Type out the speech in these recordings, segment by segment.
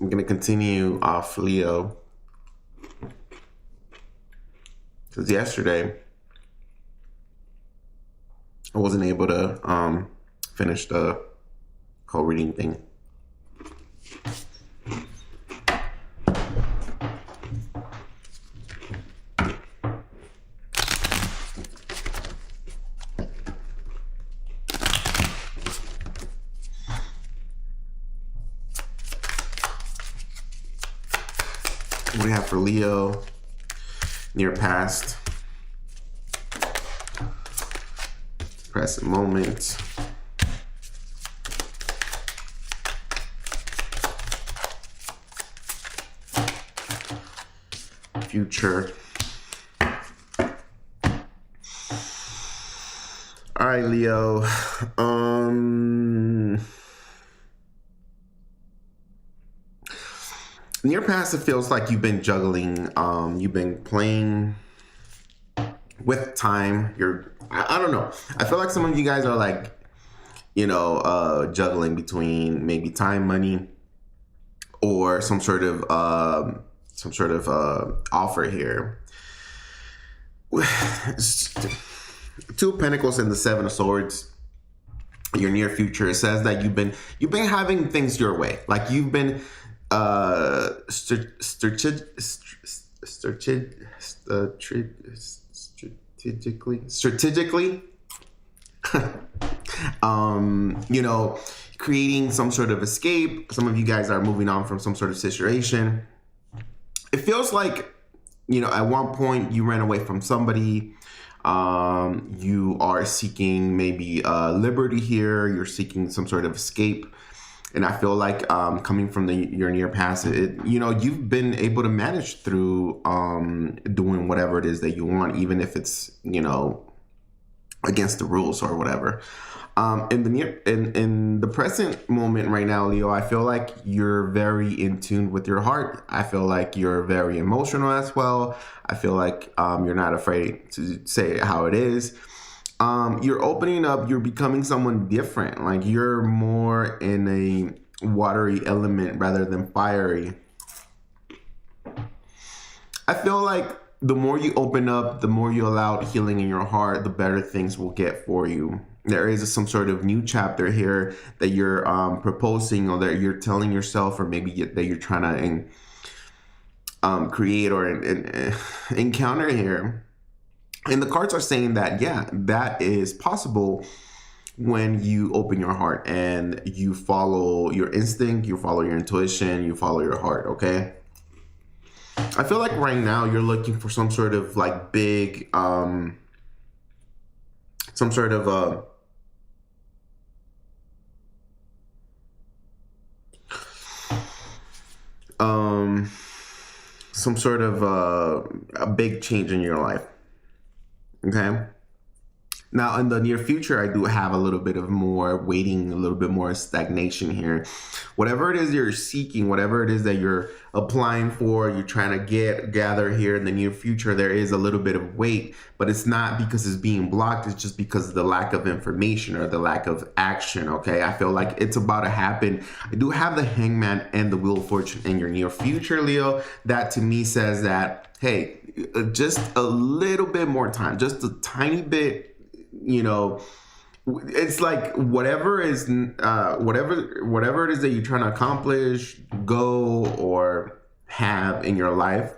I'm going to continue off Leo. Because yesterday, I wasn't able to finish the co-reading thing. What do we have for Leo? Near past, present moment, future. All right, Leo. In your past, it feels like you've been juggling. You've been playing with time. I don't know. I feel like some of you guys are like, juggling between maybe time, money, or some sort of offer here. Two of Pentacles and the Seven of Swords. Your near future. It says that you've been having things your way. Like you've been strategically creating some sort of escape. Some of you guys are moving on from some sort of situation. It feels like, at one point you ran away from somebody. You are seeking maybe liberty here. You're seeking some sort of escape. And I feel like coming from your near past, you've been able to manage through doing whatever it is that you want, even if it's, against the rules or whatever. In the present moment right now, Leo, I feel like you're very in tune with your heart. I feel like you're very emotional as well. I feel like you're not afraid to say it how it is. You're opening up, you're becoming someone different. Like you're more in a watery element rather than fiery. I feel like the more you open up, the more you allow healing in your heart, the better things will get for you. There is some sort of new chapter here that you're proposing, or that you're telling yourself, or maybe that you're trying to create or encounter here. And the cards are saying that, yeah, that is possible when you open your heart and you follow your instinct, you follow your intuition, you follow your heart, okay? I feel like right now you're looking for some sort of like big, some sort of a big change in your life. Okay. Now, in the near future, I do have a little bit of more waiting, a little bit more stagnation here. Whatever it is you're seeking, whatever it is that you're applying for, you're trying to gather here in the near future, there is a little bit of wait, but it's not because it's being blocked. It's just because of the lack of information or the lack of action. Okay. I feel like it's about to happen. I do have the Hangman and the Wheel of Fortune in your near future, Leo. That to me says that, hey, just a little bit more time, just a tiny bit. It's like whatever it is that you're trying to accomplish, go, or have in your life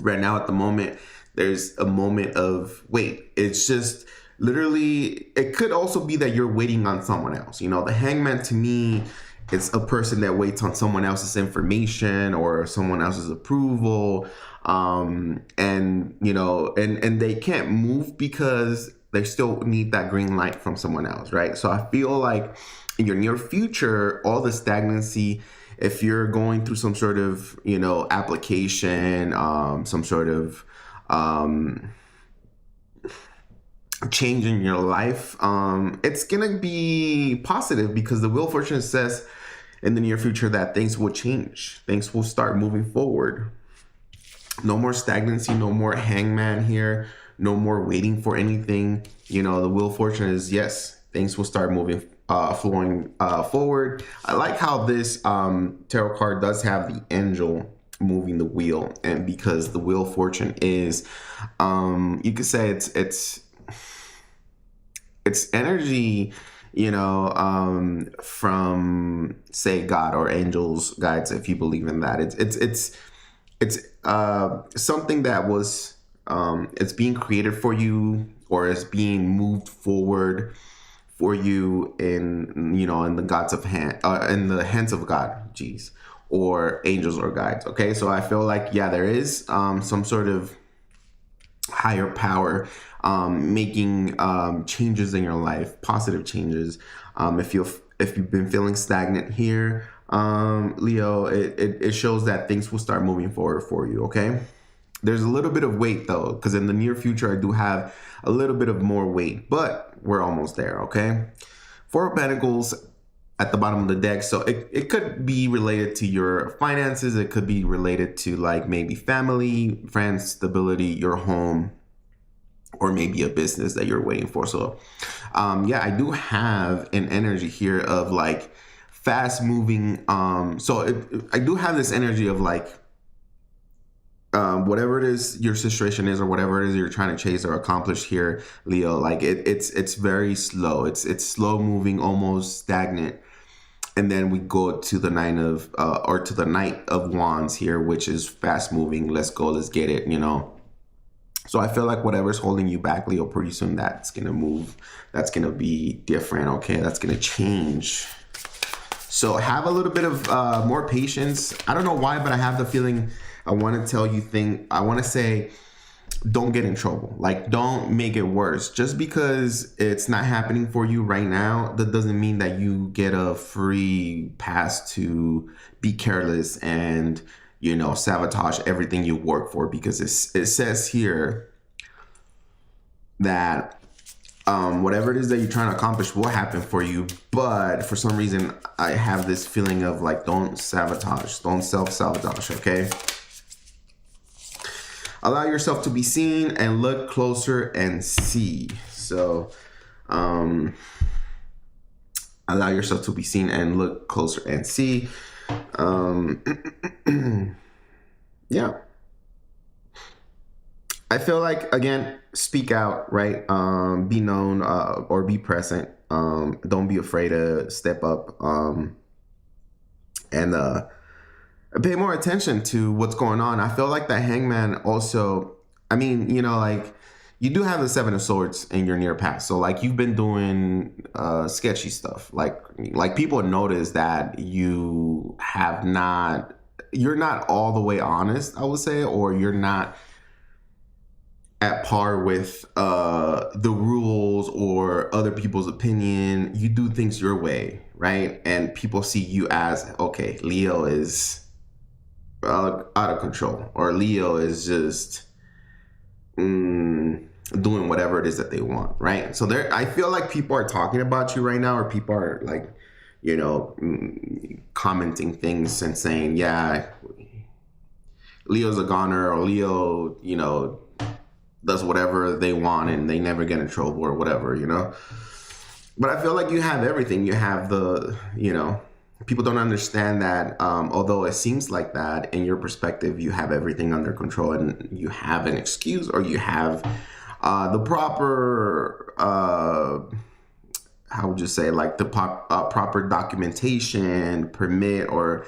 right now at the moment, there's a moment of wait. It's just literally, it could also be that you're waiting on someone else. The Hangman to me is a person that waits on someone else's information or someone else's approval. And they can't move because they still need that green light from someone else, right? So I feel like in your near future, all the stagnancy, if you're going through some sort of, application, some sort of change in your life, it's gonna be positive because the Wheel of Fortune says in the near future that things will change. Things will start moving forward. No more stagnancy, no more Hangman here. No more waiting for anything. The Wheel of Fortune is, yes, things will start moving flowing forward. I like how this tarot card does have the angel moving the wheel, and because the wheel of fortune is, you could say it's energy, from, say, God or angels, guides, if you believe in that. It's something that was, it's being created for you, or it's being moved forward for you in the in the hands of God, or angels or guides. Okay, so I feel like, yeah, there is some sort of higher power making changes in your life, positive changes. If you've been feeling stagnant here, Leo, it shows that things will start moving forward for you. Okay, there's a little bit of weight though, because in the near future I do have a little bit of more weight, but we're almost there. Okay, Four of Pentacles at the bottom of the deck. So it could be related to your finances. It could be related to, like, maybe family, friends, stability, your home, or maybe a business that you're waiting for. So yeah, I do have an energy here of, like, fast moving. I do have this energy of, like, whatever it is your situation is, or whatever it is you're trying to chase or accomplish here, Leo, like, it's very slow. It's slow moving, almost stagnant. And then we go to the Knight of Wands here, which is fast moving. Let's go, let's get it, So I feel like whatever's holding you back, Leo, pretty soon that's going to move. That's going to be different, okay? That's going to change. So have a little bit of more patience. I don't know why, but I have the feeling I want to tell you I want to say, don't get in trouble. Like, don't make it worse. Just because it's not happening for you right now, that doesn't mean that you get a free pass to be careless and, sabotage everything you work for, because it says here that whatever it is that you're trying to accomplish will happen for you. But for some reason, I have this feeling of, like, don't sabotage, don't self-sabotage, okay? Allow yourself to be seen and look closer and see. So, allow yourself to be seen and look closer and see. Yeah. I feel like, again, speak out, right? Be known, or be present. Don't be afraid to step up, and pay more attention to what's going on. I feel like the Hangman also, I mean, like, you do have the Seven of Swords in your near past. So, like, you've been doing sketchy stuff. Like people notice that you're not all the way honest, I would say, or you're not at par with the rules or other people's opinion. You do things your way, right? And people see you as, okay, Leo is out of control, or Leo is just doing whatever it is that they want, right? So I feel like people are talking about you right now, or people are, like, commenting things and saying, yeah, Leo's a goner, or Leo, does whatever they want and they never get in trouble or whatever, But I feel like you have everything. You have people don't understand that, although it seems like that in your perspective, you have everything under control, and you have an excuse, or you have the proper, how would you say, like, the proper documentation, permit, or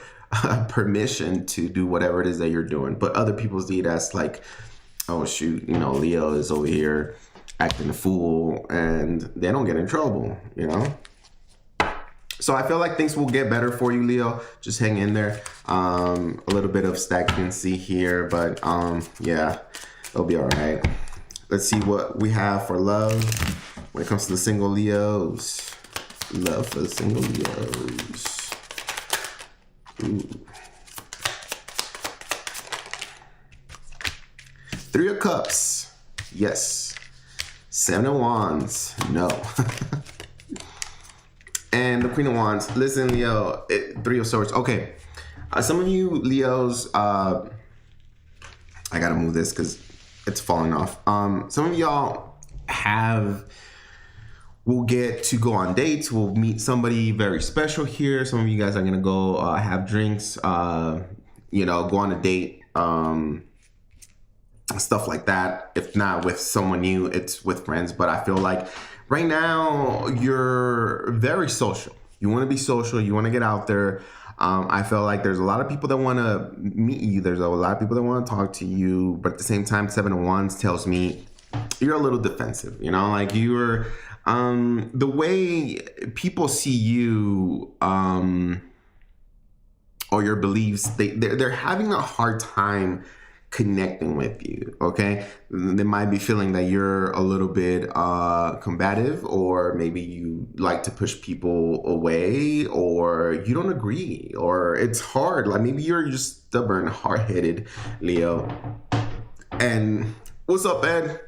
permission to do whatever it is that you're doing. But other people see it as, like, oh shoot, Leo is over here acting a fool, and they don't get in trouble, So I feel like things will get better for you, Leo. Just hang in there. A little bit of stagnancy here, but yeah, it'll be all right. Let's see what we have for love when it comes to the single Leos. Love for the single Leos. Ooh. Three of Cups. Yes. Seven of Wands. No. And the Queen of Wands. Listen, Leo. Three of Swords. Okay. Some of you Leos, I gotta move this because it's falling off. Some of y'all have We'll get to go on dates. We'll meet somebody very special here. Some of you guys are gonna go have drinks, go on a date, stuff like that. If not with someone new, it's with friends. But I feel like right now you're very social. You want to be social. You want to get out there. I feel like there's a lot of people that want to meet you. There's a lot of people that want to talk to you. But at the same time, 7 of Wands tells me you're a little defensive. Like you're the way people see you or your beliefs, they're having a hard time connecting with you. Okay, they might be feeling that you're a little bit combative, or maybe you like to push people away, or you don't agree, or it's hard. Like maybe you're just stubborn, hard-headed, Leo. And what's up, Ed?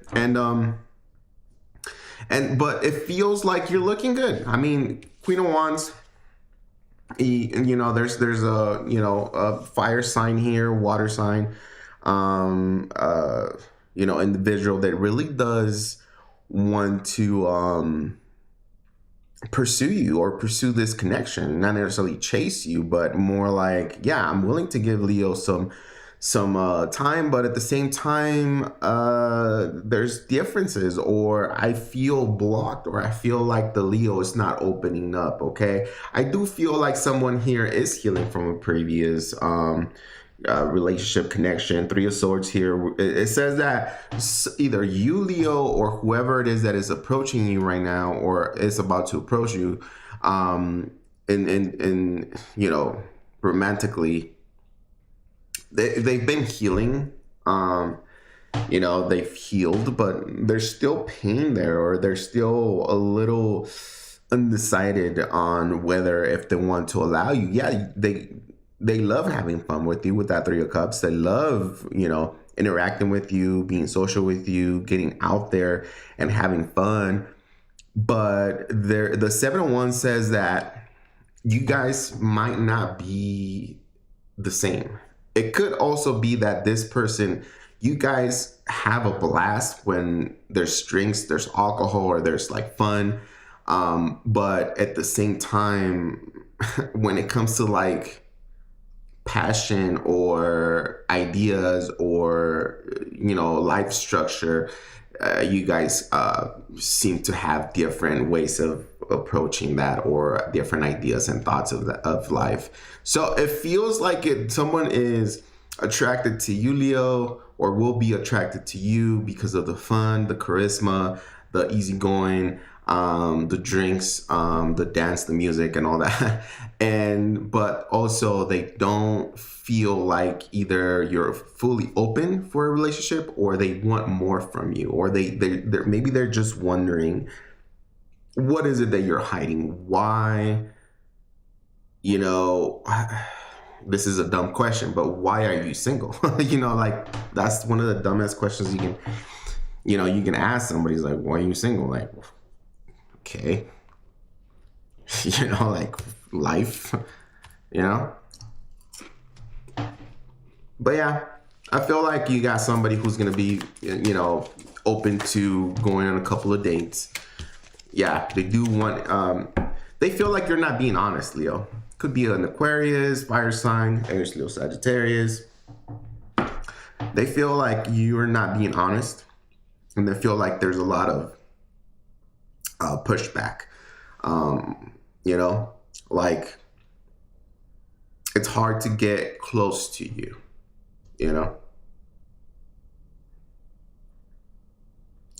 But it feels like you're looking good. I mean, Queen of Wands. There's a fire sign here, water sign. Individual that really does want to pursue you or pursue this connection, not necessarily chase you, but more like, yeah, I'm willing to give Leo some time, but at the same time, there's differences, or I feel blocked, or I feel like the Leo is not opening up. Okay, I do feel like someone here is healing from a previous relationship connection. 3 of Swords here. It says that either you, Leo, or whoever it is that is approaching you right now or is about to approach you, romantically, they've been healing. They've healed, but there's still pain there, or they're still a little undecided on whether if they want to allow you. Yeah, they love having fun with you with that 3 of Cups. They love, interacting with you, being social with you, getting out there and having fun. But the 7 of Wands says that you guys might not be the same. It could also be that this person, you guys have a blast when there's drinks, there's alcohol, or there's like fun. But at the same time, when it comes to like passion or ideas or life structure, you guys seem to have different ways of approaching that, or different ideas and thoughts of life. So it feels like someone is attracted to you, Leo, or will be attracted to you because of the fun, the charisma, the easygoing, the drinks, the dance, the music, and all that. But also they don't feel like either you're fully open for a relationship, or they want more from you, or maybe they're just wondering, what is it that you're hiding? Why? This is a dumb question, but why are you single? Like that's one of the dumbest questions you can ask somebody. Is like, why are you single? Like, okay, like life, But yeah, I feel like you got somebody who's gonna be, open to going on a couple of dates. Yeah, they do want. They feel like you're not being honest, Leo. Could be an Aquarius, fire sign, Aries, Leo, Sagittarius. They feel like you're not being honest, and they feel like there's a lot of pushback. Like it's hard to get close to you.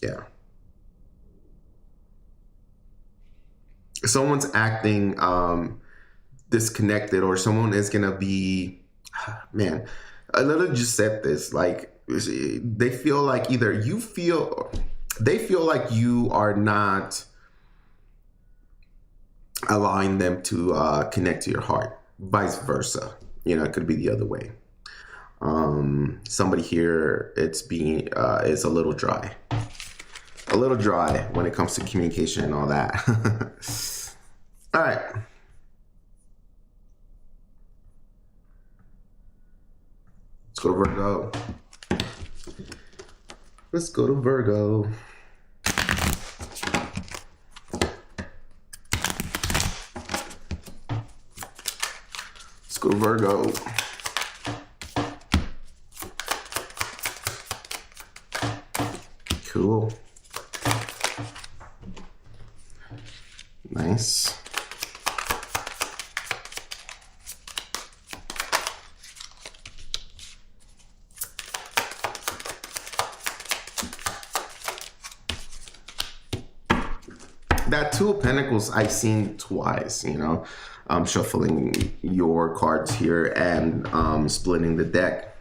Yeah. Someone's acting disconnected, or someone is gonna be, man, I literally just said this, like they feel like they feel like you are not allowing them to connect to your heart, vice versa. It could be the other way. Somebody here, it's a little dry when it comes to communication and all that. All right. Let's go to Virgo. Let's go to Virgo. go Virgo. Cool. Nice. That Two of Pentacles I've seen twice, you know. I'm shuffling your cards here and splitting the deck.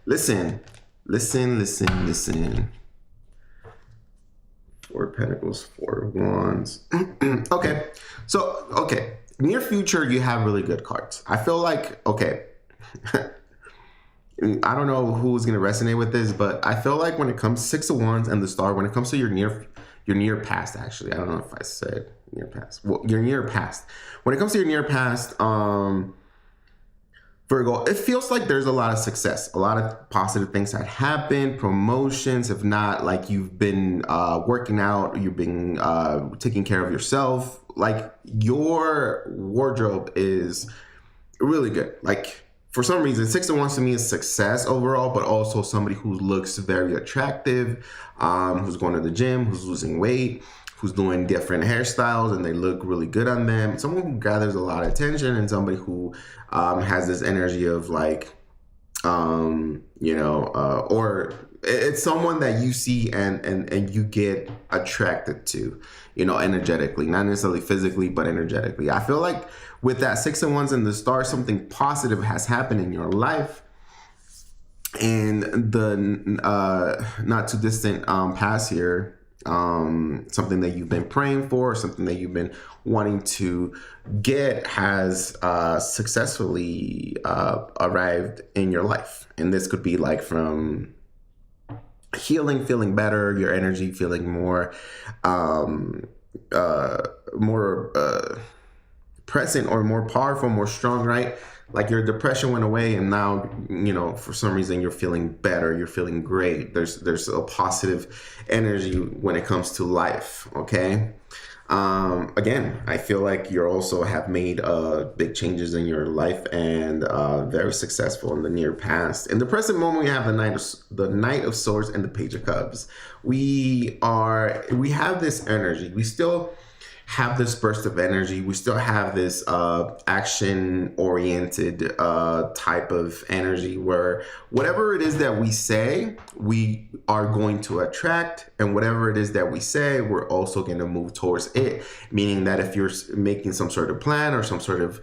Listen. Four of Pentacles, Four of Wands. Okay. So, okay. Near future, you have really good cards. I feel like, okay. I don't know who's going to resonate with this, but I feel like when it comes to Six of Wands and the Star, when it comes to your near past, actually, I don't know if I said near past. Well, your near past. When it comes to your near past, Virgo, it feels like there's a lot of success, a lot of positive things that happen, promotions. If not, like you've been working out, you've been taking care of yourself. Like your wardrobe is really good. Like for some reason, Six of Wands to me is success overall, but also somebody who looks very attractive, who's going to the gym, who's losing weight, who's doing different hairstyles and they look really good on them. Someone who gathers a lot of attention and somebody who has this energy of like, or it's someone that you see and you get attracted to, you know, energetically, not necessarily physically, but energetically. I feel like with that Six of Wands and the Star, something positive has happened in your life. And the not too distant past here, something that you've been praying for, something that you've been wanting to get has successfully arrived in your life. And this could be like from healing, feeling better, your energy feeling more present or more powerful, more strong, right? Like your depression went away and now, you know, for some reason you're feeling better, you're feeling great. There's a positive energy when it comes to life, okay? Again, I feel like you also have made big changes in your life and very successful in the near past. In the present moment, we have the Knight of Swords and the Page of Cups. We have this energy. We still have this burst of energy. We still have this action-oriented type of energy where whatever it is that we say, we are going to attract, and whatever it is that we say, we're also going to move towards it. Meaning that if you're making some sort of plan or some sort of,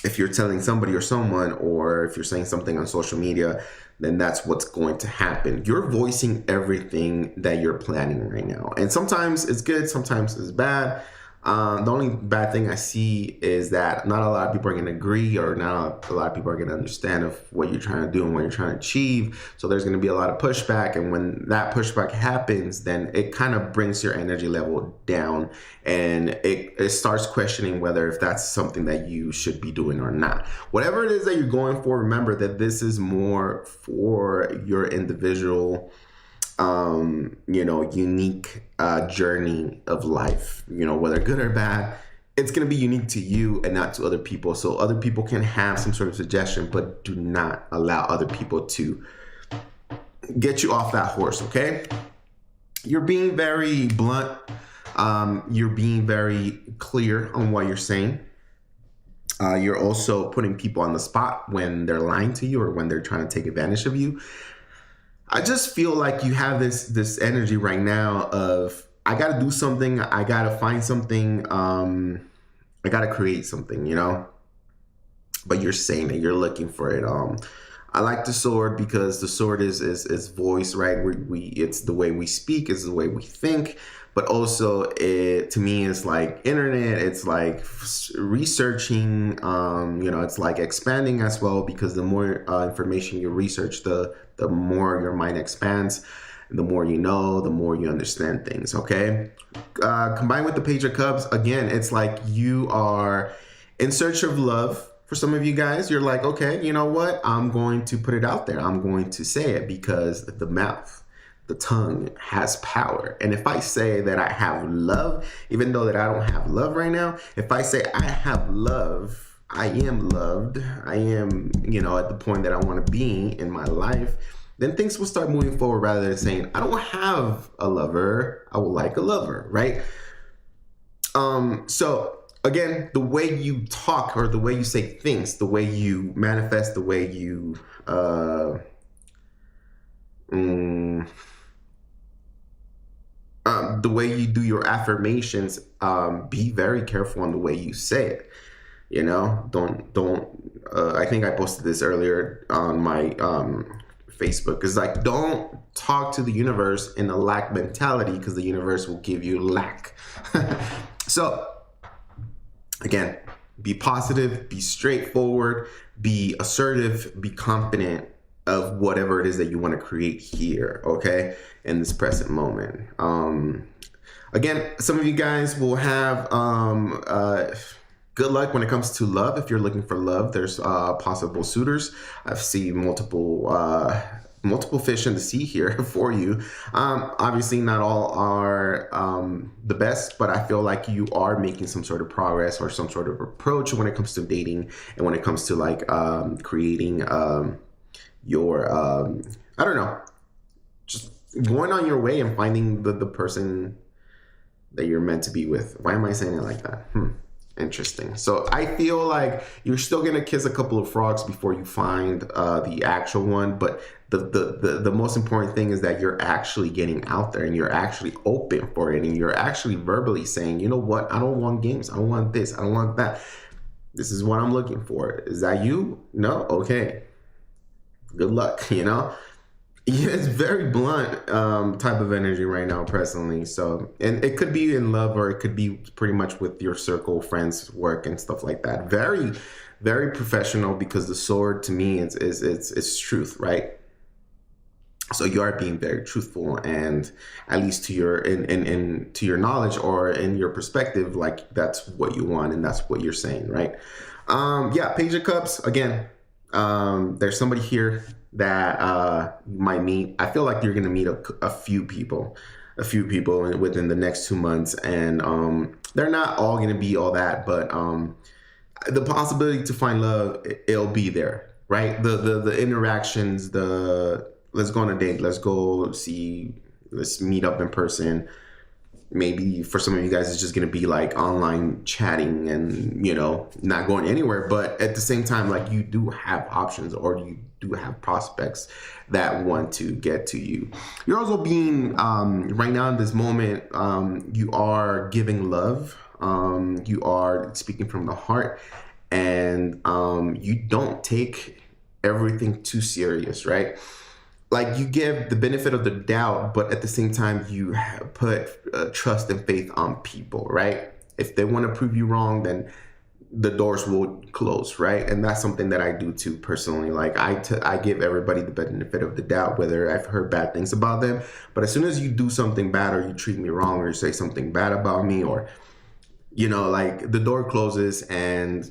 if you're telling somebody or someone, or if you're saying something on social media, then that's what's going to happen. You're voicing everything that you're planning right now. And sometimes it's good, sometimes it's bad. The only bad thing I see is that not a lot of people are going to agree, or not a lot of people are going to understand of what you're trying to do and what you're trying to achieve. So there's going to be a lot of pushback. And when that pushback happens, then it kind of brings your energy level down, and it starts questioning whether if that's something that you should be doing or not. Whatever it is that you're going for, remember that this is more for your individual unique journey of life, whether good or bad. It's going to be unique to you and not to other people. So other people can have some sort of suggestion, but do not allow other people to get you off that horse, okay? You're being very blunt. You're being very clear on what you're saying. You're also putting people on the spot when they're lying to you or when they're trying to take advantage of you. I just feel like you have this energy right now of, I got to do something. I got to find something. I got to create something, but you're saying it, you're looking for it. I like the sword because the sword is voice, right? It's the way we speak, it's the way we think, but also to me, it's like internet. It's like researching, it's like expanding as well, because the more information you research, the more your mind expands. The more you know, the more you understand things, okay? Combined with the Page of Cups, again, it's like you are in search of love. For some of you guys, you're like, okay, you know what? I'm going to put it out there. I'm going to say it because the the tongue has power. And if I say that I have love, even though that I don't have love right now, if I say I have love, I am loved, I am, at the point that I want to be in my life, then things will start moving forward rather than saying, I don't have a lover, I would like a lover, right? So again, the way you talk or the way you say things, the way you manifest, the way you, the way you do your affirmations, be very careful on the way you say it. Don't. I think I posted this earlier on my Facebook. It's like, don't talk to the universe in a lack mentality, because the universe will give you lack. So, again, be positive, be straightforward, be assertive, be confident of whatever it is that you want to create here, okay, in this present moment. Again, some of you guys will have good luck when it comes to love. If you're looking for love, there's possible suitors. I've seen multiple fish in the sea here for you. Obviously, not all are the best, but I feel like you are making some sort of progress or some sort of approach when it comes to dating and when it comes to like creating your I don't know, just going on your way and finding the person that you're meant to be with. Why am I saying it like that? Interesting. So I feel like you're still gonna kiss a couple of frogs before you find the actual one, but the most important thing is that you're actually getting out there and you're actually open for it, and you're actually verbally saying, you know what, I don't want games, I don't want this, I don't want that, this is what I'm looking for. Is that you? No? Okay, good luck. It's very blunt type of energy right now, personally. So, and it could be in love, or it could be pretty much with your circle, friends, work, and stuff like that. Very, very professional, because the sword to me is truth, right? So you are being very truthful, and at least to your to your knowledge or in your perspective, like that's what you want and that's what you're saying, right? Yeah, Page of Cups again. There's somebody here that you might meet. I feel like you're gonna meet a few people within the next 2 months, and they're not all gonna be all that, but the possibility to find love, it'll be there, right? The interactions, let's go on a date, let's meet up in person. Maybe for some of you guys, it's just going to be like online chatting and, not going anywhere. But at the same time, like, you do have options, or you do have prospects that want to get to you. You're also being, right now in this moment, you are giving love. You are speaking from the heart, and you don't take everything too serious, right? Like, you give the benefit of the doubt, but at the same time, you put trust and faith on people, right? If they want to prove you wrong, then the doors will close, right? And that's something that I do too, personally. Like, I give everybody the benefit of the doubt, whether I've heard bad things about them. But as soon as you do something bad, or you treat me wrong, or you say something bad about me, or, like, the door closes and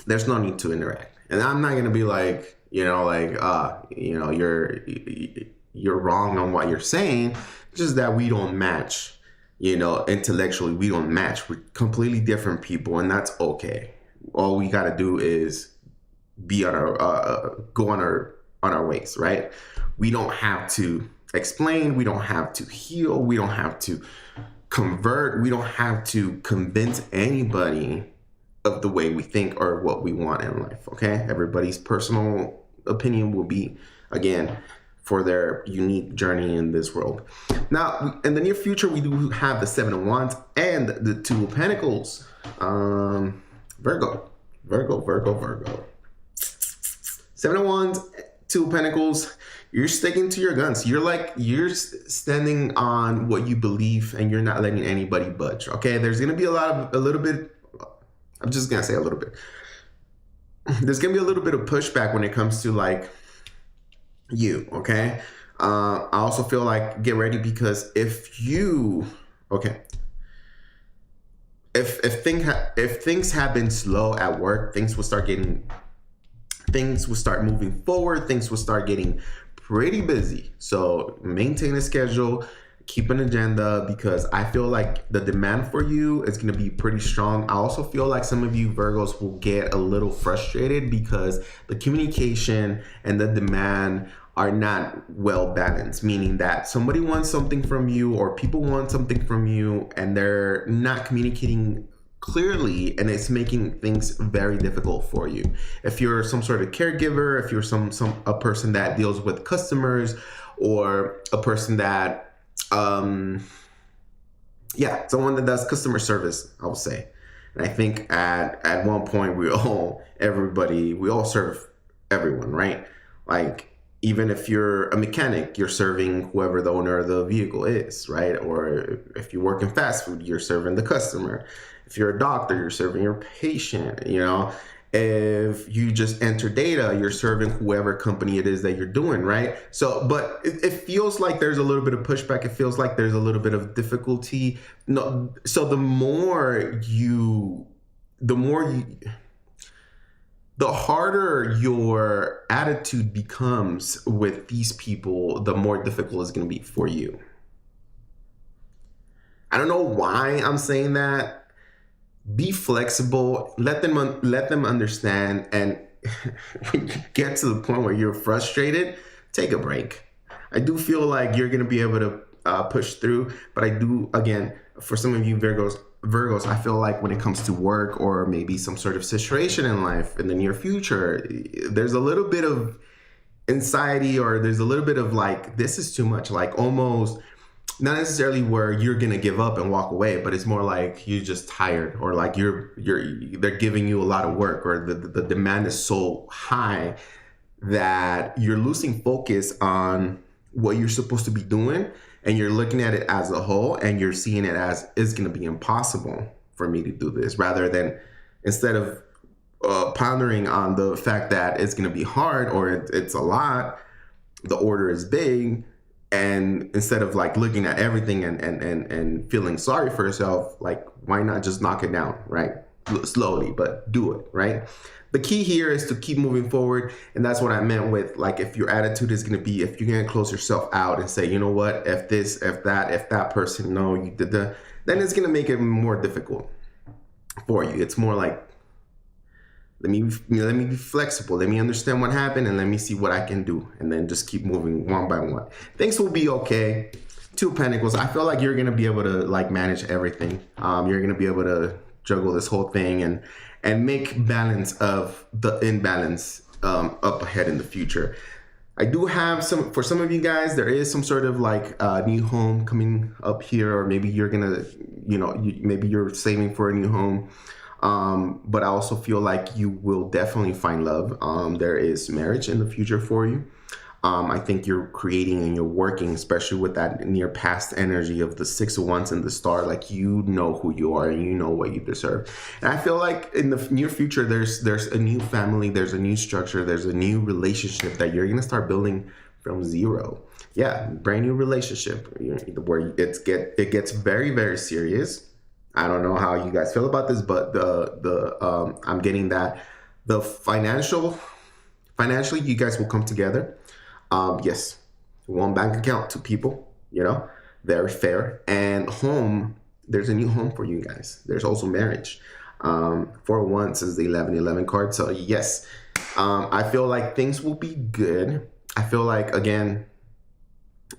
there's no need to interact. And I'm not going to be like, you're wrong on what you're saying. Just that we don't match, intellectually, we don't match. We're completely different people, and that's okay. All we got to do is be on go on our ways, right? We don't have to explain. We don't have to heal. We don't have to convert. We don't have to convince anybody of the way we think or what we want in life, okay? Everybody's personal opinion will be, again, for their unique journey in this world. Now, in the near future, we do have the Seven of Wands and the Two of Pentacles. Virgo. Seven of Wands, Two of Pentacles. You're sticking to your guns. You're standing on what you believe, and you're not letting anybody budge, okay? There's going to be a little bit. I'm just going to say a little bit. There's going to be a little bit of pushback when it comes to, like, you, okay? I also feel like, get ready, because if things have been slow at work, things will start moving forward, things will start getting pretty busy. So maintain a schedule, keep an agenda, because I feel like the demand for you is going to be pretty strong. I also feel like some of you Virgos will get a little frustrated because the communication and the demand are not well balanced, meaning that somebody wants something from you or people want something from you and they're not communicating clearly, and it's making things very difficult for you. If you're some sort of caregiver, if you're a person that deals with customers, or a person that someone that does customer service, I would say. And I think at one point we all serve everyone, right? Like, even if you're a mechanic, you're serving whoever the owner of the vehicle is, right? Or if you work in fast food, you're serving the customer. If you're a doctor, you're serving your patient, you know? If you just enter data, you're serving whoever company it is that you're doing, right? So, but it feels like there's a little bit of pushback. It feels like there's a little bit of difficulty. No, so the harder your attitude becomes with these people, the more difficult it's going to be for you. I don't know why I'm saying that. Be flexible. Let them understand. And when you get to the point where you're frustrated, take a break. I do feel like you're going to be able to push through. But I do, again, for some of you Virgos, I feel like when it comes to work or maybe some sort of situation in life in the near future, there's a little bit of anxiety, or there's a little bit of like, this is too much, like almost not necessarily where you're going to give up and walk away, but it's more like you're just tired, or like they're giving you a lot of work, or the demand is so high that you're losing focus on what you're supposed to be doing. And you're looking at it as a whole, and you're seeing it as, it's going to be impossible for me to do this, rather than, instead of pondering on the fact that it's going to be hard, or it's a lot, the order is big. And instead of like looking at everything and feeling sorry for yourself, like, why not just knock it down, right? Slowly, but do it, right? The key here is to keep moving forward. And that's what I meant with, like, if your attitude is going to be, if you're going to close yourself out and say, you know what, if that person, no, you did that, then it's going to make it more difficult for you. It's more like, let me be flexible. Let me understand what happened, and let me see what I can do. And then just keep moving one by one. Things will be okay. Two of Pentacles. I feel like you're going to be able to like manage everything. You're going to be able to juggle this whole thing and make balance of the imbalance up ahead in the future. I do have for some of you guys, there is some sort of like new home coming up here, or maybe you're gonna, maybe you're saving for a new home. But I also feel like you will definitely find love. There is marriage in the future for you. I think you're creating and you're working, especially with that near past energy of the Six of Wands and the Star. Like, you know who you are and you know what you deserve. And I feel like in the near future, there's a new family, there's a new structure, there's a new relationship that you're gonna start building from zero. Yeah, brand new relationship where it gets very, very serious. I don't know how you guys feel about this, but I'm getting that the financially you guys will come together. Yes, one bank account, two people, very fair. And home, there's a new home for you guys. There's also marriage. 401 is the 1111 card. So yes, I feel like things will be good. I feel like, again,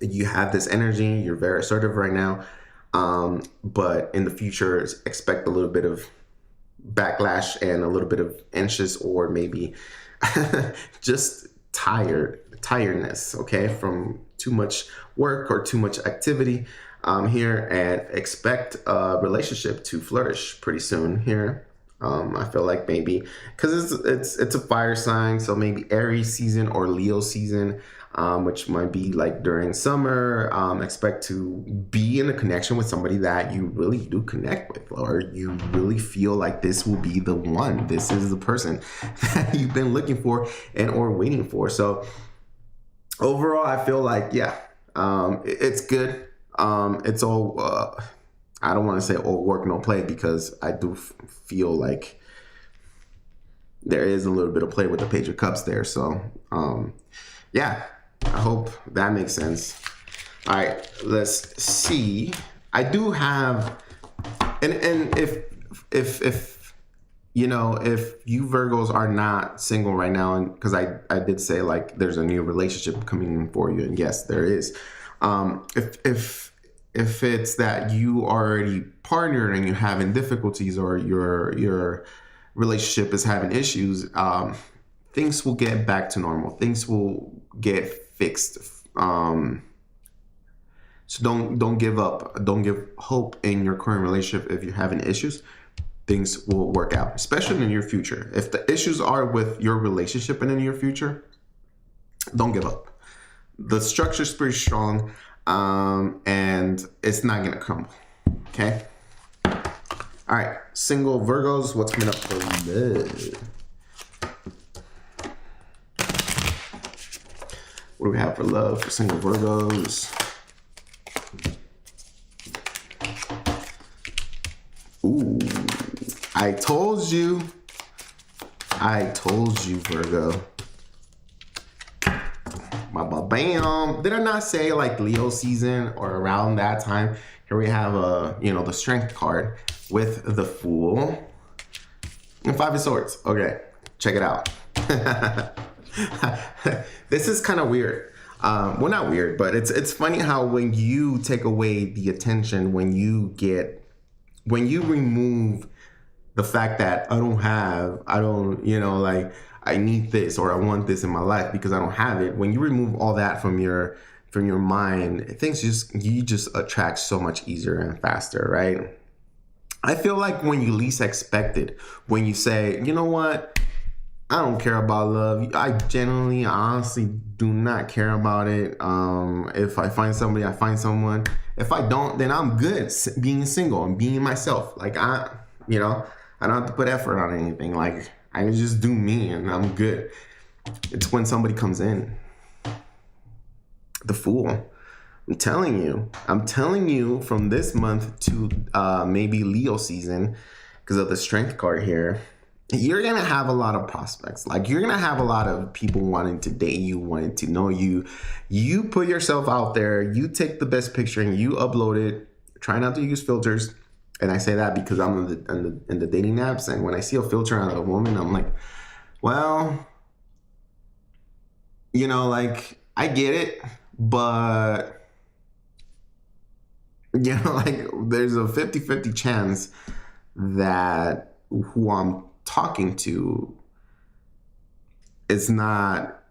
you have this energy. You're very assertive right now. But in the future, expect a little bit of backlash and a little bit of anxious, or maybe just tiredness, okay, from too much work or too much activity here, and expect a relationship to flourish pretty soon here. I feel like maybe because it's a fire sign, so maybe Aries season or Leo season, which might be like during summer. Expect to be in a connection with somebody that you really do connect with, or you really feel like this will be the one. This is the person that you've been looking for and or waiting for. So overall, I feel like, yeah, it's good. It's all, I don't want to say all work, no play, because I do feel like there is a little bit of play with the Page of Cups there. So, yeah, I hope that makes sense. All right, let's see. I do have, and if you know, if you Virgos are not single right now, and because I did say like there's a new relationship coming in for you, and yes, there is. If it's that you already partnered and you're having difficulties, or your relationship is having issues, things will get back to normal. Things will get fixed. So don't give up. Don't give hope in your current relationship. If you're having issues, things will work out, especially in the near future. If the issues are with your relationship in the near future, don't give up. The structure is pretty strong, and it's not gonna crumble. Okay. All right, single Virgos, what's coming up for love? What do we have for love for single Virgos? Ooh, I told you, Virgo. Bam. Did I not say like Leo season or around that time? Here we have the Strength card with the Fool and Five of Swords. Okay, check it out. This is kind of weird. Well, not weird, but it's funny how when you take away the attention, when you remove the fact that I need this or I want this in my life because I don't have it. When you remove all that from your mind, you just attract so much easier and faster, right? I feel like when you least expect it, when you say, you know what, I don't care about love. I genuinely, honestly do not care about it. If I find somebody, I find someone. If I don't, then I'm good being single and being myself. Like I don't have to put effort on anything. Like I can just do me and I'm good. It's when somebody comes in. The Fool. I'm telling you from this month to maybe Leo season, because of the Strength card here, you're going to have a lot of prospects. Like you're going to have a lot of people wanting to date you, wanting to know you. You put yourself out there, you take the best picture and you upload it. Try not to use filters. And I say that because I'm in the dating apps. And when I see a filter on a woman, I'm like, well, like I get it, but like there's a 50-50 chance that who I'm talking to is not,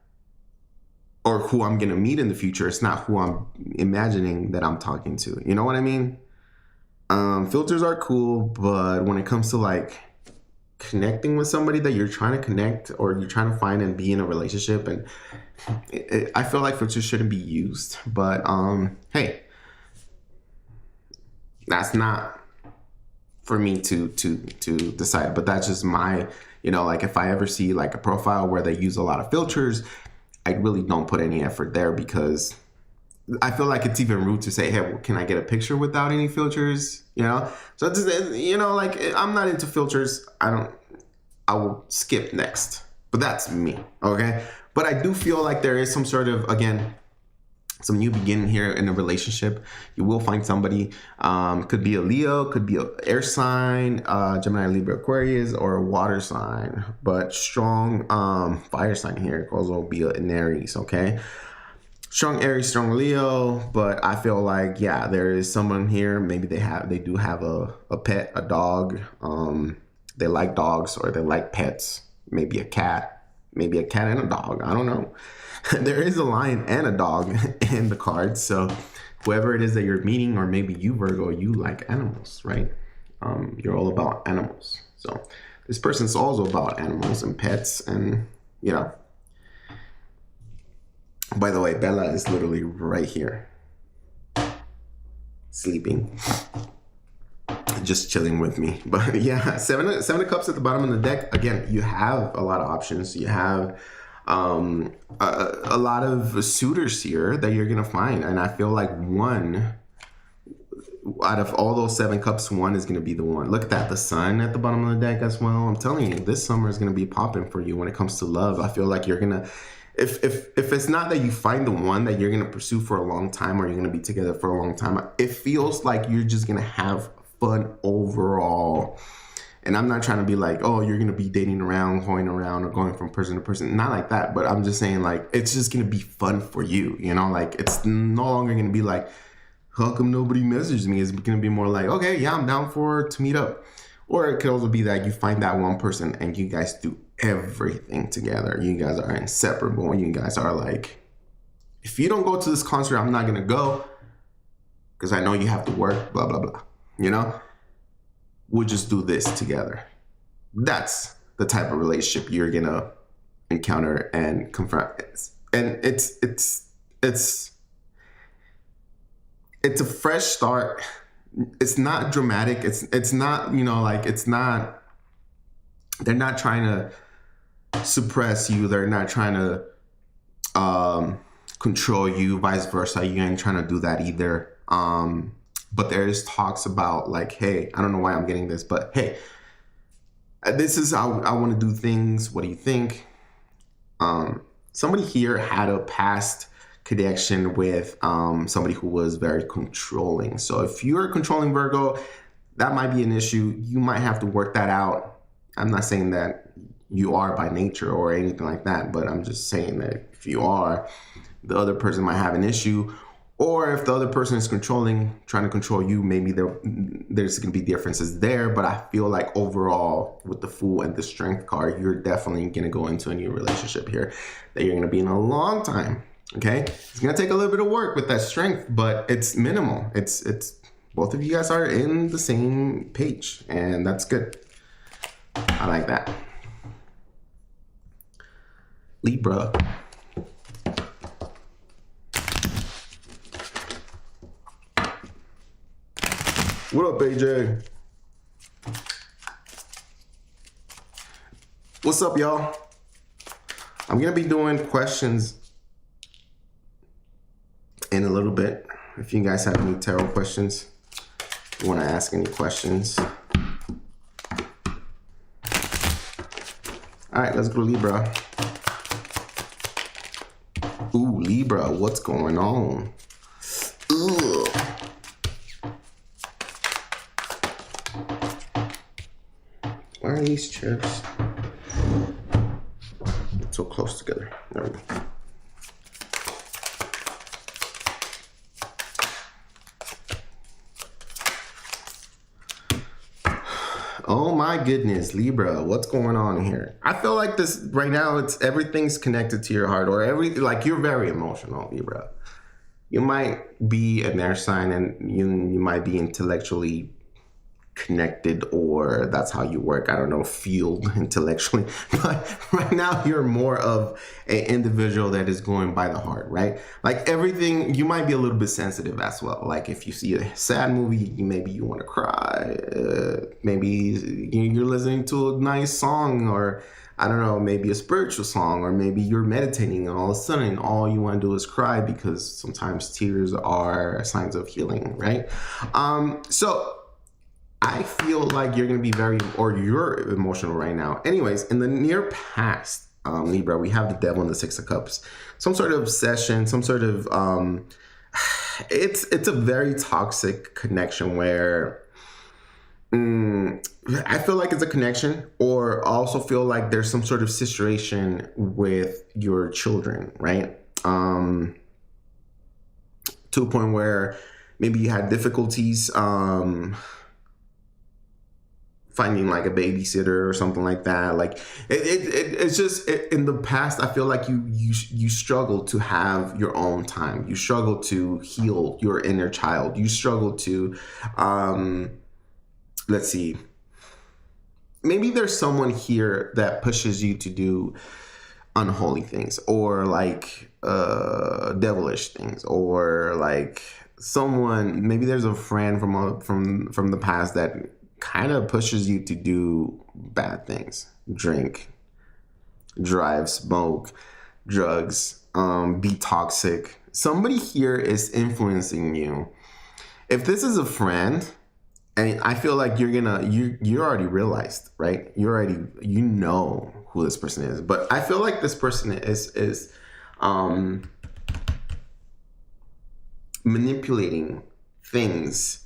or who I'm gonna meet in the future, it's not who I'm imagining that I'm talking to. You know what I mean? Filters are cool, but when it comes to like connecting with somebody that you're trying to connect or you're trying to find and be in a relationship, and I feel like filters shouldn't be used. But hey, that's not for me to decide. But that's just my, like if I ever see like a profile where they use a lot of filters, I really don't put any effort there because I feel like it's even rude to say, hey, well, can I get a picture without any filters? So it's just, like I'm not into filters. I will skip next, but that's me. Okay. But I do feel like there is some sort of, again, some new beginning here in a relationship. You will find somebody, could be a Leo, could be an air sign, Gemini, Libra, Aquarius, or a water sign, but strong fire sign here. It also be an Aries. Okay. Strong Aries, strong Leo, but I feel like, yeah, there is someone here. Maybe they do have a pet, a dog. They like dogs or they like pets. Maybe a cat and a dog. I don't know. There is a lion and a dog in the card. So whoever it is that you're meeting, or maybe you Virgo, you like animals, right? You're all about animals. So this person's also about animals and pets and, By the way, Bella is literally right here, sleeping, just chilling with me. But yeah, seven of cups at the bottom of the deck. Again, you have a lot of options. You have a lot of suitors here that you're gonna find, and I feel like one out of all those 7 cups, one is gonna be the one. Look at that, the sun at the bottom of the deck as well. I'm telling you, this summer is gonna be popping for you when it comes to love. I feel like you're gonna if it's not that you find the one that you're gonna pursue for a long time or you're gonna be together for a long time, it feels like you're just gonna have fun overall. And I'm not trying to be like, oh, you're gonna be dating around, going around, or going from person to person. Not like that, but I'm just saying like it's just gonna be fun for you, you know? Like it's no longer gonna be like, how come nobody messaged me? It's gonna be more like, okay, yeah, I'm down to meet up. Or it could also be that you find that one person and you guys do everything together. You guys are inseparable. You guys are like, if you don't go to this concert, I'm not gonna go because I know you have to work, blah, blah, blah. You know? We'll just do this together. That's the type of relationship you're gonna encounter and confront. And it's a fresh start. It's not dramatic. It's not, you know, like it's not, they're not trying to suppress you. They're not trying to control you, vice versa. You ain't trying to do that either. But there's talks about like, hey, I don't know why I'm getting this, but hey, this is how I want to do things. What do you think? Somebody here had a past connection with somebody who was very controlling. So if you're a controlling Virgo, that might be an issue. You might have to work that out. I'm not saying that you are by nature or anything like that, but I'm just saying that if you are, the other person might have an issue. Or if the other person is controlling, trying to control you, maybe there's going to be differences there. But I feel like overall, with the Fool and the Strength card, you're definitely going to go into a new relationship here that you're going to be in a long time. Okay, it's going to take a little bit of work with that Strength, but it's minimal. It's both of you guys are in the same page, and that's good. I like that. Libra. What up, AJ? What's up, y'all? I'm gonna be doing questions in a little bit. If you guys have any tarot questions, you want to ask any questions. All right, let's go Libra. Ooh, Libra, what's going on? Ugh. Why are these chairs so close together? There we go. Oh my goodness, Libra, what's going on here? I feel like this right now, everything's connected to your heart, or like you're very emotional, Libra. You might be an air sign and you might be intellectually connected, or that's how you work. I don't know, feel intellectually, but right now you're more of an individual that is going by the heart, right? Like everything, you might be a little bit sensitive as well. Like if you see a sad movie, maybe you want to cry. Maybe you're listening to a nice song, or I don't know, maybe a spiritual song, or maybe you're meditating and all of a sudden all you want to do is cry, because sometimes tears are signs of healing, right? So I feel like you're going to be you're emotional right now. Anyways, in the near past, Libra, we have the Devil and the Six of Cups. Some sort of obsession, some sort of, it's a very toxic connection where I feel like it's a connection, or also feel like there's some sort of situation with your children, right? To a point where maybe you had difficulties, finding like a babysitter or something like that. Like it's just in the past, I feel like you struggle to have your own time. You struggle to heal your inner child. You struggle to, let's see, maybe there's someone here that pushes you to do unholy things, or like devilish things, or like someone, maybe there's a friend from the past that kind of pushes you to do bad things. Drink, drive, smoke, drugs, be toxic. Somebody here is influencing you. If this is a friend, and I feel like you already realized, right? You know who this person is. But I feel like this person is manipulating things.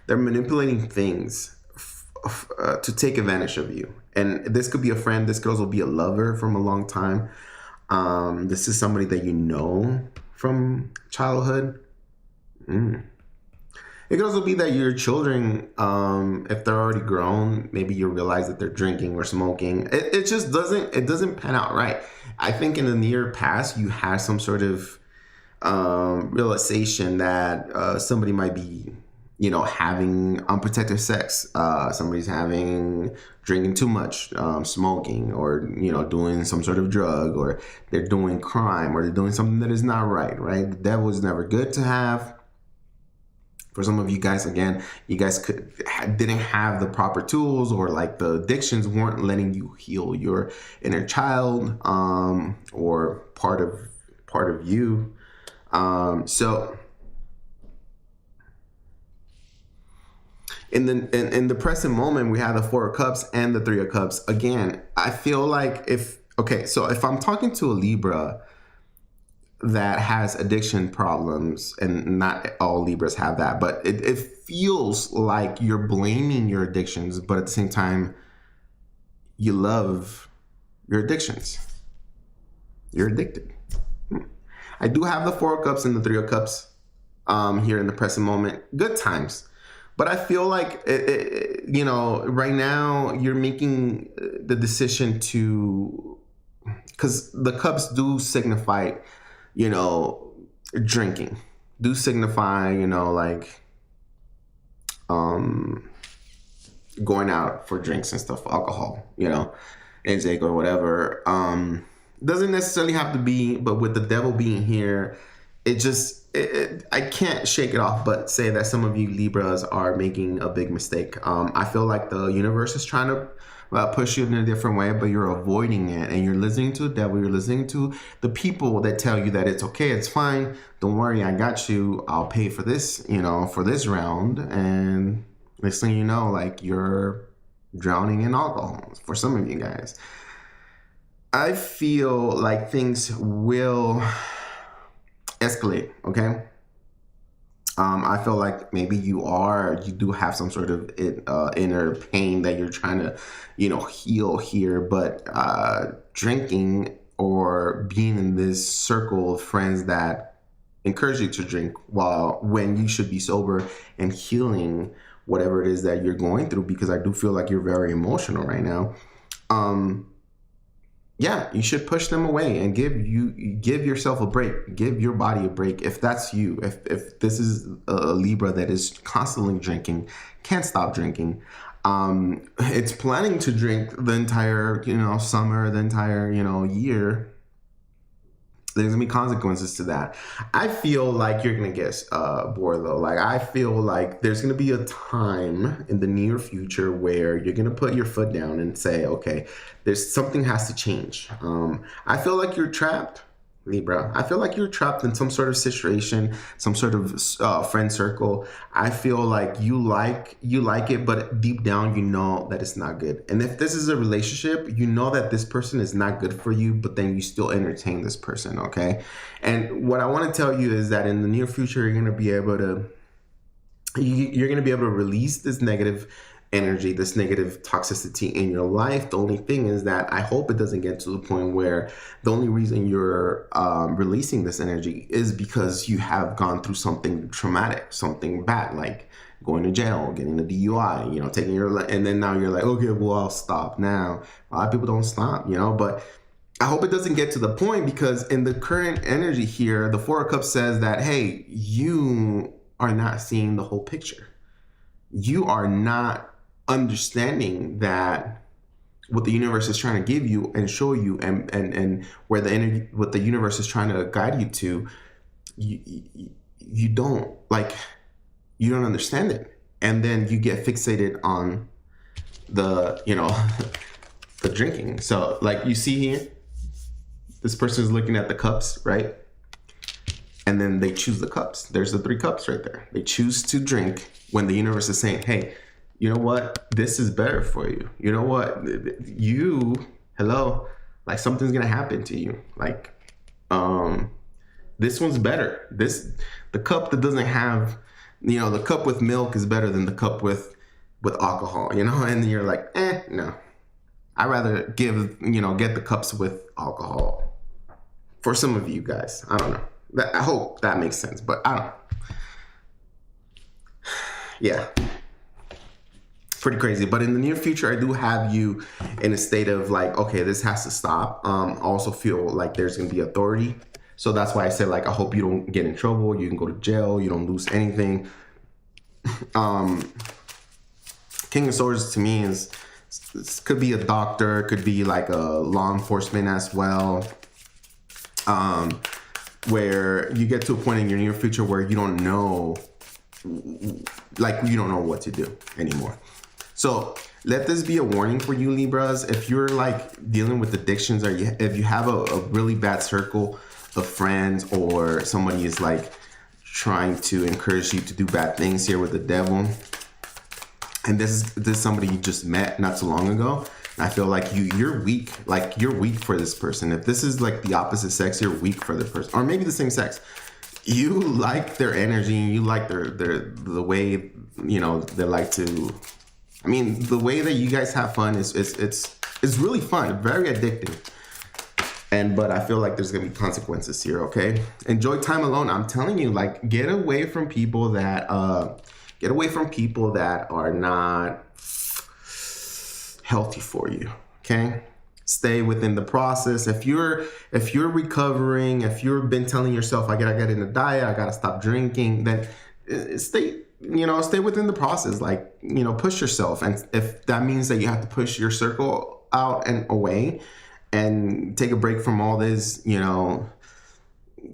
They're manipulating things to take advantage of you. And this could be a friend. This could also be a lover from a long time. This is somebody that you know from childhood. It could also be that your children, if they're already grown, maybe you realize that they're drinking or smoking. It just doesn't pan out right. I think in the near past, you had some sort of realization that somebody might be, having unprotected sex. Somebody's drinking too much, smoking, or, doing some sort of drug, or they're doing crime, or they're doing something that is not right, right? The devil is never good to have. For some of you guys, again, you guys didn't have the proper tools, or like the addictions weren't letting you heal your inner child, or part of you. So in the present moment, we have the Four of Cups and the Three of Cups. Again, I feel like if I'm talking to a Libra that has addiction problems, and not all Libras have that, but it feels like you're blaming your addictions, but at the same time, you love your addictions. You're addicted. I do have the Four of Cups and the Three of Cups here in the present moment. Good times. But I feel like, right now you're making the decision because the cups do signify, drinking, do signify, going out for drinks and stuff, alcohol, intake or whatever. Doesn't necessarily have to be, but with the devil being here, I can't shake it off but say that some of you Libras are making a big mistake. I feel like the universe is trying to push you in a different way, but you're avoiding it, and you're listening to the devil. You're listening to the people that tell you that it's okay, it's fine, don't worry, I got you, I'll pay for this, for this round. And next thing you know, like, you're drowning in alcohol for some of you guys. I feel like things will escalate, okay? I feel like maybe you do have some sort of inner pain that you're trying to, heal here, but drinking or being in this circle of friends that encourage you to drink when you should be sober and healing whatever it is that you're going through, because I do feel like you're very emotional right now. Yeah, you should push them away and give yourself a break. Give your body a break. If that's you, if this is a Libra that is constantly drinking, can't stop drinking, it's planning to drink the entire, summer, the entire, year, there's gonna be consequences to that. I feel like you're gonna get bored though. Like, I feel like there's gonna be a time in the near future where you're gonna put your foot down and say, okay, there's something has to change. I feel like you're trapped, Libra. I feel like you're trapped in some sort of situation, some sort of friend circle. I feel like you like it, but deep down you know that it's not good. And if this is a relationship, you know that this person is not good for you, but then you still entertain this person, okay? And what I want to tell you is that in the near future, you're going to be able to release this negative energy, this negative toxicity in your life. The only thing is that I hope it doesn't get to the point where the only reason you're releasing this energy is because you have gone through something traumatic, something bad, like going to jail, getting a DUI, taking and then now you're like, okay, well, I'll stop now. A lot of people don't stop, but I hope it doesn't get to the point, because in the current energy here, the Four of Cups says that, hey, you are not seeing the whole picture. You are not understanding that what the universe is trying to give you and show you, and where the energy, what the universe is trying to guide you to, you don't understand it, and then you get fixated on the the drinking. So like you see here, this person is looking at the cups, right? And then they choose the cups. There's the three cups right there. They choose to drink when the universe is saying, hey, you know what, this is better for you. You know what, hello, like something's gonna happen to you. Like, this one's better. The cup that doesn't have, the cup with milk is better than the cup with alcohol, and you're like, no, I'd rather get the cups with alcohol. For some of you guys, I don't know. I hope that makes sense, but I don't. Yeah, pretty crazy. But in the near future, I do have you in a state of like, okay, this has to stop. I also feel like there's gonna be authority. So that's why I said, like, I hope you don't get in trouble. You can go to jail. You don't lose anything. King of Swords to me could be a doctor, could be like a law enforcement as well. Where you get to a point in your near future where you don't know what to do anymore. So let this be a warning for you, Libras. If you're like dealing with addictions, or if you have a really bad circle of friends, or somebody is like trying to encourage you to do bad things here with the devil, and this is somebody you just met not too long ago, I feel like you're weak. Like, you're weak for this person. If this is like the opposite sex, you're weak for the person, or maybe the same sex. You like their energy, you like the way they like to. I mean, the way that you guys have fun is really fun, very addicting. But I feel like there's gonna be consequences here. Okay, enjoy time alone. I'm telling you, like, get away from people that are not healthy for you. Okay, stay within the process. If you're recovering, if you've been telling yourself, I gotta get in a diet, I gotta stop drinking, then stay within the process. Like, push yourself. And if that means that you have to push your circle out and away and take a break from all this,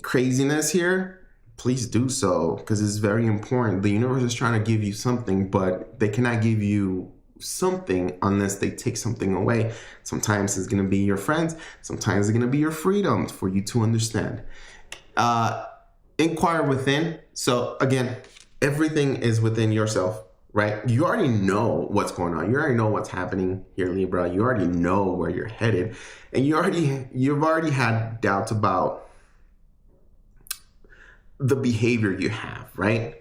craziness here, please do so, because it's very important. The universe is trying to give you something, but they cannot give you something unless they take something away. Sometimes it's going to be your friends, sometimes it's going to be your freedom, for you to understand. Inquire within. So again, everything is within yourself, right? You already know what's going on. You already know what's happening here, Libra. You already know where you're headed, and you've already had doubts about the behavior you have, right?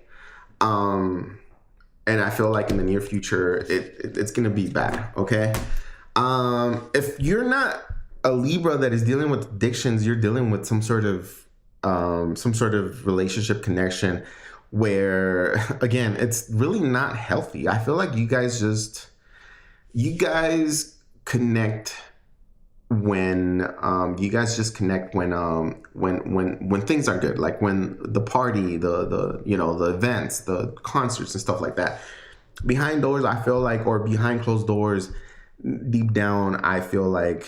And I feel like in the near future, it's going to be bad. Okay. If you're not a Libra that is dealing with addictions, you're dealing with some sort of relationship connection where, again, it's really not healthy. I feel like you guys connect when when things are good, like when the party, the events, the concerts and stuff like that. Behind doors, I feel like, or behind closed doors, deep down, I feel like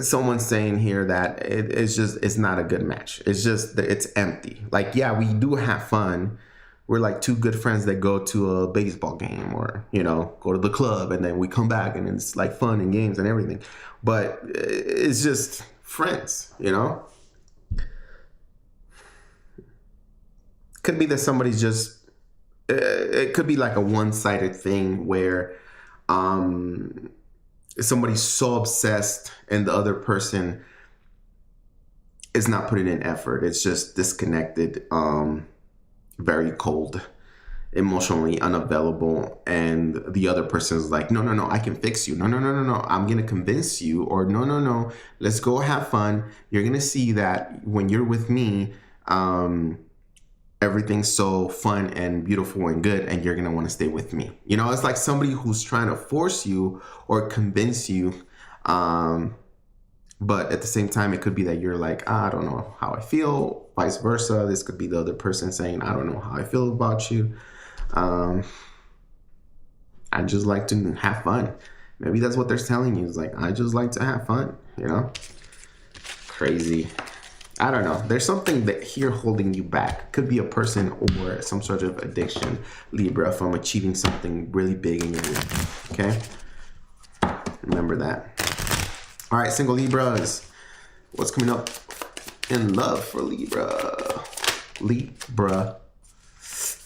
someone's saying here that it's not a good match. It's empty. Like, yeah, we do have fun. We're like two good friends that go to a baseball game, or, go to the club, and then we come back and it's like fun and games and everything. But it's just friends, Could be that somebody's just, it could be like a one-sided thing where somebody's so obsessed and the other person is not putting in effort. It's just disconnected, very cold, emotionally unavailable, and the other person is like, no, I can fix you. No, I'm gonna convince you. Or no, let's go have fun. You're gonna see that when you're with me, everything's so fun and beautiful and good, and you're gonna want to stay with me. It's like somebody who's trying to force you or convince you, but at the same time, it could be that you're like, I don't know how I feel, vice versa. This could be the other person saying, I don't know how I feel about you. I just like to have fun. Maybe that's what they're telling you. It's like, I just like to have fun, Crazy. I don't know. There's something that here holding you back. Could be a person or some sort of addiction, Libra, from achieving something really big in your life. Okay? Remember that. All right, single Libras. What's coming up in love for Libra?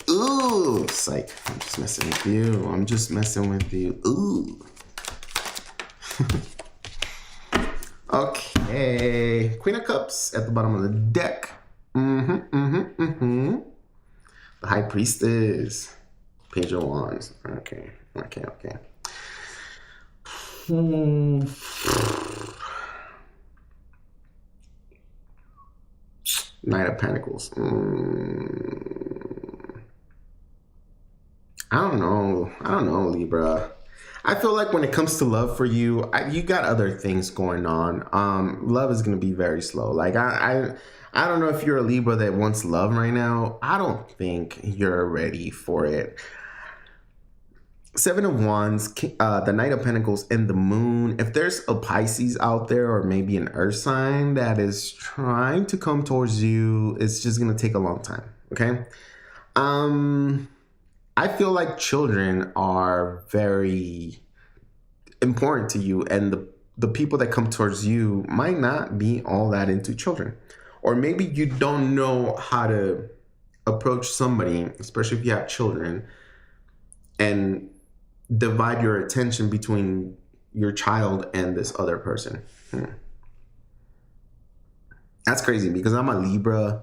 Ooh, psych. I'm just messing with you. I'm just messing with you. Ooh. Okay. Queen of Cups at the bottom of the deck. The High Priestess. Page of Wands. Okay. Knight of Pentacles. I don't know, Libra. I feel like when it comes to love for you, you got other things going on. Love is going to be very slow. Like, I don't know if you're a Libra that wants love right now. I don't think you're ready for it. Seven of Wands, the Knight of Pentacles, and the Moon. If there's a Pisces out there, or maybe an Earth sign that is trying to come towards you, it's just going to take a long time, okay? I feel like children are very important to you, and the people that come towards you might not be all that into children. Or maybe you don't know how to approach somebody, especially if you have children, and divide your attention between your child and this other person. That's crazy because I'm a Libra,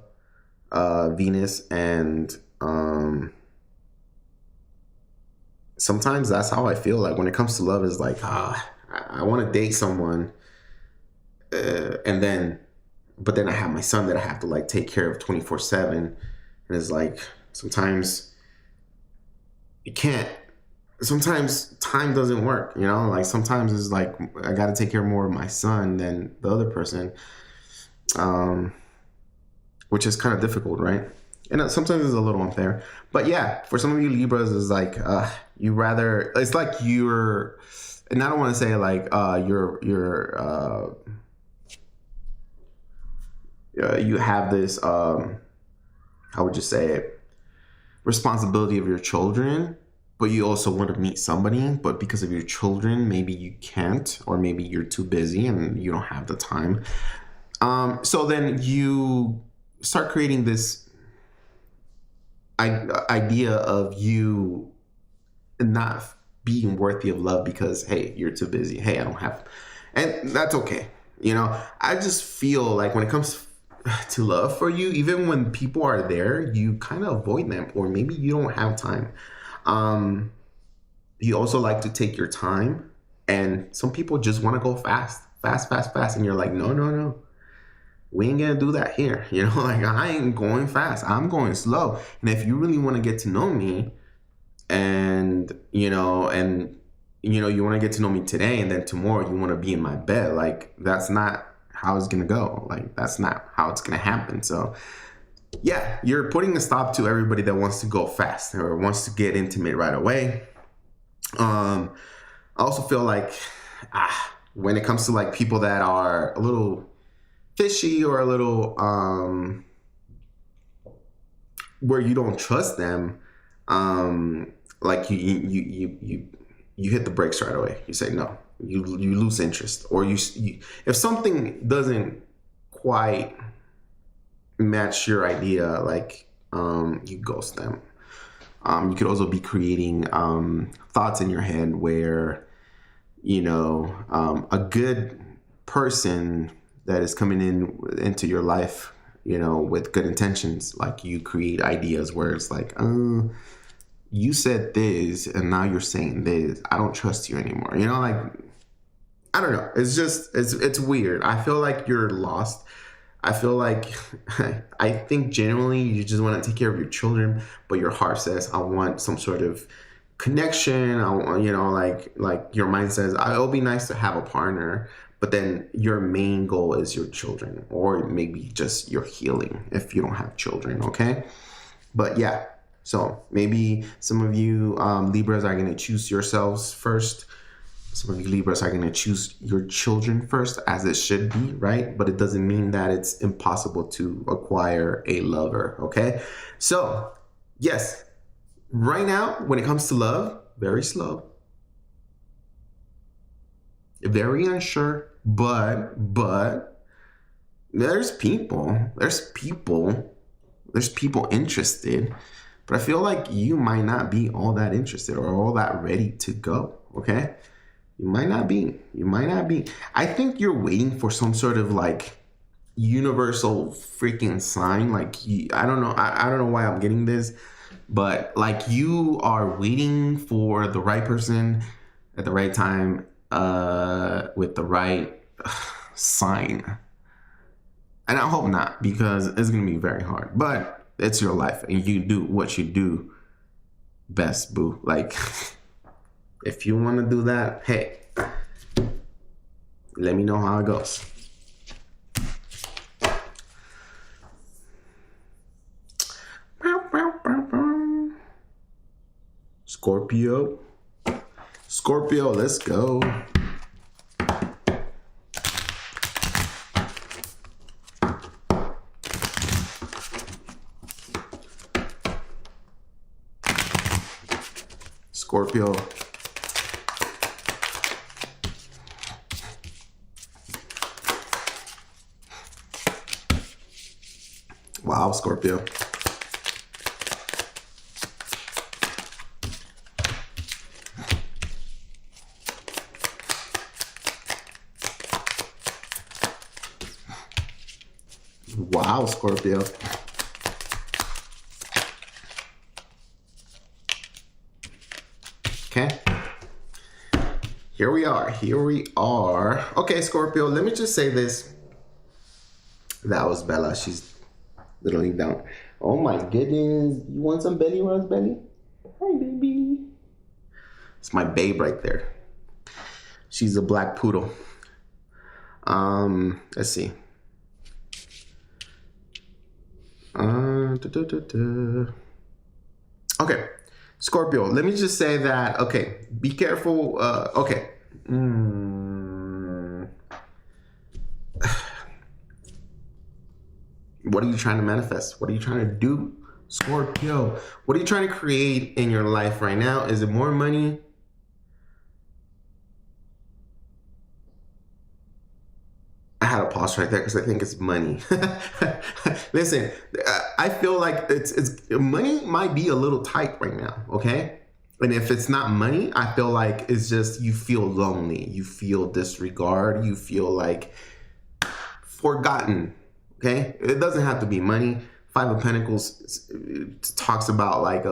Venus, and sometimes that's how I feel. Like when it comes to love, is like, I want to date someone, but then I have my son that I have to like take care of 24/7, and it's like sometimes you can't. Sometimes time doesn't work, you know. Like sometimes it's like I got to take care more of my son than the other person, which is kind of difficult, right? And sometimes it's a little unfair. But yeah, for some of you Libras, it's like you rather. It's like you're, and I don't want to say like you have this how would you say it, responsibility of your children, but you also want to meet somebody, but because of your children, maybe you can't, or maybe you're too busy and you don't have the time. So then you start creating this idea of you not being worthy of love because, hey, you're too busy. Hey, I don't have, and that's okay. You know, I just feel like when it comes to love for you, even when people are there, you kind of avoid them, or maybe you don't have time. You also like to take your time, and some people just want to go fast. And you're like, no. We ain't gonna do that here. You know, like I ain't going fast. I'm going slow. And if you really want to get to know me, and you want to get to know me today, and then tomorrow you want to be in my bed, like that's not how it's gonna go. Like that's not how it's gonna happen. So yeah, you're putting a stop to everybody that wants to go fast or wants to get intimate right away. I also feel like when it comes to like people that are a little fishy or a little where you don't trust them, like you hit the brakes right away. You say no. You lose interest, or you if something doesn't quite match your idea, like you ghost them. You could also be creating thoughts in your head where a good person that is coming into your life, with good intentions, like you create ideas where it's like, you said this and now you're saying this, I don't trust you anymore. Like, I don't know. It's just, it's weird. I feel like you're lost. I feel like, I think generally you just want to take care of your children, but your heart says, I want some sort of connection. I want, like your mind says, it'll be nice to have a partner, but then your main goal is your children, or maybe just your healing if you don't have children. Okay. But yeah, so maybe some of you Libras are going to choose yourselves first. Some of you Libras are going to choose your children first, as it should be, right? But it doesn't mean that it's impossible to acquire a lover, okay? So, yes, right now, when it comes to love, very slow. Very unsure, but there's people interested. But I feel like you might not be all that interested or all that ready to go, okay? You might not be. You might not be. I think you're waiting for some sort of like universal freaking sign. Like, I don't know. I don't know why I'm getting this, but like you are waiting for the right person at the right time with the right sign. And I hope not, because it's going to be very hard. But it's your life, and you do what you do best, boo. Like, if you want to do that, hey, let me know how it goes. Scorpio. Scorpio, let's go. Scorpio. Wow, Scorpio. Wow, Scorpio. Okay. Here we are. Here we are. Okay, Scorpio, let me just say this. That was Bella. She's literally down. Oh my goodness. You want some belly rubs, Belly? Hi, baby. It's my babe right there. She's a black poodle. Let's see. Okay, Scorpio, let me just say that, okay, be careful. Okay. What are you trying to manifest? What are you trying to do, Scorpio? What are you trying to create in your life right now? Is it more money? I had a pause right there because I think it's money. Listen, I feel like it's money might be a little tight right now, okay? And if it's not money, I feel like it's just you feel lonely, you feel disregard, you feel like forgotten, okay? It doesn't have to be money. Five of Pentacles talks about like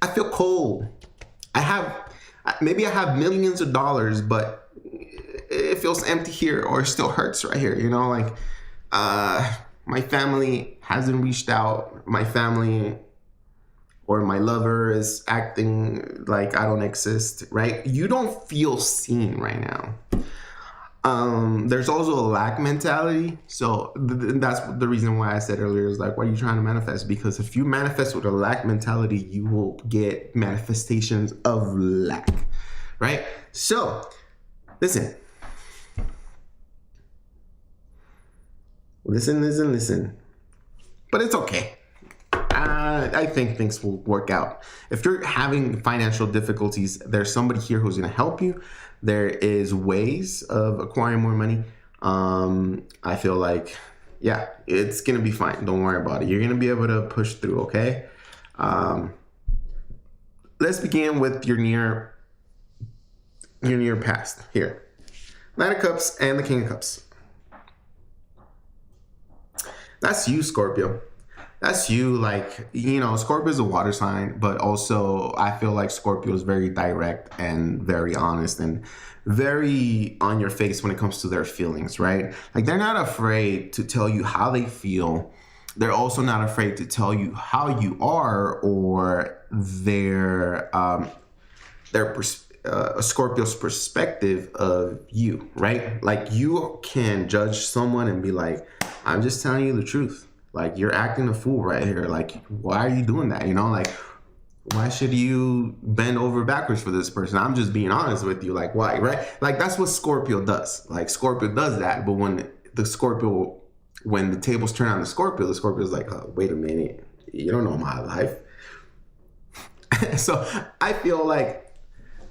I feel cold. Maybe I have millions of dollars, but it feels empty here, or it still hurts right here, you know, like my family hasn't reached out, my family or my lover is acting like I don't exist, right? You don't feel seen right now. There's also a lack mentality, so that's the reason why I said earlier is like, what are you trying to manifest? Because if you manifest with a lack mentality, you will get manifestations of lack, right? So listen. Listen. But it's okay. I think things will work out. If you're having financial difficulties, there's somebody here who's going to help you. There is ways of acquiring more money. I feel like, yeah, it's going to be fine. Don't worry about it. You're going to be able to push through, okay? Let's begin with your near past here. Knight of Cups and the King of Cups. That's you, Scorpio. That's you. Like, you know, Scorpio is a water sign, but also I feel like Scorpio is very direct and very honest and very on your face when it comes to their feelings, right? Like, they're not afraid to tell you how they feel. They're also not afraid to tell you how you are, or Scorpio's perspective of you, right? Like, you can judge someone and be like, I'm just telling you the truth. Like, you're acting a fool right here. Like, why are you doing that? You know, like, why should you bend over backwards for this person? I'm just being honest with you. Like, why, right? Like, that's what Scorpio does. Like, Scorpio does that. But when the tables turn on the Scorpio's like, oh, wait a minute. You don't know my life. So I feel like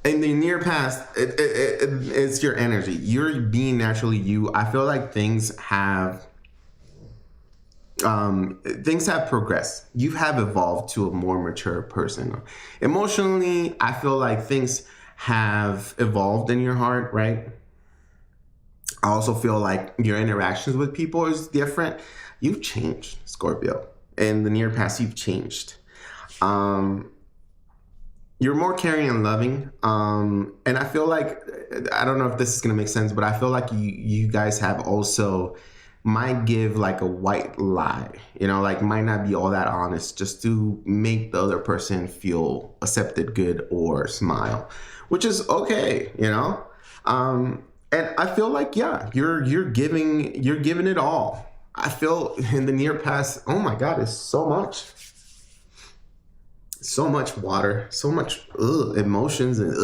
in the near past, it's your energy. You're being naturally you. I feel like things have things have progressed. You have evolved to a more mature person. Emotionally, I feel like things have evolved in your heart, right? I also feel like your interactions with people is different. You've changed, Scorpio. In the near past, you've changed. Um, you're more caring and loving. And I feel like, I don't know if this is going to make sense, but I feel like you guys have also might give like a white lie, like might not be all that honest just to make the other person feel accepted, good, or smile, which is okay. And I feel like, yeah, you're giving it all. I feel in the near past, oh my God, it's so much water, so much emotions, and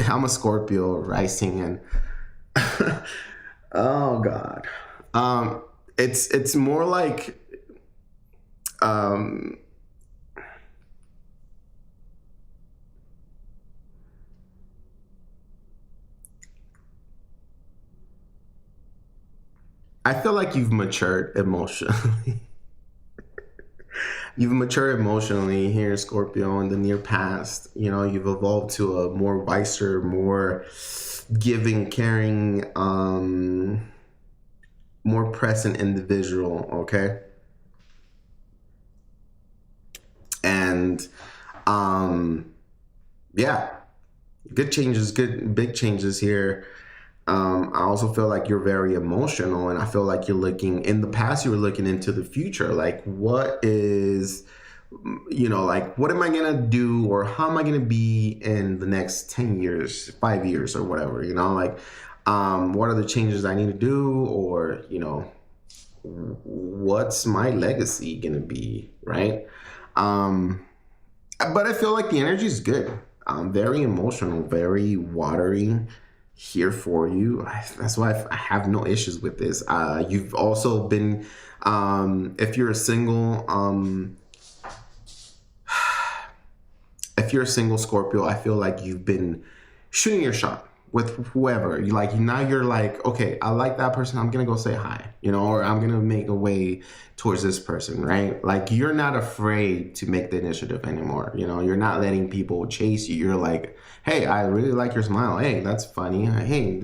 I'm a Scorpio rising, and oh God, it's more like I feel like you've matured emotionally. You've matured emotionally here, Scorpio, in the near past. You've evolved to a more wiser, more giving, caring, more present individual, okay? And yeah, good changes, good big changes here. I also feel like you're very emotional, and I feel like you're looking in the past, you were looking into the future. Like, what is, like, what am I going to do, or how am I going to be in the next 10 years, 5 years, or whatever, like, what are the changes I need to do, or, what's my legacy going to be, right? But I feel like the energy is good. Very emotional, very watery, here for you. That's why I have no issues with this. You've also been, if you're a single, Scorpio, I feel like you've been shooting your shot with whoever. Now you're like, okay, I like that person, I'm gonna go say hi, or I'm gonna make a way towards this person, right? Like, you're not afraid to make the initiative anymore. You're not letting people chase you. You're like, hey, I really like your smile. Hey, that's funny. Hey,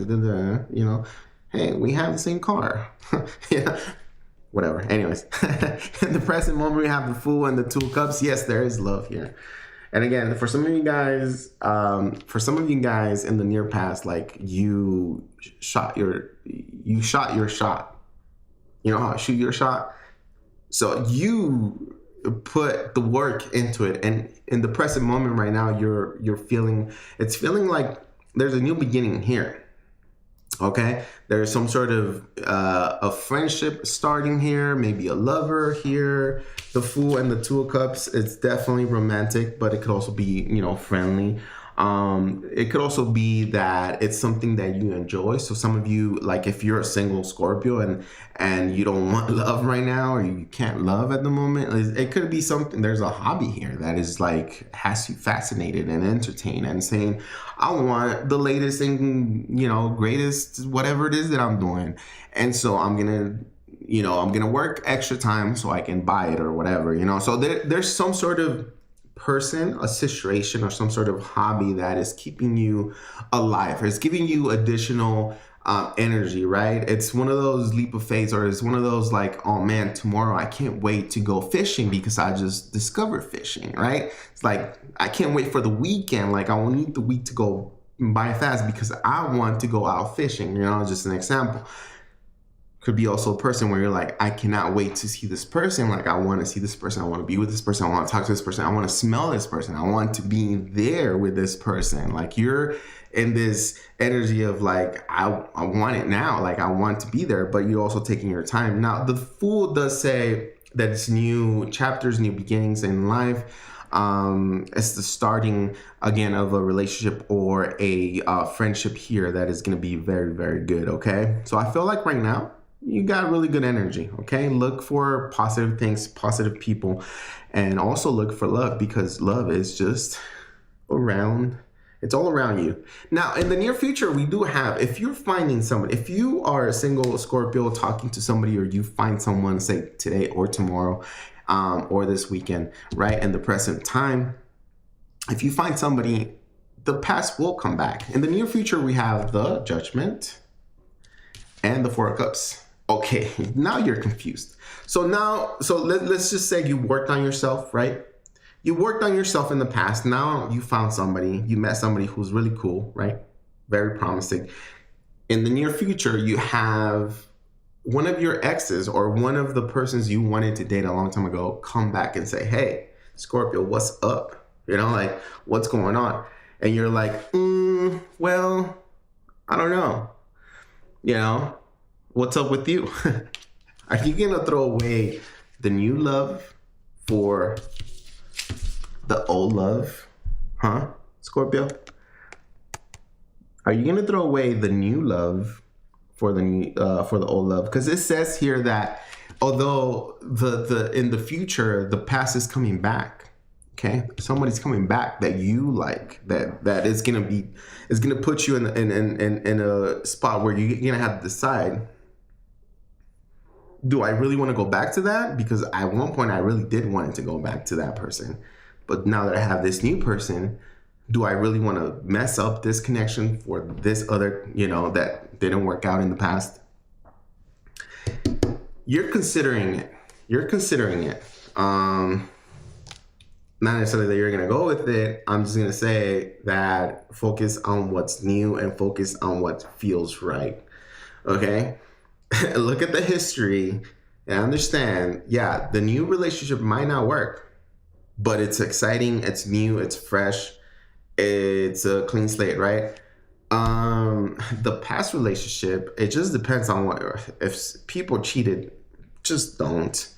hey, we have the same car. Yeah, whatever. Anyways, in the present moment, we have the Fool and the Two of Cups. Yes, there is love here. And again, for some of you guys, in the near past, like, you shot your shot. You know how to shoot your shot? So you put the work into it, and in the present moment right now, you're feeling like there's a new beginning here. Okay, there's some sort of a friendship starting here, maybe a lover here. The Fool and the Two of Cups, it's definitely romantic, but it could also be, friendly. It could also be that it's something that you enjoy. So some of you, like, if you're a single Scorpio and you don't want love right now, or you can't love at the moment, it could be something. There's a hobby here that is like, has you fascinated and entertained and saying, I want the latest and, greatest, whatever it is that I'm doing. And so I'm going to work extra time so I can buy it or whatever, So there's some sort of person, a situation, or some sort of hobby that is keeping you alive, or it's giving you additional energy, right? It's one of those leap of faith, or it's one of those like, oh man, tomorrow I can't wait to go fishing because I just discovered fishing, right? It's like, I can't wait for the weekend. Like, I will need the week to go by fast because I want to go out fishing, just an example. Could be also a person where you're like, I cannot wait to see this person. Like, I want to see this person. I want to be with this person. I want to talk to this person. I want to smell this person. I want to be there with this person. Like, you're in this energy of like, I want it now. Like, I want to be there, but you're also taking your time. Now, the Fool does say that it's new chapters, new beginnings in life. It's the starting again of a relationship or a friendship here that is going to be very, very good. Okay. So I feel like right now, you got really good energy, okay? Look for positive things, positive people, and also look for love, because love is just around It's all around you. Now, in the near future, we do have, if you're finding someone, if you are a single Scorpio talking to somebody, or you find someone, say today or tomorrow, or this weekend, right, in the present time, if you find somebody, the past will come back. In the near future, we have the Judgment and the Four of Cups. Okay, now you're confused. So let's just say you worked on yourself, right? You worked on yourself in the past. Now you found somebody, you met somebody who's really cool, right? Very promising. In the near future, you have one of your exes or one of the persons you wanted to date a long time ago come back and say, hey, Scorpio, what's up? You know, like, what's going on? And you're like, well, I don't know. You know, what's up with you? Are you going to throw away the new love for the old love? Huh, Scorpio? Are you going to throw away the new love for the old love? Because it says here that although the in the future, the past is coming back. Okay, somebody's coming back that you like, that is gonna put you in a spot where you're gonna have to decide, do I really want to go back to that? Because at one point I really did want to go back to that person, but now that I have this new person, do I really want to mess up this connection for this other, you know, that didn't work out in the past? You're considering it. Not necessarily that you're going to go with it. I'm just going to say that focus on what's new and focus on what feels right. Okay? Look at the history and understand, yeah, the new relationship might not work, but it's exciting, it's new, it's fresh, it's a clean slate, right? The past relationship, it just depends on what, if people cheated, just don't.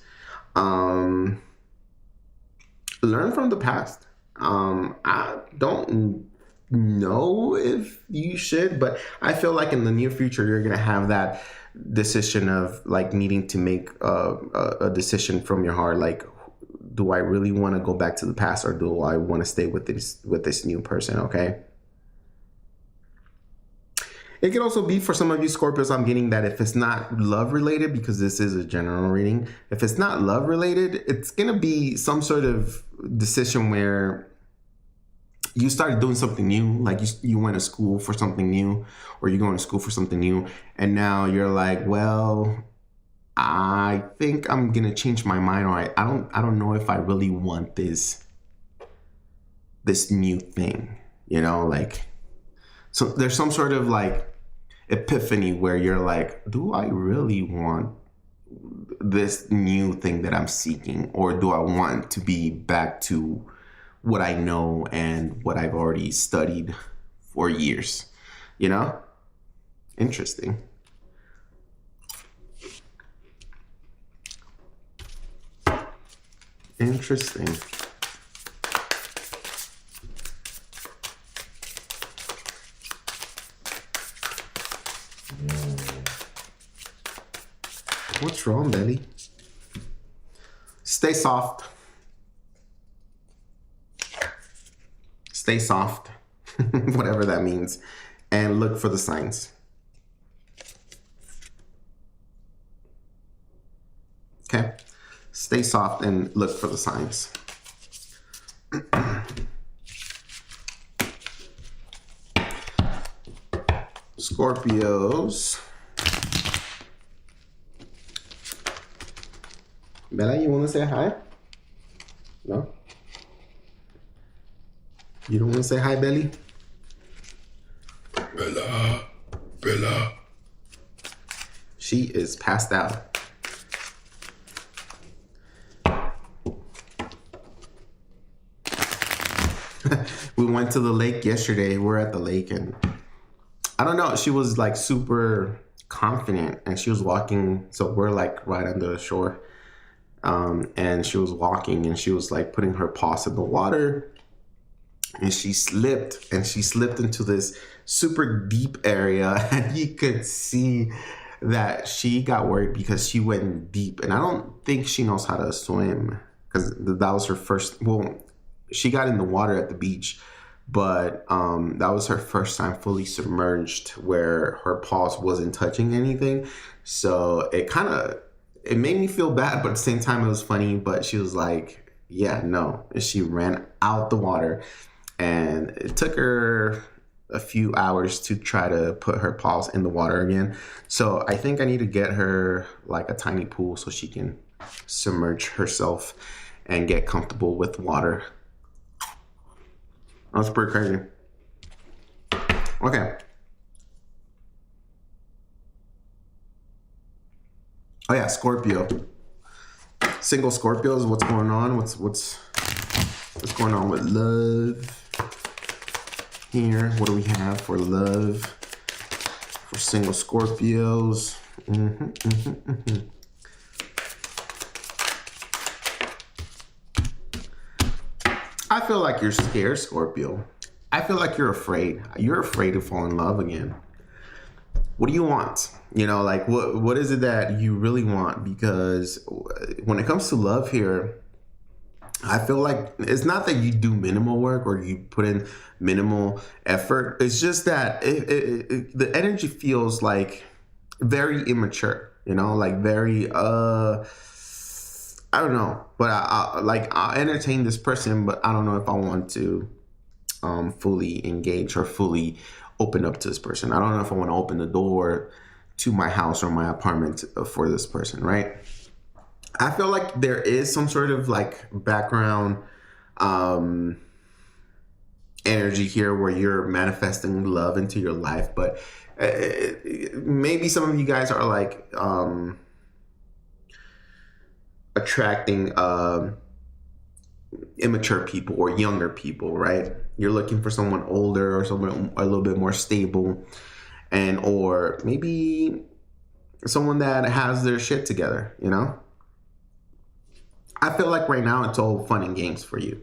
Learn from the past. I don't know if you should, but I feel like in the near future, you're going to have that decision of like needing to make a decision from your heart. Like, do I really want to go back to the past, or do I want to stay with this new person? Okay. It could also be for some of you Scorpios, I'm getting that if it's not love related, because this is a general reading, if it's not love related, it's going to be some sort of decision where you started doing something new, like you went to school for something new, or you're going to school for something new, and now you're like, well, I think I'm going to change my mind, or I don't know if I really want this new thing, you know, like, so there's some sort of like epiphany where you're like, do I really want this new thing that I'm seeking? Or do I want to be back to what I know and what I've already studied for years? You know? Interesting. Interesting. What's wrong, Belly? Stay soft. Stay soft. Whatever that means. And look for the signs. Okay? Stay soft and look for the signs. Scorpios. Bella, you want to say hi? No? You don't want to say hi, Belly? Bella. She is passed out. We went to the lake yesterday. We're at the lake, and I don't know. She was like super confident, and she was walking. So we're like right under the shore. And she was walking, and she was like putting her paws in the water, and she slipped into this super deep area, and you could see that she got worried because she went deep, and I don't think she knows how to swim, because that was her first, well, she got in the water at the beach, but that was her first time fully submerged where her paws wasn't touching anything. So it made me feel bad, but at the same time it was funny. But she was like, yeah, no. And she ran out the water, and it took her a few hours to try to put her paws in the water again. So I think I need to get her like a tiny pool so she can submerge herself and get comfortable with water. That's pretty crazy. Okay. Oh yeah, Scorpio. Single Scorpios, what's going on? What's going on with love here? What do we have for love for single Scorpios? I feel like you're scared, Scorpio. I feel like you're afraid. You're afraid to fall in love again. What do you want? You know, like what is it that you really want? Because when it comes to love here, I feel like it's not that you do minimal work or you put in minimal effort. It's just that the energy feels like very immature, you know, like very, I don't know, but I'll entertain this person, but I don't know if I want to fully engage or fully open up to this person. I don't know if I want to open the door to my house or my apartment for this person, right? I feel like there is some sort of like background energy here where you're manifesting love into your life, but maybe some of you guys are like attracting immature people or younger people, right? You're looking for someone older or someone a little bit more stable, and or maybe someone that has their shit together, you know? I feel like right now it's all fun and games for you.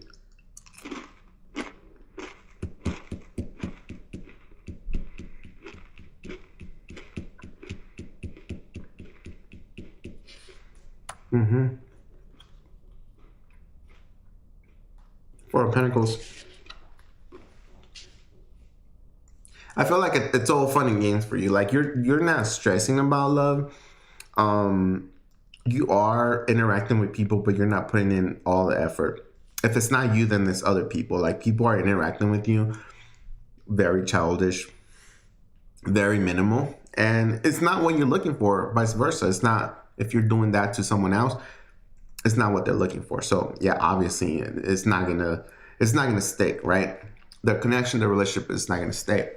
Four of Pentacles. I feel like it's all fun and games for you. Like you're not stressing about love. You are interacting with people, but you're not putting in all the effort. If it's not you, then there's other people. Like people are interacting with you, very childish, very minimal, and it's not what you're looking for. Vice versa, it's not. If you're doing that to someone else, it's not what they're looking for. So yeah, obviously, it's not gonna stick, right? The connection, the relationship is not gonna stay.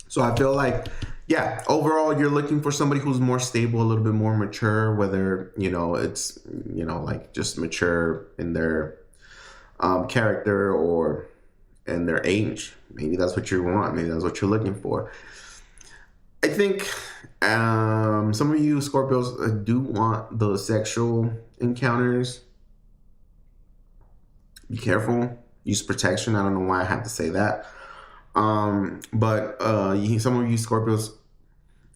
So I feel like, yeah, overall, you're looking for somebody who's more stable, a little bit more mature, whether, you know, it's, you know, like just mature in their character or in their age. Maybe that's what you want. Maybe that's what you're looking for. I think some of you Scorpios do want those sexual encounters. Be careful. Use protection. I don't know why I have to say that. But some of you Scorpios,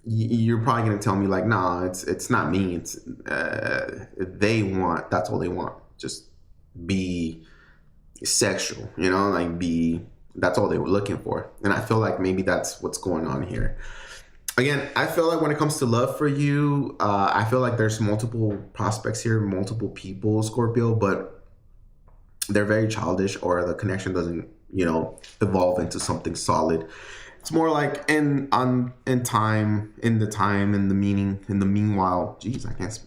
you're probably gonna tell me like, nah, it's not me. It's that's all they want. Just be sexual, you know, like that's all they were looking for. And I feel like maybe that's what's going on here. Again, I feel like when it comes to love for you, I feel like there's multiple prospects here, multiple people, Scorpio, but they're very childish, or the connection doesn't, you know, evolve into something solid. It's more like in the meanwhile, geez, I can't.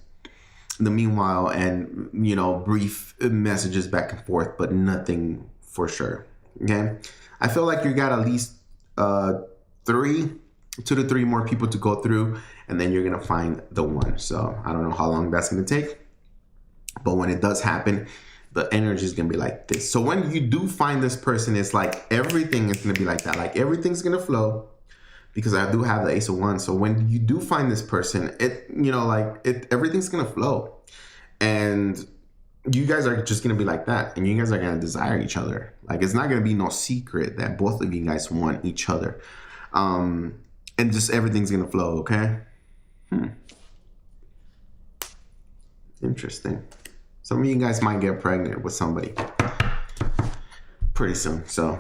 In the meanwhile, and, you know, brief messages back and forth, but nothing for sure. Okay, I feel like you got at least 2 to 3 more people to go through, and then you're gonna find the one. So I don't know how long that's gonna take, but when it does happen, the energy is gonna be like this. So when you do find this person, it's like everything is gonna be like that. Like everything's gonna flow, because I do have the Ace of Wands. So when you do find this person, everything's gonna flow, and you guys are just gonna be like that, and you guys are gonna desire each other. Like it's not gonna be no secret that both of you guys want each other, and just everything's gonna flow. Okay. Interesting. Some of you guys might get pregnant with somebody pretty soon. So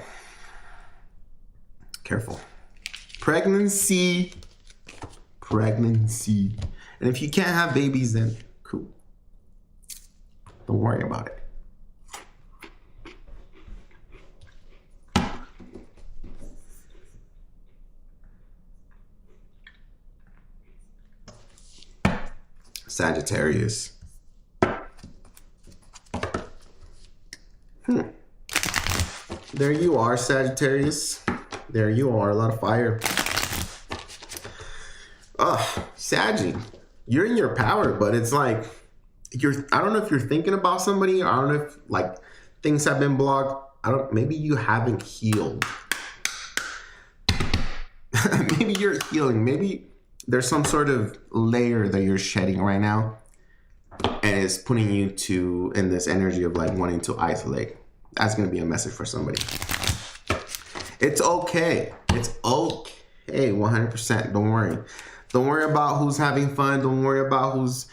Careful. Pregnancy. And if you can't have babies, then cool. Don't worry about it. Sagittarius. There you are, Sagittarius. There you are, a lot of fire. Saggy, you're in your power, but it's like I don't know if you're thinking about somebody. I don't know if like things have been blocked. Maybe you haven't healed. Maybe you're healing. Maybe there's some sort of layer that you're shedding right now, and it's putting you in this energy of like wanting to isolate. That's going to be a message for somebody. It's okay. It's okay. 100%. Don't worry. Don't worry about who's having fun. Don't worry about who's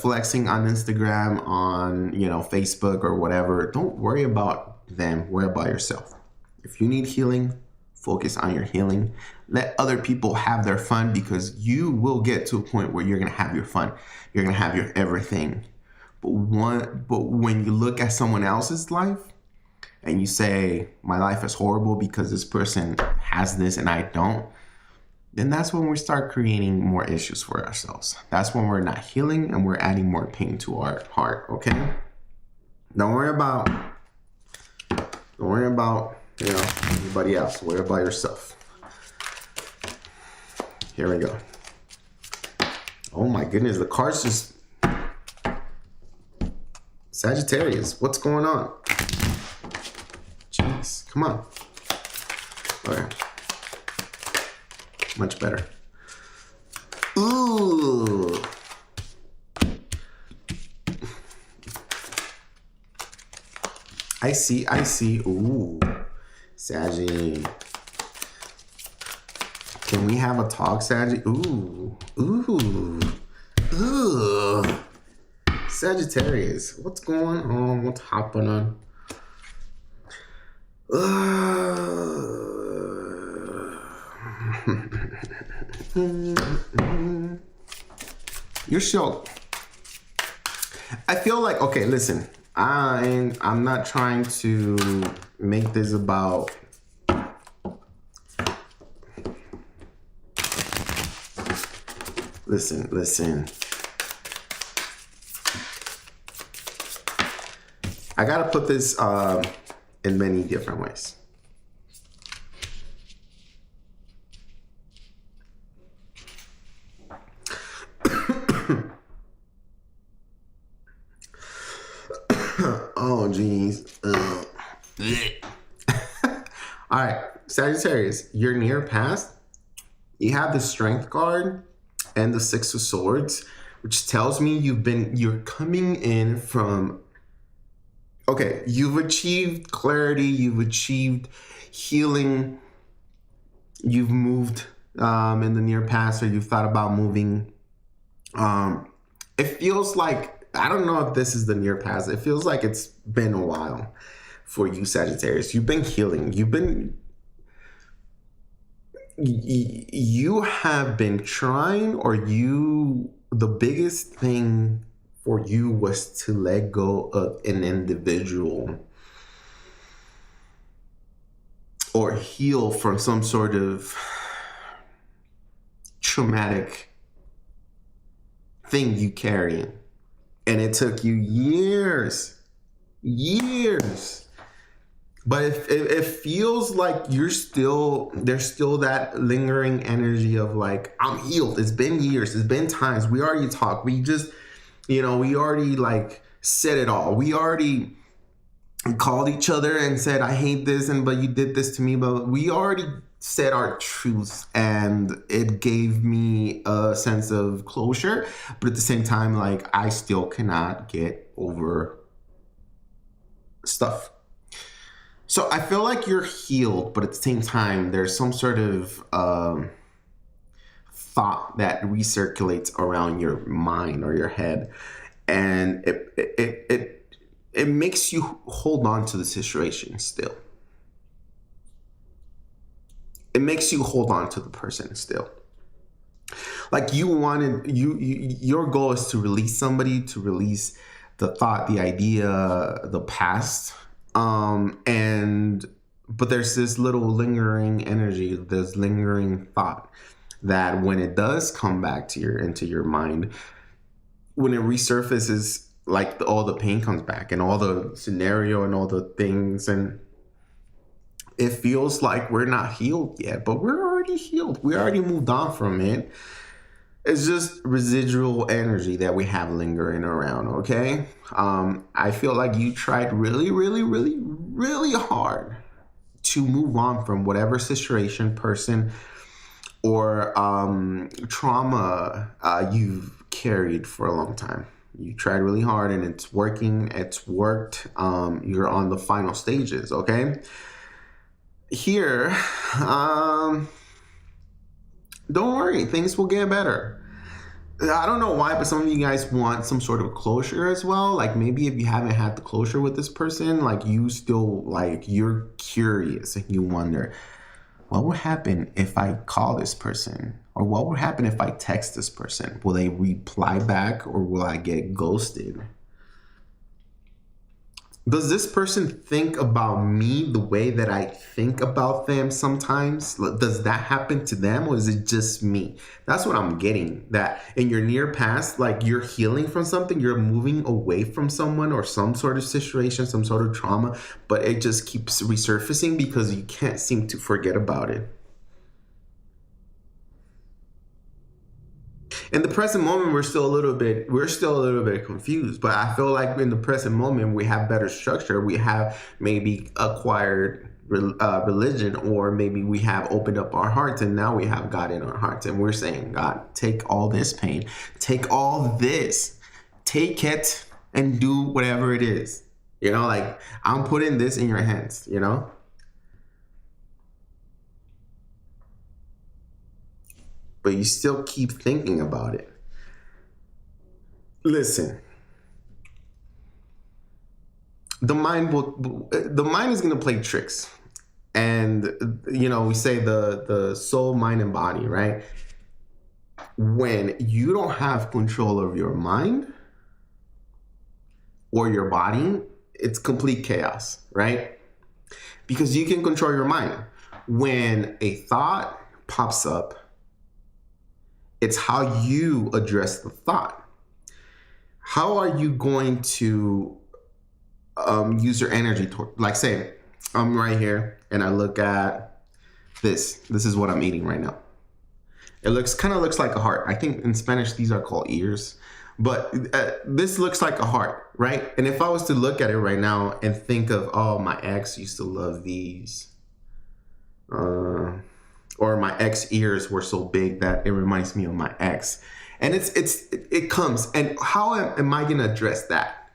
flexing on Instagram, on, Facebook or whatever. Don't worry about them. Worry about yourself. If you need healing, focus on your healing. Let other people have their fun, because you will get to a point where you're going to have your fun. You're going to have your everything. But when you look at someone else's life and you say, my life is horrible because this person has this and I don't, then that's when we start creating more issues for ourselves. That's when we're not healing and we're adding more pain to our heart, okay? Don't worry about anybody else. Worry about yourself. Here we go. Oh my goodness, the cards just... Sagittarius, what's going on? Jeez, come on. Okay. Much better. Ooh. I see. Ooh. Saggy. Can we have a talk, Saggy? Ooh. Sagittarius, what's going on? What's happening? You're shocked. I feel like, okay, listen, I'm not trying to make this about listen. I gotta put this in many different ways. Oh, geez. All right, Sagittarius, you're near past. You have the Strength card and the Six of Swords, which tells me you're coming in from, okay, you've achieved clarity, you've achieved healing, you've moved in the near past, or you've thought about moving. It feels like, I don't know if this is the near past. It feels like it's been a while for you, Sagittarius. You've been healing. You have been trying, or the biggest thing for you was to let go of an individual or heal from some sort of traumatic thing you carry. And it took you years. But it feels like there's still that lingering energy of like, I'm healed. It's been years. It's been times. We already talked. We just, we already like said it all. We already called each other and said, I hate this, but you did this to me. But we already said our truths, and it gave me a sense of closure. But at the same time, like, I still cannot get over stuff. So I feel like you're healed, but at the same time, there's some sort of thought that recirculates around your mind or your head, and it makes you hold on to the situation still. it makes you hold on to the person still. Like your goal is to release somebody, to release the thought, the idea, the past. And but there's this little lingering energy, this lingering thought that when it does come back to into your mind, when it resurfaces, like all the pain comes back and all the scenario and all the things, and it feels like we're not healed yet, but we're already healed. We already moved on from it. It's just residual energy that we have lingering around, okay? I feel like you tried really, really, really, really hard to move on from whatever situation, person, or trauma you've carried for a long time. You tried really hard and it's working. It's worked. You're on the final stages, okay? Here, don't worry, things will get better. I don't know why, but some of you guys want some sort of closure as well. Like maybe if you haven't had the closure with this person, like you still, like you're curious and you wonder, what would happen if I call this person? Or what would happen if I text this person? Will they reply back or will I get ghosted? Does this person think about me the way that I think about them sometimes? Does that happen to them, or is it just me? That's what I'm getting. That in your near past, like you're healing from something, you're moving away from someone or some sort of situation, some sort of trauma, but it just keeps resurfacing because you can't seem to forget about it. In the present moment, we're still a little bit confused, but I feel like in the present moment, we have better structure. We have maybe acquired religion, or maybe we have opened up our hearts and now we have God in our hearts. And we're saying, God, take all this pain, take all this, take it and do whatever it is. You know, like I'm putting this in your hands, you know? But you still keep thinking about it. Listen, the mind is going to play tricks. And, you know, we say the soul, mind, and body, right? When you don't have control of your mind or your body, it's complete chaos, right? Because you can control your mind. When a thought pops up, it's how you address the thought. How are you going to use your energy toward, like say, I'm right here and I look at this. This is what I'm eating right now. It kind of looks like a heart. I think in Spanish, these are called ears. But this looks like a heart, right? And if I was to look at it right now and think of, oh, my ex used to love these. Or my ex ears were so big that it reminds me of my ex. And it comes. And how am I gonna address that?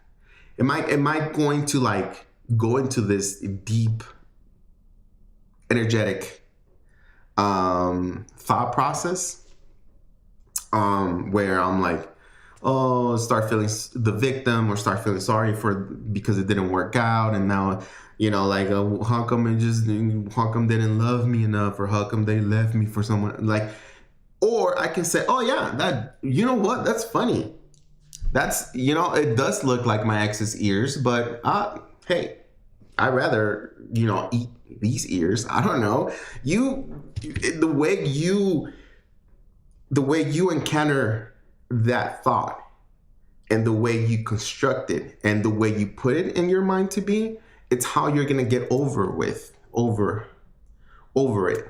Am I going to like go into this deep, energetic thought process where I'm like, oh, start feeling the victim or start feeling sorry because it didn't work out, and now, you know, like how come they didn't love me enough, or how come they left me for someone, like, or I can say, oh yeah, that, you know what, that's funny. That's, you know, it does look like my ex's ears, but hey, I'd rather, you know, eat these ears. I don't know. The way you encounter that thought and the way you construct it and the way you put it in your mind to be, it's how you're going to get over it.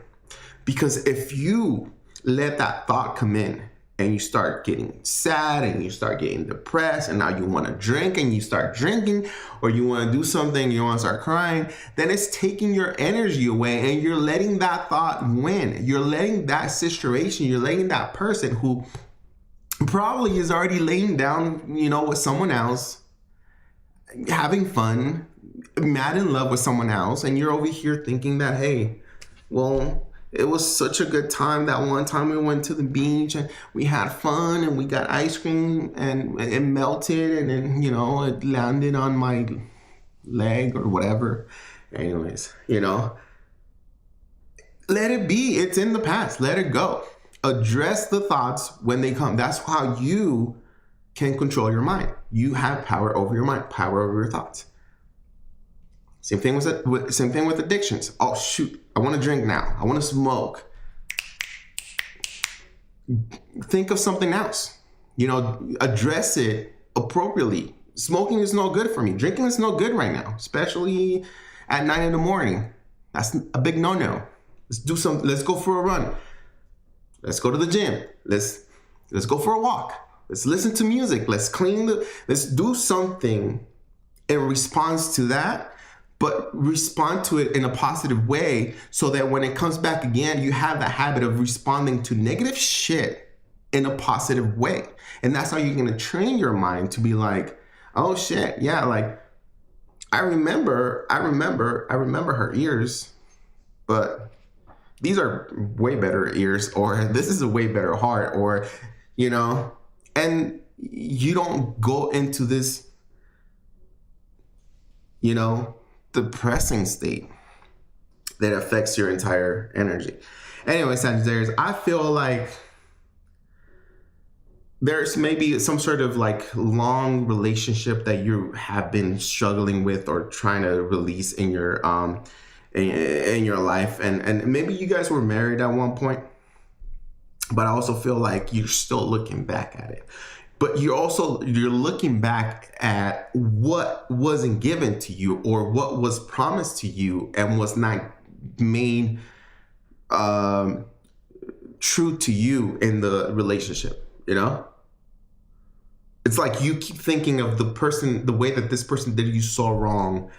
Because if you let that thought come in and you start getting sad and you start getting depressed and now you want to drink and you start drinking, or you want to do something, you want to start crying, then it's taking your energy away and you're letting that thought win. You're letting that situation, you're letting that person who probably is already laying down, you know, with someone else, having fun, mad in love with someone else, and you're over here thinking that, hey, well, it was such a good time that one time we went to the beach and we had fun and we got ice cream and it melted and then, you know, it landed on my leg or whatever. Anyways, you know, let it be. It's in the past. Let it go. Address the thoughts when they come. That's how you can control your mind. You have power over your mind, power over your thoughts. Same thing with addictions. Oh shoot, I want to drink now. I want to smoke. Think of something else. Address it appropriately. Smoking is no good for me. Drinking is no good right now, especially at 9 a.m. That's a big no-no. Let's go for a run. Let's go to the gym. Let's go for a walk. Let's listen to music. Let's do something in response to that, but respond to it in a positive way so that when it comes back again, you have the habit of responding to negative shit in a positive way. And that's how you're going to train your mind to be like, oh shit, yeah, like I remember her ears, but these are way better ears, or this is a way better heart, or, and you don't go into this, depressing state that affects your entire energy. Anyway, Sagittarius, I feel like there's maybe some sort of like long relationship that you have been struggling with or trying to release in your life, and maybe you guys were married at one point, but I also feel like you're still looking back at it. But you're looking back at what wasn't given to you or what was promised to you and was not made true to you in the relationship, It's like you keep thinking of the way that this person did you so wrong,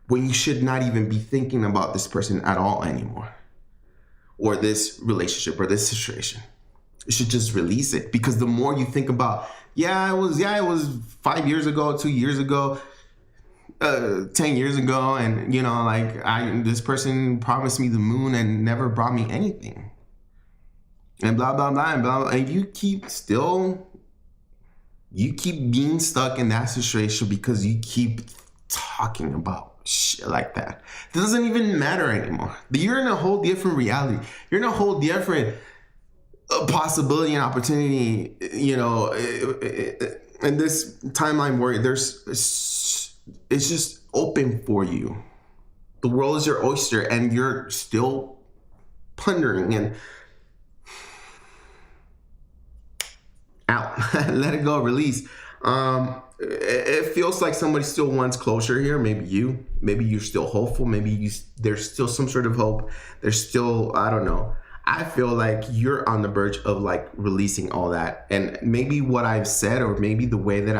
when you should not even be thinking about this person at all anymore, or this relationship or this situation. You should just release it, because the more you think about, it was 5 years ago, 2 years ago, 10 years ago, and this person promised me the moon and never brought me anything, and blah blah blah and blah, blah, and you keep being stuck in that situation because you keep talking about shit like that. It doesn't even matter anymore. You're in a whole different reality. You're in a whole different possibility and opportunity, in this timeline where it's just open for you. The world is your oyster, and you're still pondering and out. Let it go, release. It feels like somebody still wants closure here. Maybe you're still hopeful. Maybe there's still some sort of hope. There's still, I don't know. I feel like you're on the verge of like releasing all that, and maybe what I've said, or maybe the way that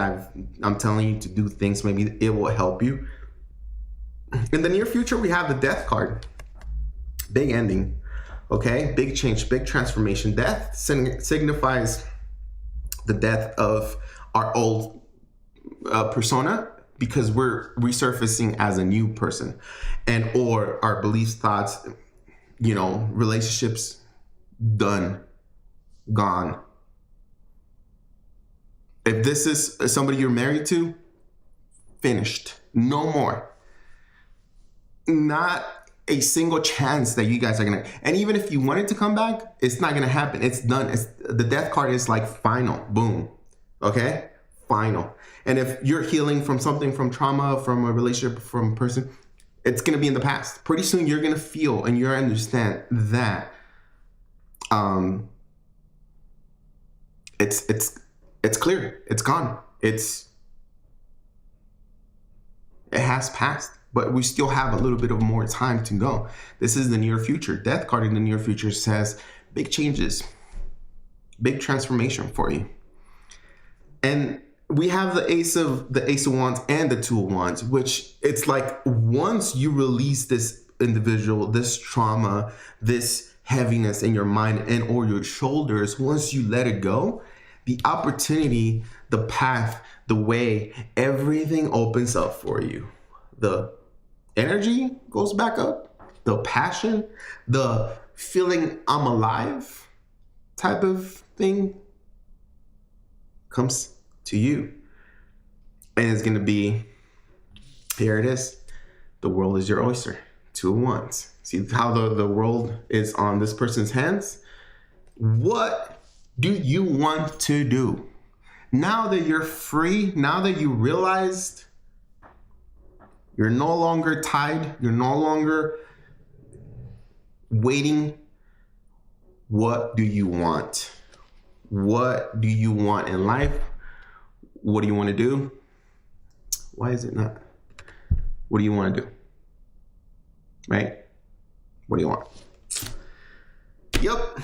I'm telling you to do things, maybe it will help you. In the near future, we have the Death card. Big ending, okay? Big change, big transformation. Death signifies the death of our old persona, because we're resurfacing as a new person, and or our beliefs, thoughts, relationships, done, gone. If this is somebody you're married to, finished, no more. Not a single chance that you guys are gonna, and even if you wanted to come back, it's not gonna happen. It's done. The Death card is like final, boom, okay, final. And if you're healing from something, from trauma, from a relationship, from a person, it's gonna be in the past. Pretty soon you're gonna feel and you're understand that it's clear, it's gone, it has passed. But we still have a little bit of more time to go. This is the near future. Death card in the near future says big changes, big transformation for you. And we have the Ace of Wands and the Two of Wands, which it's like once you release this individual, this trauma, this heaviness in your mind and or your shoulders, once you let it go, the opportunity, the path, the way, everything opens up for you. The energy goes back up, the passion, the feeling I'm alive type of thing comes to you. And it's going to be, here it is. The world is your oyster. Two of Wands. See how the world is on this person's hands? What do you want to do? Now that you're free, now that you realized you're no longer tied, you're no longer waiting, what do you want? What do you want in life? What do you want to do? Why is it not? What do you want to do? Right? What do you want? Yep.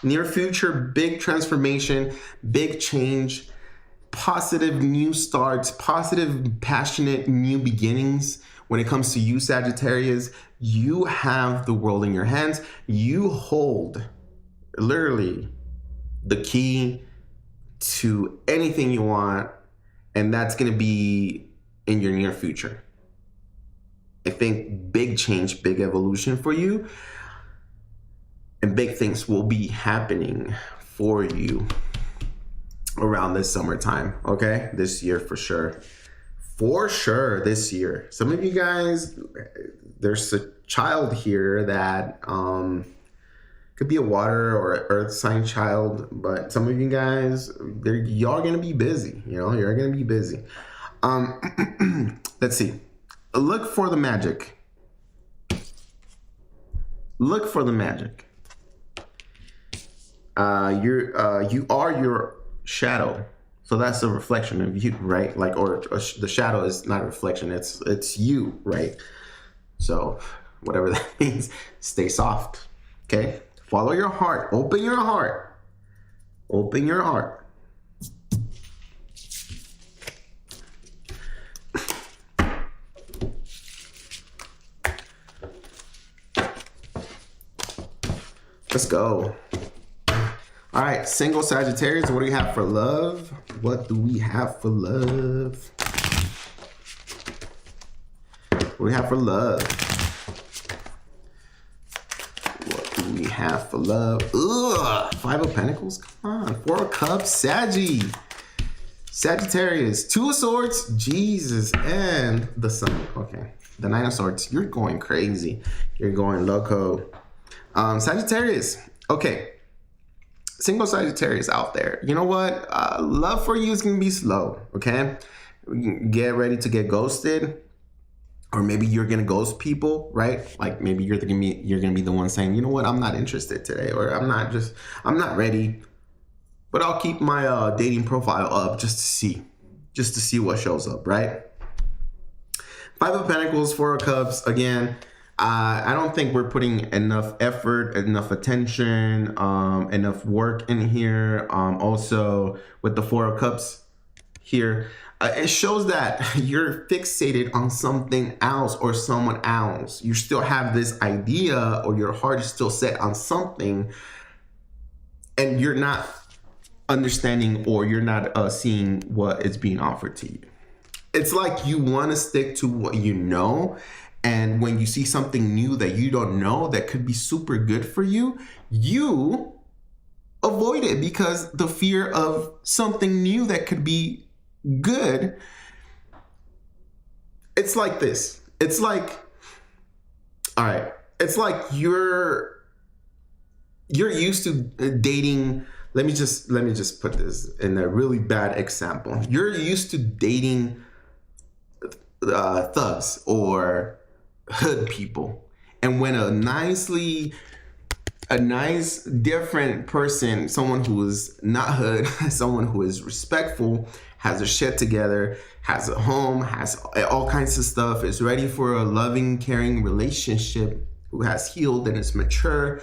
Near future, big transformation, big change, positive new starts, positive, passionate new beginnings. When it comes to you, Sagittarius, you have the world in your hands. You hold literally the key to anything you want, and that's going to be in your near future. I think big change, big evolution for you, and big things will be happening for you around this summertime, okay? This year for sure. For sure this year. Some of you guys, there's a child here that could be a water or an earth sign child, but some of you guys, y'all gonna be busy, you're gonna be busy. Let's see. Look for the magic. Look for the magic. You are your shadow, so that's a reflection of you, right? Like, or the shadow is not a reflection; it's you, right? So, whatever that means, stay soft. Okay, follow your heart. Open your heart. Open your heart. Let's go. All right, single Sagittarius, what do we have for love? What do we have for love? What do we have for love? What do we have for love? Ugh, Five of Pentacles, come on. Four of Cups, Sagittarius, Two of Swords, Jesus, and the Sun. Okay, the Nine of Swords, you're going crazy. You're going loco. Sagittarius, okay. Single Sagittarius out there. You know what? Love for you is going to be slow, okay? Get ready to get ghosted. Or maybe you're going to ghost people, right? Like maybe you're going to be the one saying, you know what? I'm not interested today. Or I'm not ready. But I'll keep my dating profile up just to see what shows up, right? Five of Pentacles, Four of Cups, again. I don't think we're putting enough effort, enough attention, enough work in here. Also, with the Four of Cups here, it shows that you're fixated on something else or someone else. You still have this idea, or your heart is still set on something, and you're not understanding, or you're not seeing what is being offered to you. It's like you want to stick to what you know. And when you see something new that you don't know that could be super good for you, you avoid it because the fear of something new that could be good. It's like this. It's like, all right. It's like you're used to dating. Let me just put this in a really bad example. You're used to dating thugs or hood people, and when a nice different person, someone who is not hood, someone who is respectful, has their shit together, has a home, has all kinds of stuff, is ready for a loving, caring relationship, who has healed and is mature,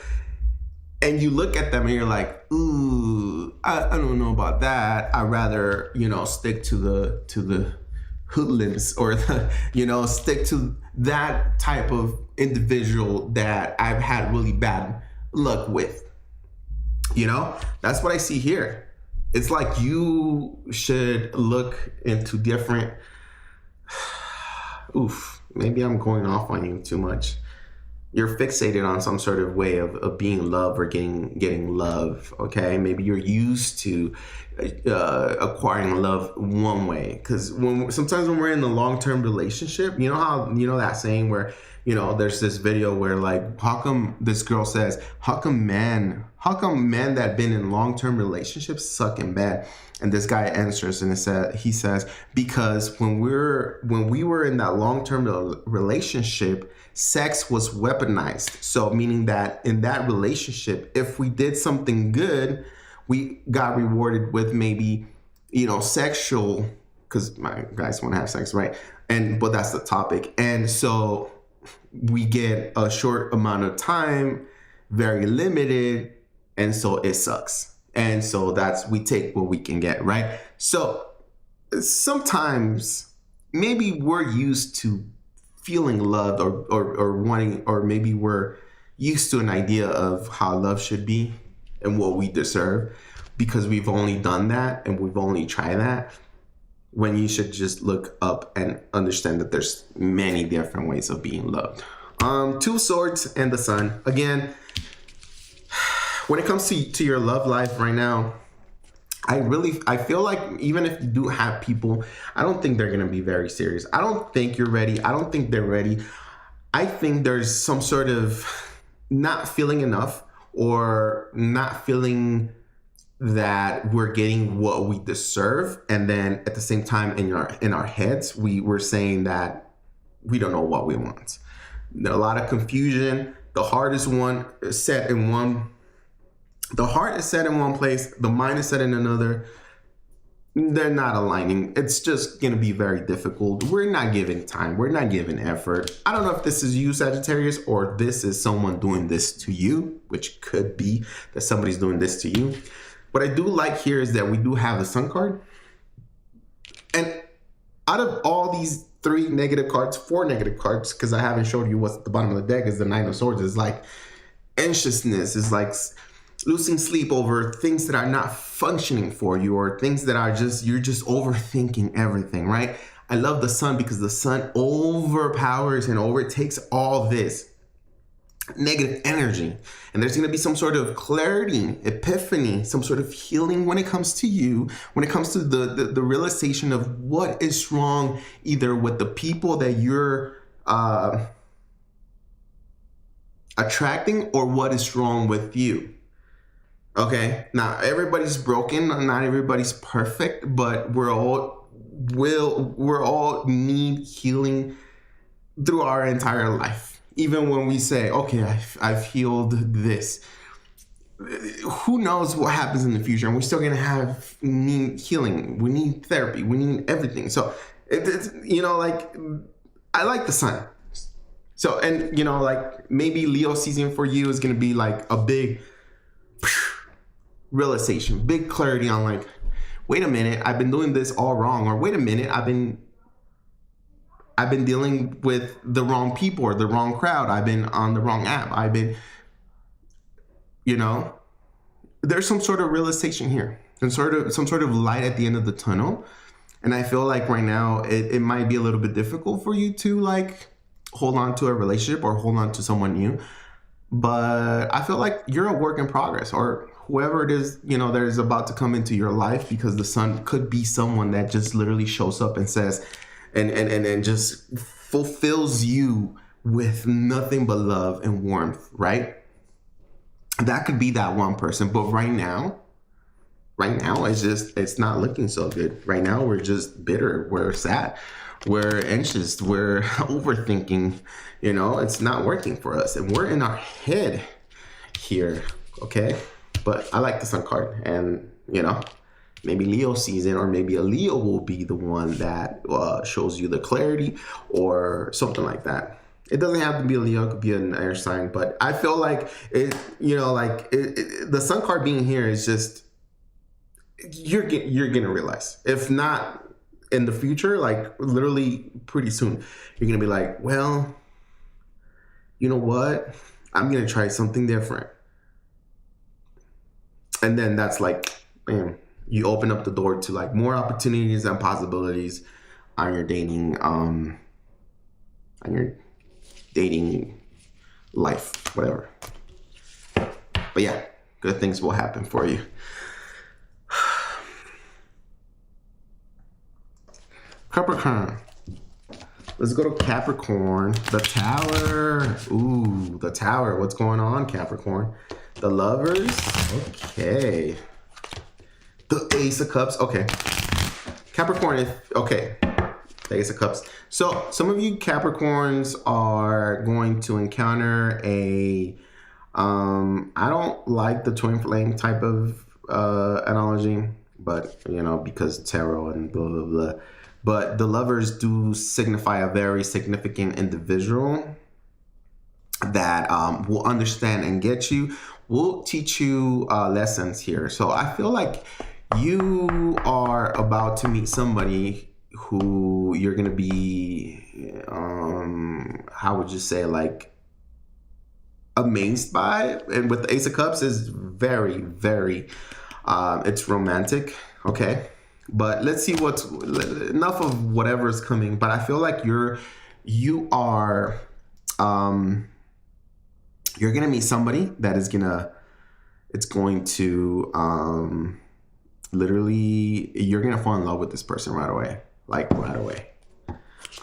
and you look at them and you're like, ooh, I don't know about that. I'd rather stick to the hoodlums, or stick to that type of individual that I've had really bad luck with. That's what I see here. It's like you should look into different, maybe I'm going off on you too much. you're fixated on some sort of way of being loved or getting love. Okay, maybe you're used to acquiring love one way, because sometimes when we're in a long-term relationship, you know how, you know that saying where, you know, there's this video where like, how come this girl says, how come men that been in long-term relationships suck in bed? And this guy answers and he says, because when we were in that long-term relationship, sex was weaponized. So meaning that in that relationship, if we did something good, we got rewarded with maybe, you know, sexual, because my guys want to have sex, right? But that's the topic. And so we get a short amount of time, very limited, and so it sucks. And so we take what we can get, right? So sometimes maybe we're used to feeling loved or wanting, or maybe we're used to an idea of how love should be and what we deserve, because we've only done that and we've only tried that, when you should just look up and understand that there's many different ways of being loved. Two Swords and the Sun. Again, when it comes to your love life right now, I feel like even if you do have people, I don't think they're going to be very serious. I don't think you're ready. I don't think they're ready. I think there's some sort of not feeling enough, or not feeling that we're getting what we deserve. And then at the same time, in our heads, we're saying that we don't know what we want. There's a lot of confusion. The heart is set in one place. The mind is set in another. They're not aligning. It's just going to be very difficult. We're not giving time. We're not giving effort. I don't know if this is you, Sagittarius, or this is someone doing this to you, which could be that somebody's doing this to you. What I do like here is that we do have the Sun card. And out of all these four negative cards, because I haven't showed you what's at the bottom of the deck, is the Nine of Swords. Is like anxiousness, is like losing sleep over things that are not functioning for you, or things that are you're just overthinking everything, right? I love the Sun because the Sun overpowers and overtakes all this negative energy. And there's going to be some sort of clarity, epiphany, some sort of healing when it comes to you, when it comes to the realization of what is wrong, either with the people that you're attracting, or what is wrong with you. Okay, now everybody's broken, not everybody's perfect, but we're all need healing through our entire life. Even when we say, okay, I've healed this, who knows what happens in the future, and we're still gonna need healing. We need therapy. We need everything. So it's, you know, like, I like the Sun. So, and you know, like, maybe Leo season for you is gonna be like a big realization, big clarity on like, wait a minute, I've been doing this all wrong, or wait a minute, I've been dealing with the wrong people or the wrong crowd. I've been on the wrong app. I've been, you know, there's some sort of realization here, and some sort of light at the end of the tunnel. And I feel like right now it might be a little bit difficult for you to like hold on to a relationship or hold on to someone new. But I feel like you're a work in progress, or whoever it is, you know, that is about to come into your life, because the Sun could be someone that just literally shows up and says, and just fulfills you with nothing but love and warmth, right? That could be that one person. But right now, it's not looking so good. Right now, we're just bitter. We're sad. We're anxious. We're overthinking. You know, it's not working for us. And we're in our head here, okay? But I like the Sun card. And, you know, maybe Leo season, or maybe a Leo will be the one that shows you the clarity or something like that. It doesn't have to be a Leo, it could be an air sign. But I feel like it, you know, like the Sun card being here is just, you're gonna realize, if not in the future, like literally pretty soon, you're gonna be like, well, you know what? I'm gonna try something different. And then that's like, bam, you open up the door to like more opportunities and possibilities on your dating life, whatever. But yeah, good things will happen for you. Capricorn. Let's go to Capricorn. The Tower. Ooh, the Tower. What's going on, Capricorn? The Lovers. Okay. The Ace of Cups. Okay. Capricorn. Okay. The Ace of Cups. So some of you Capricorns are going to encounter a I don't like the twin flame type of analogy, but you know, because tarot and blah blah blah. But the Lovers do signify a very significant individual that will understand and get you, will teach you lessons here. So I feel like you are about to meet somebody who you're going to be, how would you say, like, amazed by. And with the Ace of Cups is very, very, it's romantic, okay? But let's see what's, enough of whatever's coming. But I feel like you're gonna meet somebody that is going to literally, you're gonna fall in love with this person right away, like right away.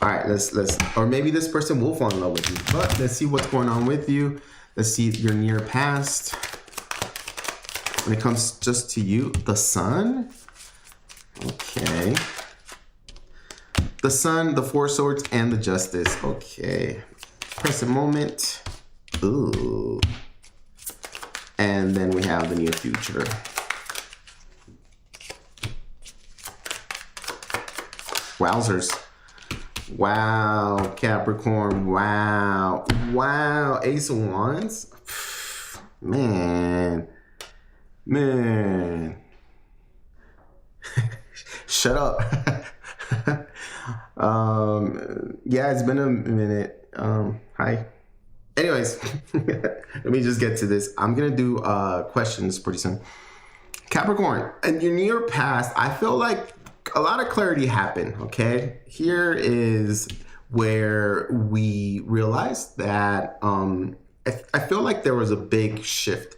All right, let's, or maybe this person will fall in love with you. But let's see what's going on with you. Let's see your near past. When it comes just to you, the Sun. Okay. The Sun, the Four Swords, and the Justice. Okay. Present moment. Ooh. And then we have the near future. Wowzers. Wow, Capricorn. Wow. Wow. Ace of Wands. Man. Shut up. Yeah, it's been a minute. Hi. Anyways, let me just get to this. I'm gonna do questions pretty soon. Capricorn, in your near past, I feel like a lot of clarity happened, okay? Here is where we realized that I feel like there was a big shift,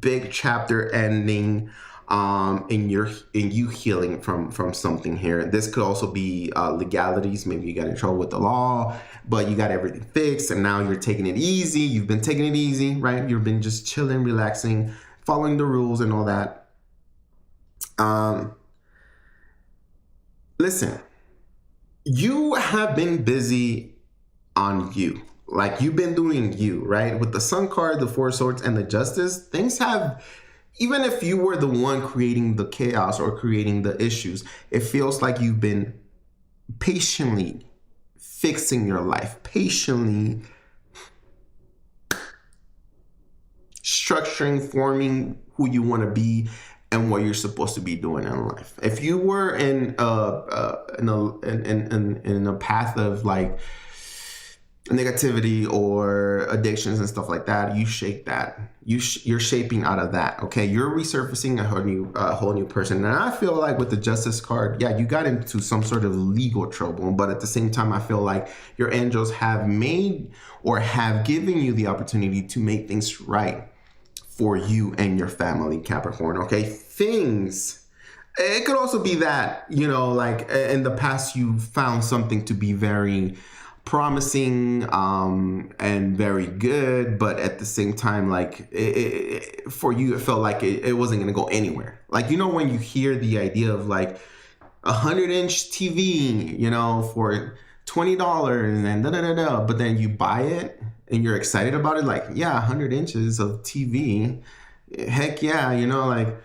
big chapter ending in you healing from something here. This could also be legalities. Maybe you got in trouble with the law, but you got everything fixed and now you're taking it easy. You've been taking it easy, right? You've been just chilling, relaxing, following the rules and all that. Listen, you have been busy on you. Like, you've been doing you, right? With the Sun card, the Four Swords, and the Justice, things have, even if you were the one creating the chaos or creating the issues, it feels like you've been patiently fixing your life, patiently structuring, forming who you want to be and what you're supposed to be doing in life. If you were in a path of like negativity or addictions and stuff like that, you shake that. You're shaping out of that. Okay, you're resurfacing a whole new person. And I feel like with the Justice card, yeah, you got into some sort of legal trouble, but at the same time, I feel like your angels have made or have given you the opportunity to make things right for you and your family, Capricorn. Okay, things. It could also be that, you know, like in the past, you found something to be very promising and very good, but at the same time, like for you, it felt like it wasn't going to go anywhere. Like, you know, when you hear the idea of like 100-inch TV, you know, for $20 and da-da-da-da, but then you buy it and you're excited about it, like, yeah, 100 inches of TV, heck yeah, you know, like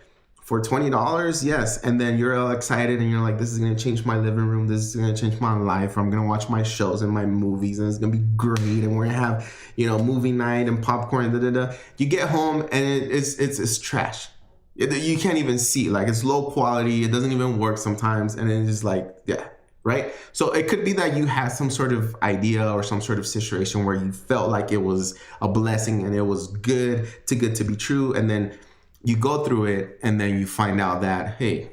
for $20, yes. And then you're all excited and you're like, this is going to change my living room. This is going to change my life. I'm going to watch my shows and my movies and it's going to be great. And we're going to have, you know, movie night and popcorn, da-da-da. You get home and it's trash. You can't even see, like, it's low quality. It doesn't even work sometimes. And it's just like, yeah. Right? So it could be that you had some sort of idea or some sort of situation where you felt like it was a blessing and it was good to be true. And then you go through it and then you find out that, hey,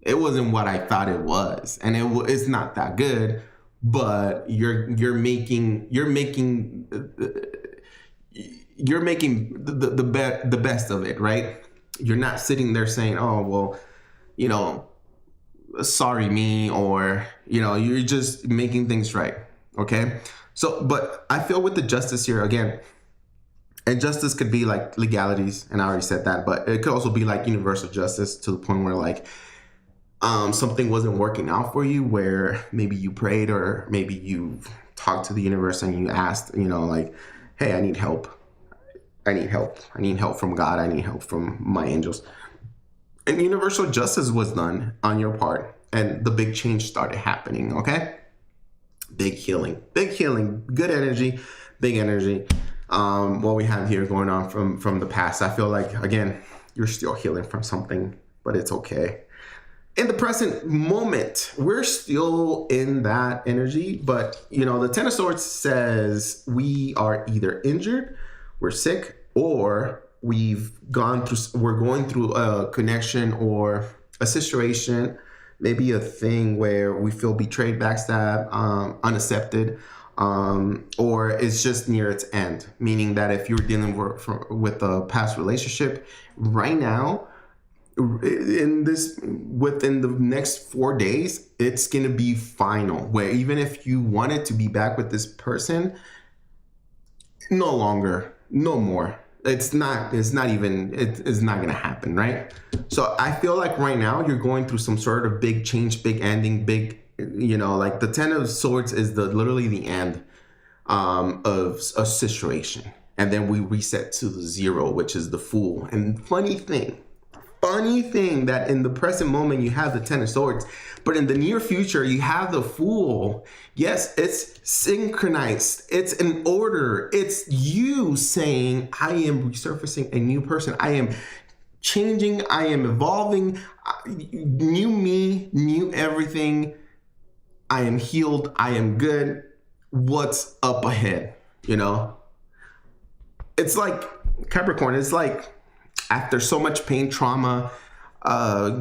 it wasn't what I thought it was. And it's not that good, but you're making you're making the best of it, right? You're not sitting there saying, oh, well, you know, sorry me, or, you know, you're just making things right. Okay. So, but I feel with the justice here again, and justice could be like legalities, and I already said that, but it could also be like universal justice to the point where like something wasn't working out for you, where maybe you prayed or maybe you talked to the universe and you asked, you know, like, hey, I need help. I need help. I need help from God. I need help from my angels. And universal justice was done on your part, and the big change started happening. Okay. Big healing, good energy, big energy. What we have here going on from the past. I feel like, again, you're still healing from something, but it's okay. In the present moment, we're still in that energy, but you know, the Ten of Swords says we are either injured, we're sick, or we're going through a connection or a situation, maybe a thing where we feel betrayed, backstabbed, unaccepted, or it's just near its end. Meaning that if you're dealing with a past relationship right now, within the next 4 days, it's going to be final, where even if you wanted to be back with this person, no more. It's not going to happen, right? So I feel like right now you're going through some sort of big change, big ending, big, you know, like the Ten of Swords is literally the end of a situation. And then we reset to the zero, which is the Fool. And funny thing that in the present moment you have the Ten of Swords, but in the near future you have the Fool. Yes, it's synchronized. It's in order. It's you saying, I am resurfacing a new person. I am changing. I am evolving. New me, new everything. I am healed. I am good. What's up ahead? You know, it's like Capricorn. It's like, after so much pain, trauma,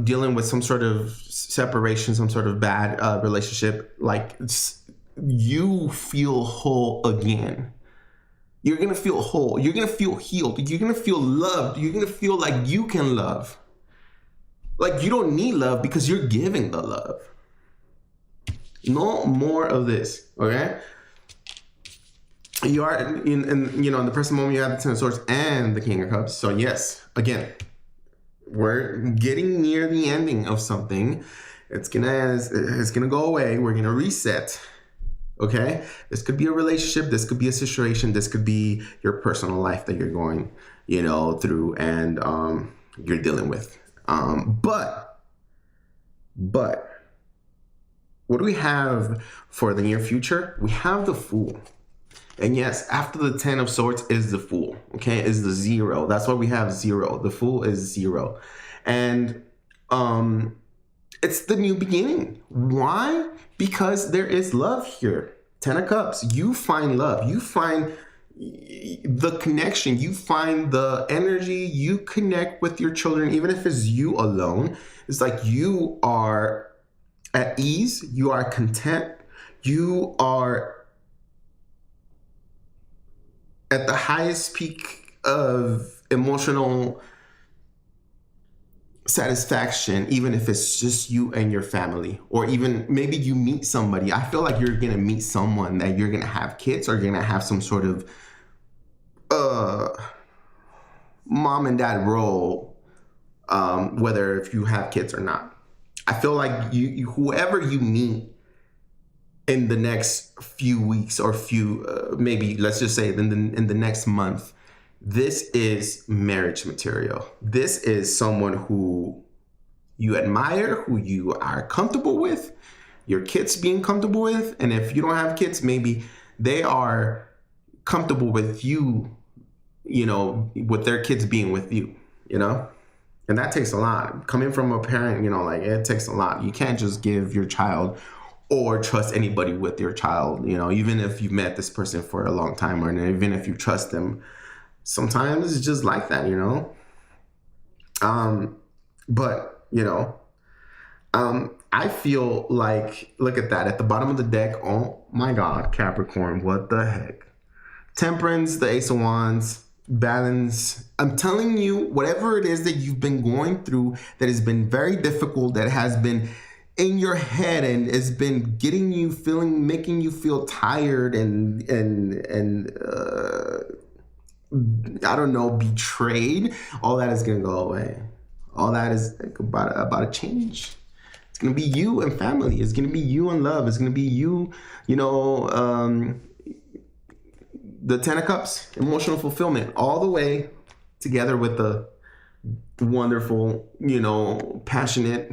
dealing with some sort of separation, some sort of bad relationship, like you feel whole again. You're going to feel whole. You're going to feel healed. You're going to feel loved. You're going to feel like you can love. Like you don't need love because you're giving the love. No more of this, okay? You are in the present moment, you have the Ten of Swords and the King of Cups. So yes, again, we're getting near the ending of something. It's gonna go away. We're gonna reset. Okay, this could be a relationship. This could be a situation. This could be your personal life that you're going, you know, through and you're dealing with. But what do we have for the near future? We have the Fool. And yes, after the Ten of Swords is the Fool, okay, is the zero. That's why we have zero. The Fool is zero. And it's the new beginning. Why? Because there is love here. Ten of Cups, you find love. You find the connection. You find the energy. You connect with your children, even if it's you alone. It's like you are at ease. You are content. You are at the highest peak of emotional satisfaction, even if it's just you and your family, or even maybe you meet somebody. I feel like you're gonna meet someone that you're gonna have kids, or you're gonna have some sort of mom and dad role, whether if you have kids or not. I feel like you whoever you meet in the next few weeks or maybe let's just say in the next month, this is marriage material. This is someone who you admire, who you are comfortable with, your kids being comfortable with. And if you don't have kids, maybe they are comfortable with you, you know, with their kids being with you, you know? And that takes a lot. Coming from a parent, you know, like it takes a lot. You can't just give your child or trust anybody with your child, you know, even if you've met this person for a long time, or even if you trust them, sometimes it's just like that, you know. But you know, I feel like, look at that at the bottom of the deck. Oh my God, Capricorn, what the heck? Temperance, the Ace of Wands, balance. I'm telling you, whatever it is that you've been going through that has been very difficult, that has been in your head and has been getting you feeling, making you feel tired and I don't know, betrayed, all that is going to go away. All that is about a change. It's going to be you and family. It's going to be you and love. It's going to be you, the Ten of Cups, emotional fulfillment, all the way together with the wonderful, passionate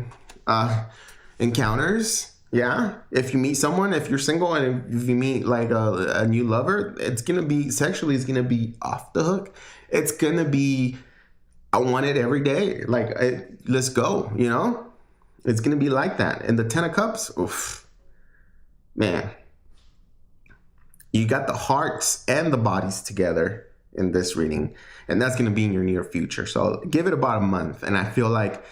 encounters. Yeah. If you meet someone, if you're single and if you meet like a new lover, it's going to be sexually, it's going to be off the hook. It's going to be, I want it every day. Like, let's go, It's going to be like that. And the Ten of Cups, oof, man. You got the hearts and the bodies together in this reading, and that's going to be in your near future. So give it about a month, and I feel like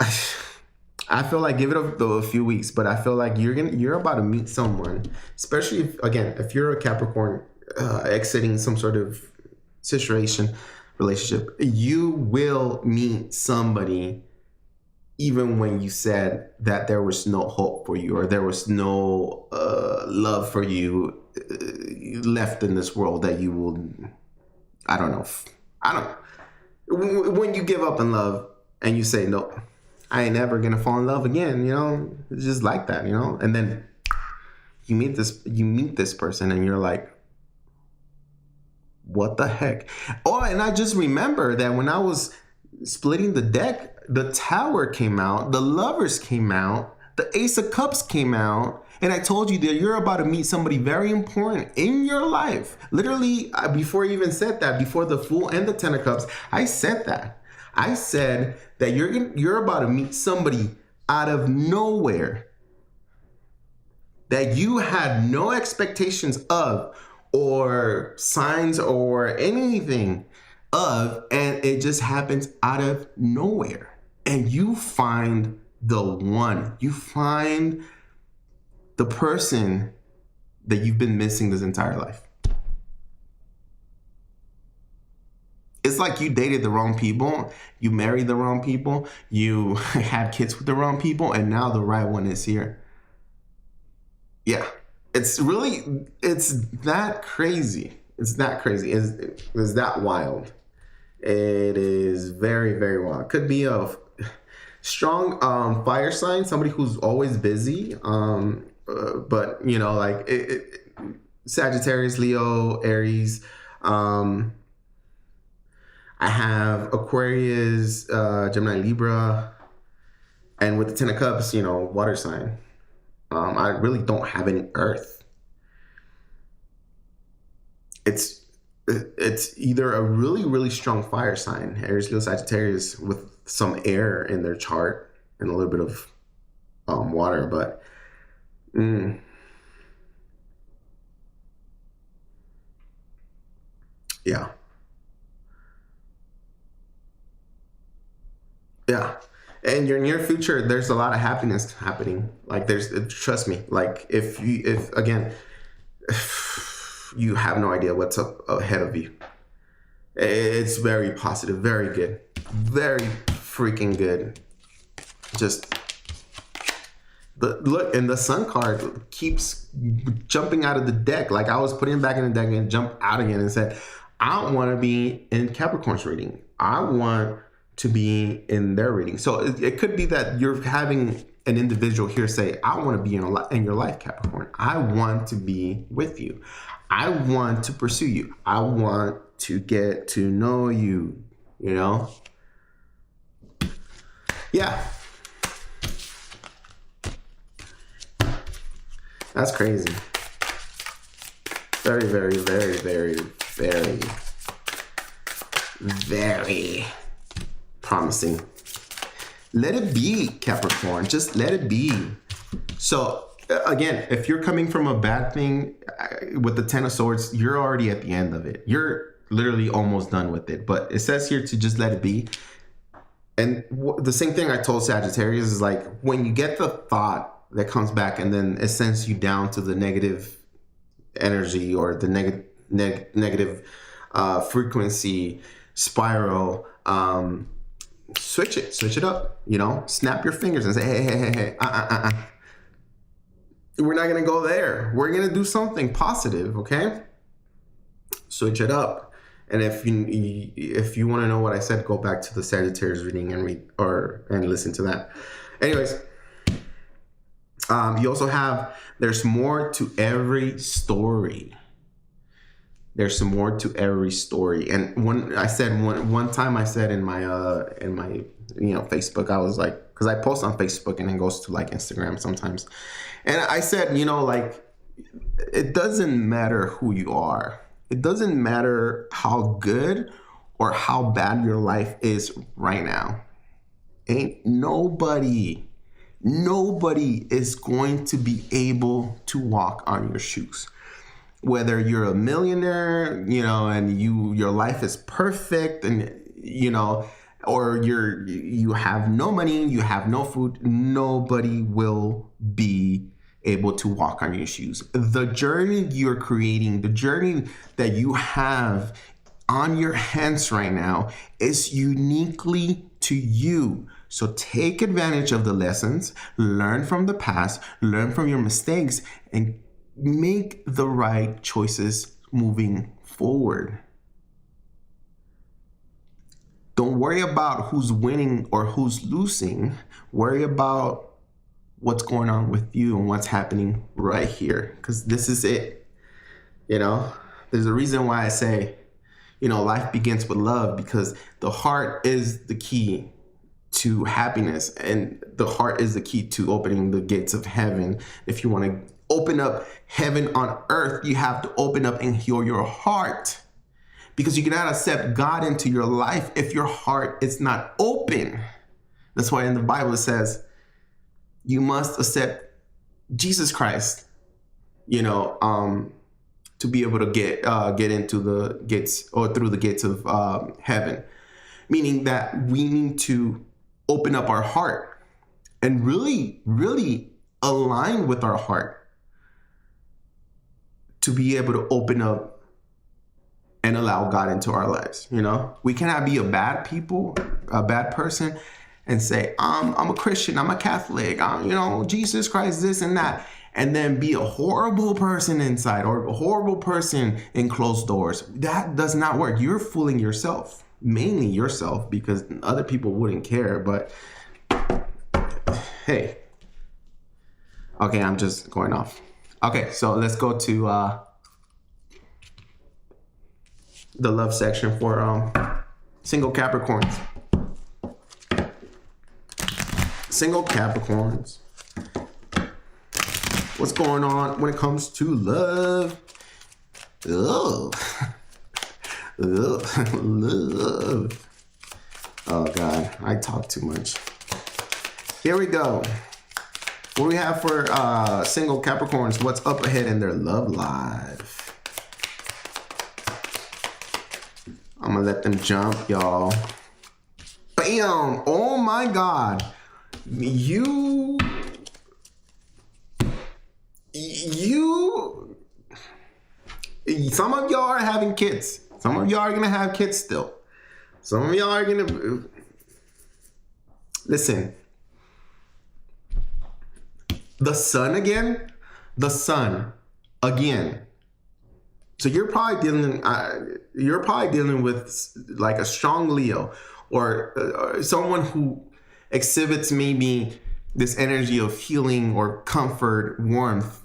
give it a few weeks, but I feel like you're about to meet someone, especially if you're a Capricorn exiting some sort of situation, relationship, you will meet somebody even when you said that there was no hope for you or there was no love for you left in this world, that you will, when you give up in love and you say, no, I ain't never going to fall in love again, it's just like that, and then you meet this person and you're like, what the heck? Oh, and I just remember that when I was splitting the deck, the Tower came out, the Lovers came out, the Ace of Cups came out, and I told you that you're about to meet somebody very important in your life. Literally, before I even said that, before the Fool and the Ten of Cups, I said that. I said that you're about to meet somebody out of nowhere that you had no expectations of or signs or anything of, and it just happens out of nowhere. And you find the one. You find the person that you've been missing this entire life. It's like you dated the wrong people, you married the wrong people, you had kids with the wrong people, and now the right one is here. Yeah, it's that crazy. It's that crazy. It's that wild. It is very, very wild. Could be a strong fire sign, somebody who's always busy. But Sagittarius, Leo, Aries. I have Aquarius, Gemini, Libra, and with the Ten of Cups, water sign. I really don't have any Earth. It's either a really, really strong fire sign, Aries, Leo, Sagittarius, with some air in their chart and a little bit of water, but yeah. And your near future, there's a lot of happiness happening. Like trust me, like if you have no idea what's up ahead of you. It's very positive, very good, very freaking good. Just look, and the Sun card keeps jumping out of the deck. Like I was putting it back in the deck and jumped out again and said, I want to be in Capricorn's reading. I want to be in their reading. So it could be that you're having an individual here say, I want to be in your life, Capricorn. I want to be with you. I want to pursue you. I want to get to know you, Yeah. That's crazy. Very, very, very, very, very, very promising. Let it be, Capricorn. Just let it be. So again, if you're coming from a bad thing with the Ten of Swords, you're already at the end of it. You're literally almost done with it. But it says here to just let it be. And the same thing I told Sagittarius is like, when you get the thought that comes back and then it sends you down to the negative energy or the negative frequency spiral, switch it up, snap your fingers and say, hey, we're not going to go there. We're going to do something positive. Okay. Switch it up. And if you want to know what I said, go back to the Sagittarius reading and listen to that. Anyways, you also have, there's more to every story. There's some more to every story. And one time I said in my Facebook, I was like, because I post on Facebook and it goes to like Instagram sometimes. And I said, it doesn't matter who you are. It doesn't matter how good or how bad your life is right now. Ain't nobody is going to be able to walk on your shoes. Whether you're a millionaire, and your life is perfect, and or you have no money, you have no food, nobody will be able to walk on your shoes. The journey you're creating, the journey that you have on your hands right now is uniquely to you. So take advantage of the lessons, learn from the past, learn from your mistakes, and make the right choices moving forward. Don't worry about who's winning or who's losing. Worry about what's going on with you and what's happening right here, because this is it. There's a reason why I say, life begins with love, because the heart is the key to happiness, and the heart is the key to opening the gates of heaven. If you want to open up heaven on earth, you have to open up and heal your heart, because you cannot accept God into your life if your heart is not open. That's why in the Bible it says you must accept Jesus Christ, to be able to get into the gates, or through the gates of heaven. Meaning that we need to open up our heart and really, really align with our heart to be able to open up and allow God into our lives. We cannot be a bad person and say, I'm a Christian, I'm a Catholic, Jesus Christ, this and that, and then be a horrible person inside, or a horrible person in closed doors. That does not work. You're fooling yourself, mainly yourself, because other people wouldn't care. But hey, okay, I'm just going off. Okay, so let's go to the love section for single Capricorns. Single Capricorns. What's going on when it comes to love? Ugh. Love. Oh God, I talk too much. Here we go. What do we have for single Capricorns? What's up ahead in their love life? I'm gonna let them jump, y'all. Bam! Oh my God. Some of y'all are having kids. Some of y'all are gonna have kids still. Some of y'all are gonna listen. The sun again. So you're probably dealing with like a strong Leo, or someone who exhibits maybe this energy of healing or comfort, warmth,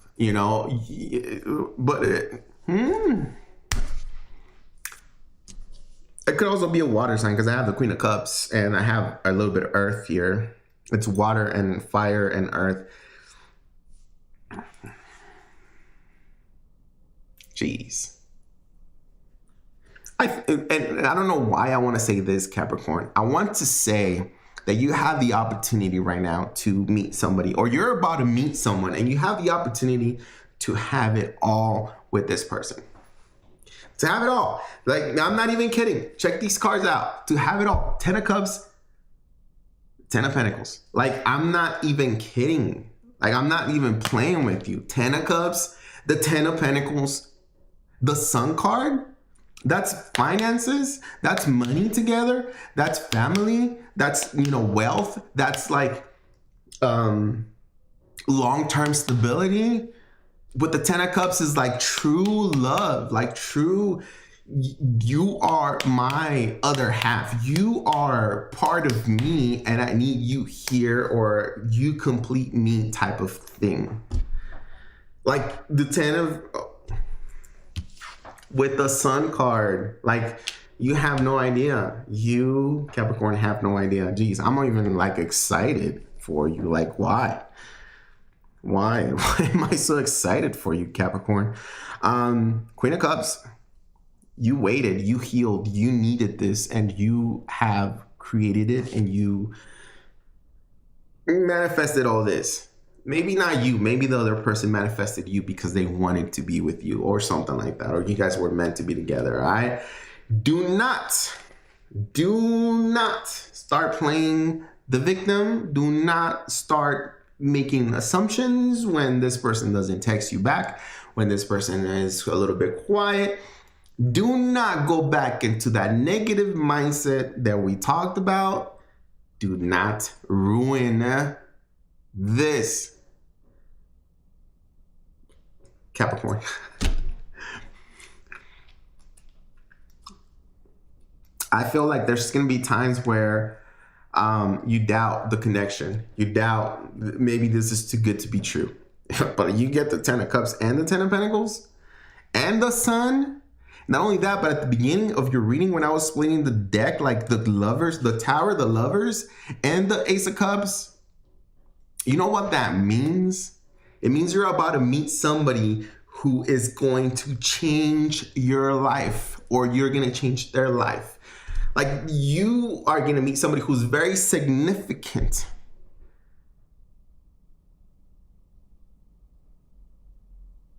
but it could also be a water sign, because I have the Queen of Cups and I have a little bit of earth here. It's water and fire and earth. Jeez. And I don't know why I want to say this, Capricorn. I want to say that you have the opportunity right now to meet somebody, or you're about to meet someone, and you have the opportunity to have it all with this person. To have it all. Like, I'm not even kidding. Check these cards out. To have it all. 10 of Cups, 10 of Pentacles. Like, I'm not even kidding. Like, I'm not even playing with you. 10 of Cups, the 10 of Pentacles, The Sun card, that's finances, that's money together, that's family, that's, you know, wealth, that's like long-term stability. With the Ten of Cups is like true love, like true, you are my other half. You are part of me and I need you here, or you complete me type of thing. Like the with the Sun card, like you have no idea. You, Capricorn, have no idea. Geez, I'm not even like excited for you. Like, why? Why am I so excited for you, Capricorn? Queen of Cups, you waited, you healed, you needed this, and you have created it, and you manifested all this. Maybe not you, maybe the other person manifested you because they wanted to be with you or something like that, or you guys were meant to be together, all right? Do not start playing the victim. Do not start making assumptions when this person doesn't text you back, when this person is a little bit quiet. Do not go back into that negative mindset that we talked about. Do not ruin this, Capricorn. I feel like there's going to be times where you doubt the connection. You doubt maybe this is too good to be true. But you get the Ten of Cups and the Ten of Pentacles and the Sun. Not only that, but at the beginning of your reading, when I was splitting the deck, like the Lovers, the Tower, the Lovers, and the Ace of Cups, you know what that means? It means you're about to meet somebody who is going to change your life, or you're going to change their life. Like you are going to meet somebody who's very significant.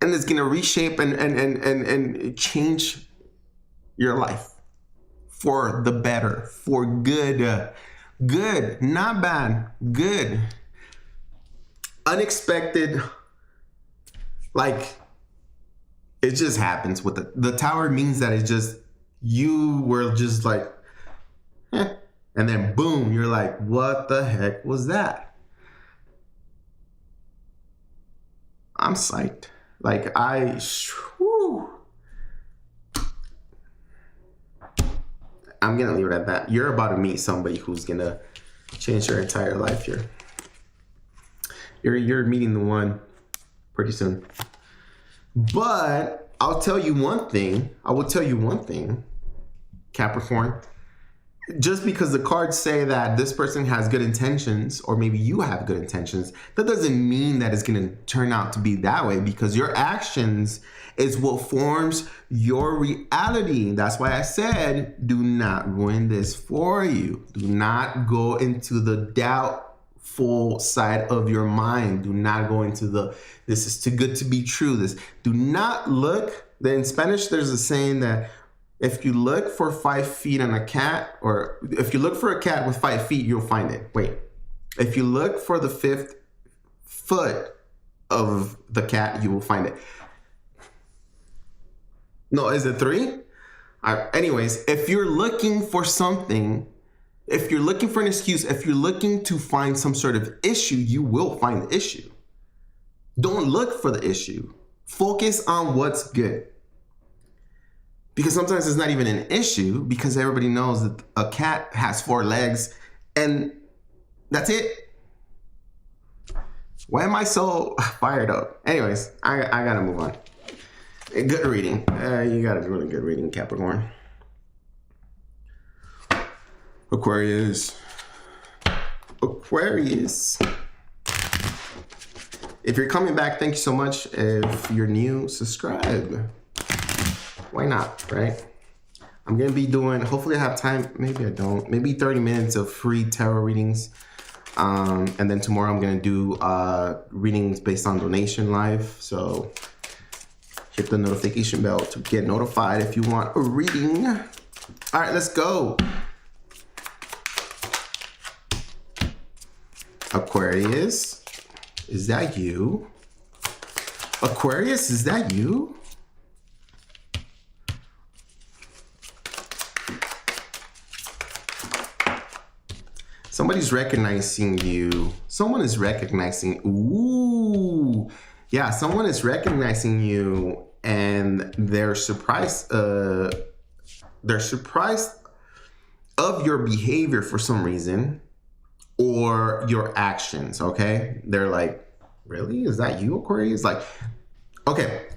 And it's going to reshape and change your life for the better, for good. Good, not bad, good. Unexpected, like it just happens with the Tower means that it's just, you were just like, and then boom, you're like, what the heck was that? I'm psyched. Like I'm gonna leave it at that. You're about to meet somebody who's gonna change your entire life here. You're meeting the one pretty soon. But I'll tell you one thing. I will tell you one thing, Capricorn. Just because the cards say that this person has good intentions, or maybe you have good intentions, that doesn't mean that it's going to turn out to be that way, because your actions is what forms your reality. That's why I said, do not ruin this for you. Do not go into the doubtful side of your mind. Do not go into the, this is too good to be true. Do not look. In Spanish, there's a saying that if you look for 5 feet on a cat, or if you look for a cat with 5 feet, you'll find it. Wait, if you look for the 5th foot of the cat, you will find it. No, is it 3? Anyways, if you're looking for something, if you're looking for an excuse, if you're looking to find some sort of issue, you will find the issue. Don't look for the issue. Focus on what's good. Because sometimes it's not even an issue, because everybody knows that a cat has 4 legs and that's it. Why am I so fired up? Anyways, I gotta move on. Good reading. You got a really good reading, Capricorn. Aquarius. If you're coming back, thank you so much. If you're new, subscribe. Why not, right? I'm going to be doing, hopefully I have time, maybe I don't, maybe 30 minutes of free tarot readings. And then tomorrow I'm going to do readings based on donation live. So hit the notification bell to get notified if you want a reading. All right, let's go. Aquarius, is that you? Aquarius, is that you? somebody's recognizing you. Someone is recognizing. Ooh, yeah. Someone is recognizing you, and they're surprised. They're surprised of your behavior for some reason, or your actions. Okay, they're like, really? Is that you, Aquarius? Like, okay.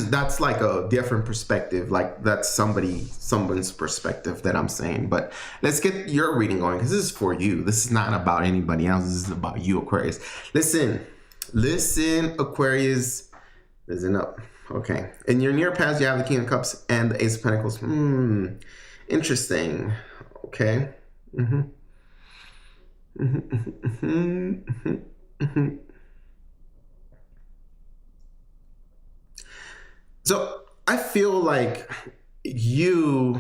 That's like a different perspective. Like that's someone's perspective that I'm saying. But let's get your reading going, because this is for you. This is not about anybody else. This is about you, Aquarius. Listen, Aquarius. Listen up. Okay. In your near past, you have the King of Cups and the Ace of Pentacles. Interesting. Okay. So I feel like you're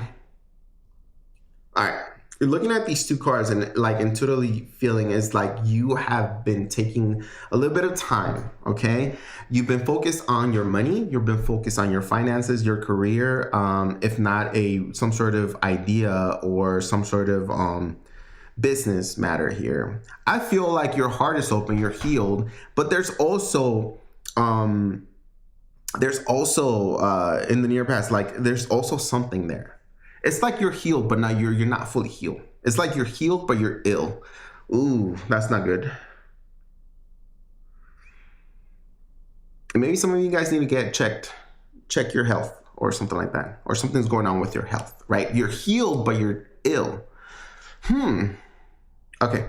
looking at these two cards and like intuitively feeling is like you have been taking a little bit of time, okay? You've been focused on your money. You've been focused on your finances, your career, if not some sort of idea or some sort of business matter here. I feel like your heart is open, you're healed, but there's also in the near past, like there's also something there. It's like you're healed, but now you're not fully healed. It's like you're healed, but you're ill. Ooh, that's not good. And maybe some of you guys need to get check your health or something like that, or something's going on with your health, right? You're healed, but you're ill. Okay.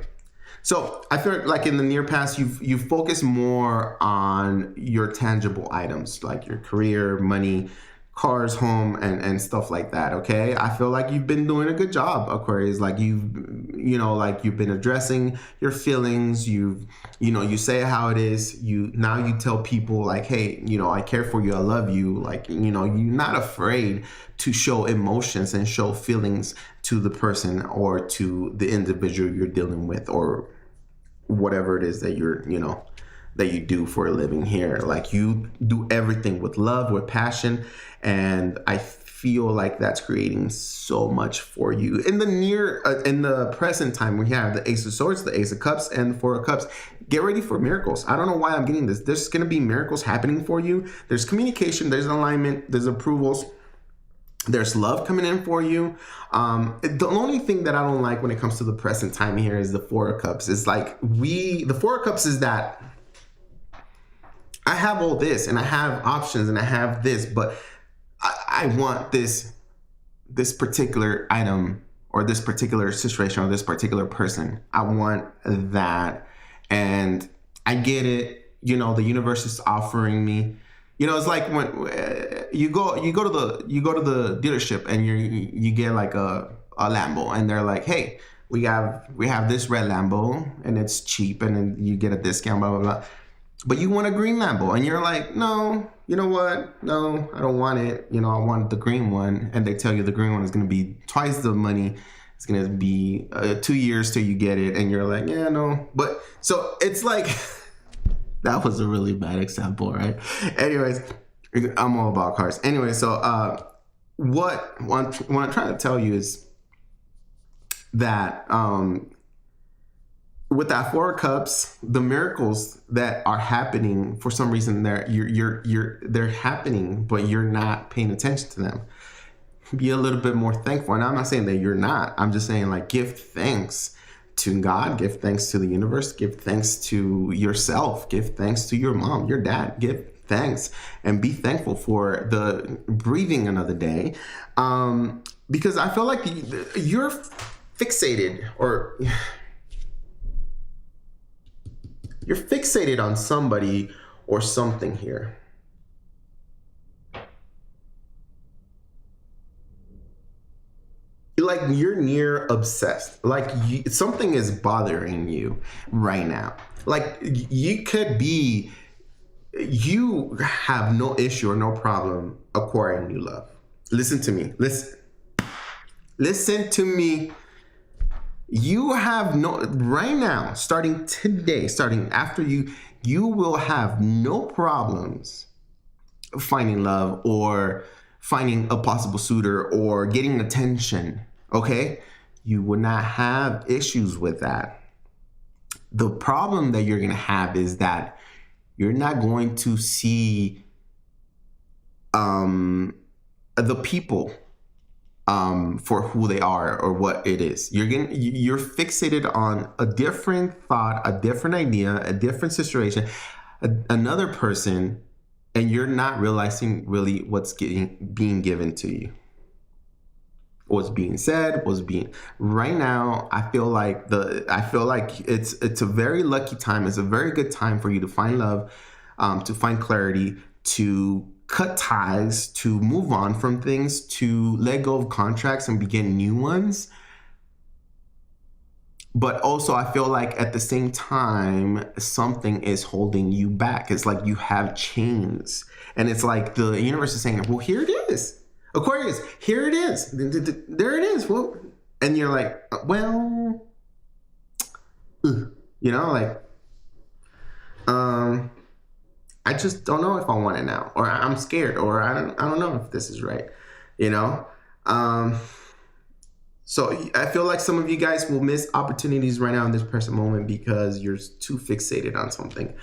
So I feel like in the near past, you've focused more on your tangible items, like your career, money, cars, home, and stuff like that. Okay. I feel like you've been doing a good job, Aquarius. Like you've been addressing your feelings. You say how it is. Now you tell people like, hey, I care for you. I love you. Like, you're not afraid to show emotions and show feelings to the person or to the individual you're dealing with, or whatever it is that that you do for a living here. Like you do everything with love, with passion. And I feel like that's creating so much for you. In the present time, we have the Ace of Swords, the Ace of Cups, and the Four of Cups. Get ready for miracles. I don't know why I'm getting this. There's going to be miracles happening for you. There's communication, there's alignment, there's approvals. There's love coming in for you. The only thing that I don't like when it comes to the present time here is the Four of Cups. It's like the Four of Cups is that I have all this and I have options and I have this, but I want this particular item or this particular situation or this particular person. I want that. And I get it. The universe is offering me. It's like when you go to the dealership and you get like a Lambo, and they're like, hey, we have this red Lambo and it's cheap and then you get a discount, blah blah blah. But you want a green Lambo, and you're like, no, you know what? No, I don't want it. I want the green one, and they tell you the green one is going to be twice the money. It's going to be 2 years till you get it, and you're like, yeah, no. But so it's like. That was a really bad example, right? Anyways, I'm all about cars. Anyway, so what I'm trying to tell you is that with that Four of Cups, the miracles that are happening, for some reason they're happening, but you're not paying attention to them. Be a little bit more thankful. And I'm not saying that you're not. I'm just saying, like, give thanks to God, give thanks to the universe, give thanks to yourself, give thanks to your mom, your dad, give thanks and be thankful for the breathing another day. Because I feel like you're fixated on somebody or something here. Like you're near obsessed. Like something is bothering you right now. Like you have no issue or no problem acquiring new love. Listen to me. Listen to me. You have right now, starting today, starting after you will have no problems finding love or finding a possible suitor or getting attention. Okay? You would not have issues with that. The problem that you're going to have is that you're not going to see the people for who they are or what it is. You're fixated on a different thought, a different idea, a different situation, another person, and you're not realizing really what's being given to you. What's being said, right now, I feel like it's a very lucky time. It's a very good time for you to find love, to find clarity, to cut ties, to move on from things, to let go of contracts and begin new ones. But also, I feel like at the same time, something is holding you back. It's like you have chains, and it's like the universe is saying, well, here it is. Aquarius, here it is. There it is. Well, and you're like, well, like, I just don't know if I want it now, or I'm scared, or I don't know if this is right, So I feel like some of you guys will miss opportunities right now in this present moment because you're too fixated on something.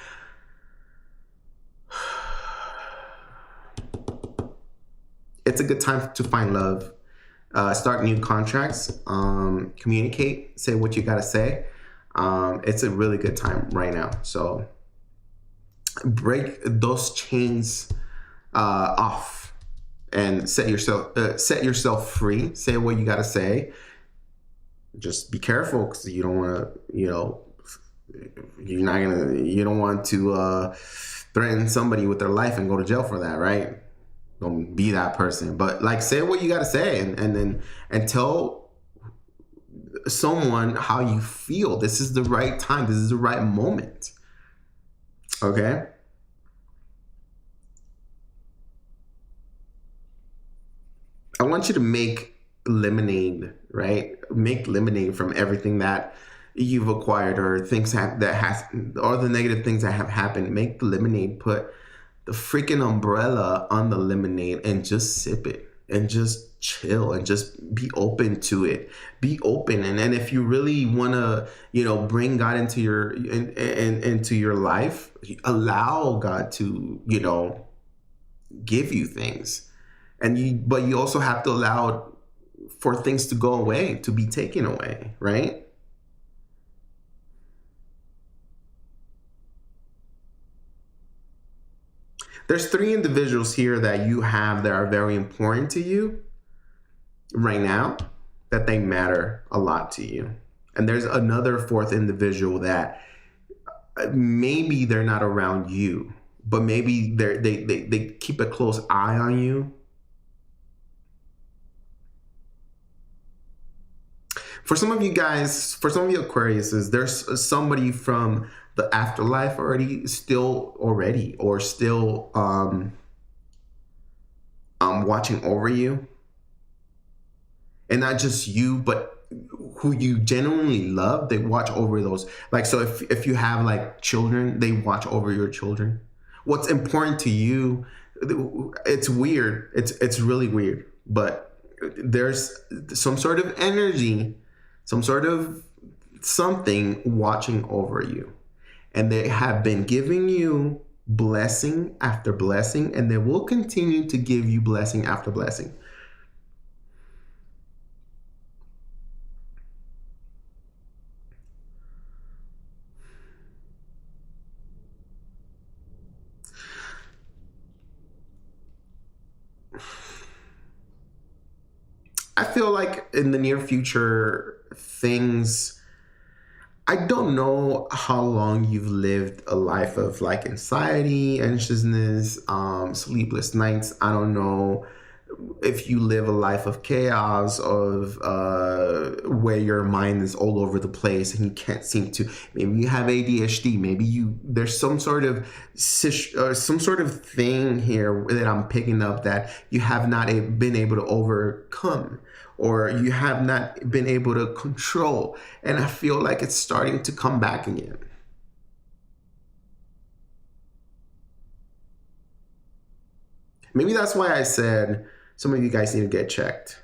It's a good time to find love, start new contracts, communicate, say what you got to say. It's a really good time right now. So break those chains off and set yourself free. Say what you got to say. Just be careful because you don't want to, you don't want to threaten somebody with their life and go to jail for that, right? Don't be that person, but like, say what you got to say and tell someone how you feel. This is the right time. This is the right moment. Okay. I want you to make lemonade, right? Make lemonade from everything that you've acquired or or the negative things that have happened. Make the lemonade, put the freaking umbrella on the lemonade and just sip it and just chill and just be open to it. Be open. And then if you really want to, bring God into into your life, allow God to, give you things. But you also have to allow for things to go away, to be taken away, right? There's 3 individuals here that you have that are very important to you right now, that they matter a lot to you. And there's another 4th individual that maybe they're not around you, but maybe they keep a close eye on you. For some of you guys, for some of you Aquariuses, there's somebody from the afterlife still watching over you. And not just you, but who you genuinely love, they watch over those. Like, so if you have like children, they watch over your children. What's important to you, it's weird. It's really weird, but there's some sort of energy, some sort of something watching over you. And they have been giving you blessing after blessing, and they will continue to give you blessing after blessing. I feel like in the near future, I don't know how long you've lived a life of like anxiety, anxiousness, sleepless nights. I don't know if you live a life of chaos, of where your mind is all over the place and you can't seem to. Maybe you have ADHD. Maybe there's some sort of thing here that I'm picking up that you have not been able to overcome, or you have not been able to control. And I feel like it's starting to come back again. Maybe that's why I said some of you guys need to get checked.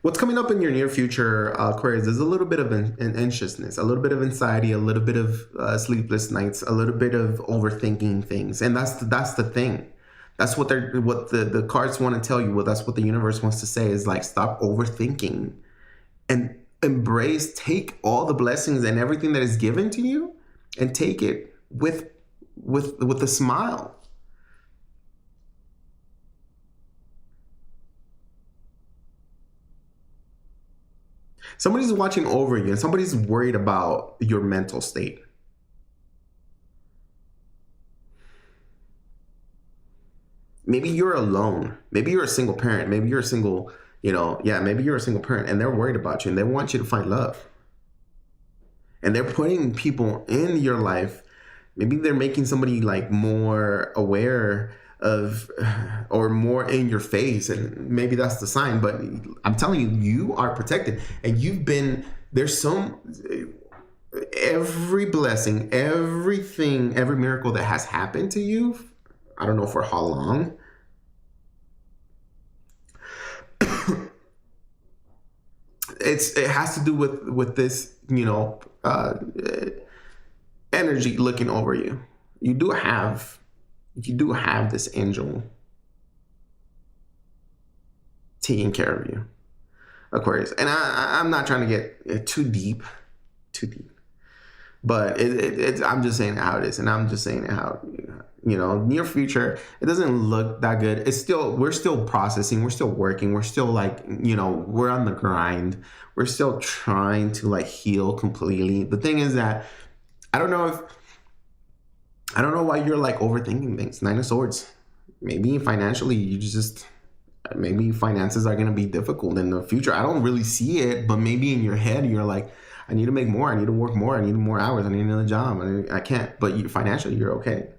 What's coming up in your near future, Aquarius, is a little bit of an anxiousness, a little bit of anxiety, a little bit of sleepless nights, a little bit of overthinking things, and that's the thing. That's what the cards want to tell you. Well, that's what the universe wants to say is like, stop overthinking and embrace, take all the blessings and everything that is given to you, and take it with a smile. Somebody's watching over you and somebody's worried about your mental state. Maybe you're alone. Maybe you're a single parent. Maybe you're a single, maybe you're a single parent and they're worried about you and they want you to find love. And they're putting people in your life. Maybe they're making somebody like more aware of or more in your face, and maybe that's the sign. But I'm telling you, you are protected, and there's every blessing, everything, every miracle that has happened to you, I don't know for how long, it has to do with this energy looking over you. You do have this angel taking care of you, Aquarius. And I'm not trying to get too deep, but I'm just saying how it is, and I'm just saying how near future, it doesn't look that good. We're still processing, we're still working, we're still like we're on the grind, we're still trying to like heal completely. The thing is that I don't know why you're like overthinking things. Nine of Swords. Maybe financially, maybe finances are going to be difficult in the future. I don't really see it, but maybe in your head, you're like, I need to make more. I need to work more. I need more hours. I need another job. I can't. But financially, you're okay.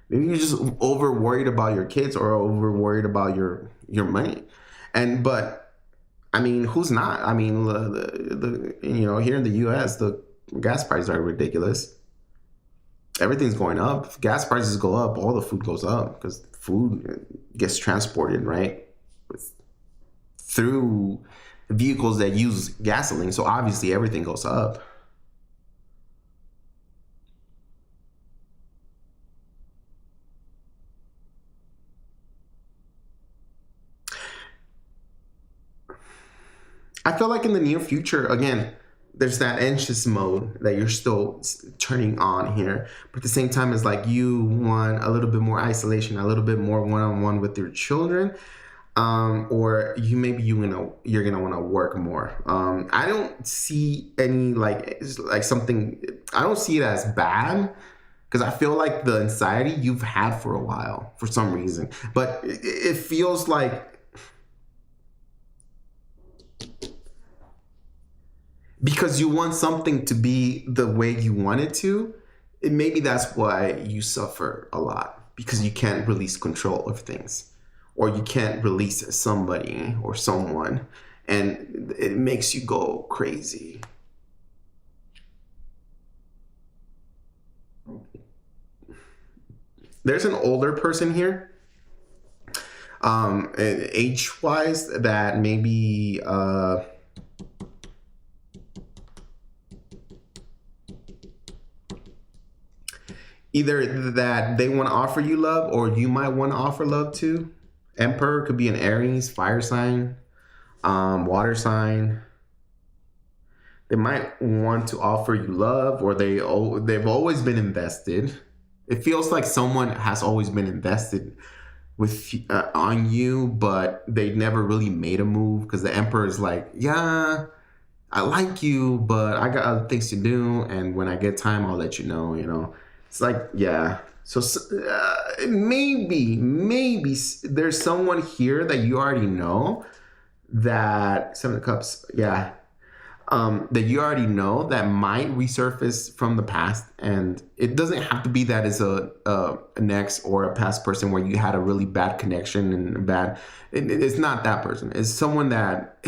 Maybe you're just over worried about your kids or over worried about your money. But I mean, who's not? I mean, here in the U.S., the gas prices are ridiculous. Everything's going up. If gas prices go up, all the food goes up because food gets transported, right? Through vehicles that use gasoline. So obviously everything goes up. I feel like in the near future, again, there's that anxious mode that you're still turning on here. But at the same time, it's like you want a little bit more isolation, a little bit more one-on-one with your children. Or you're gonna want to work more. I don't see any like something. I don't see it as bad because I feel like the anxiety you've had for a while for some reason, but it feels like because you want something to be the way you want it to. Maybe that's why you suffer a lot, because you can't release control of things. Or you can't release somebody or someone, and it makes you go crazy. There's an older person here, age-wise, that maybe either that they want to offer you love, or you might want to offer love to. Emperor could be an Aries, fire sign, water sign. They might want to offer you love, or they've always been invested. It feels like someone has always been invested with on you, but they never really made a move because the Emperor is like, yeah, I like you, but I got other things to do, and when I get time, I'll let you know. It's like, yeah. So maybe there's someone here that you already know that Seven of Cups, yeah, that you already know that might resurface from the past, and it doesn't have to be that it's an ex or a past person where you had a really bad connection and it's not that person. It's someone that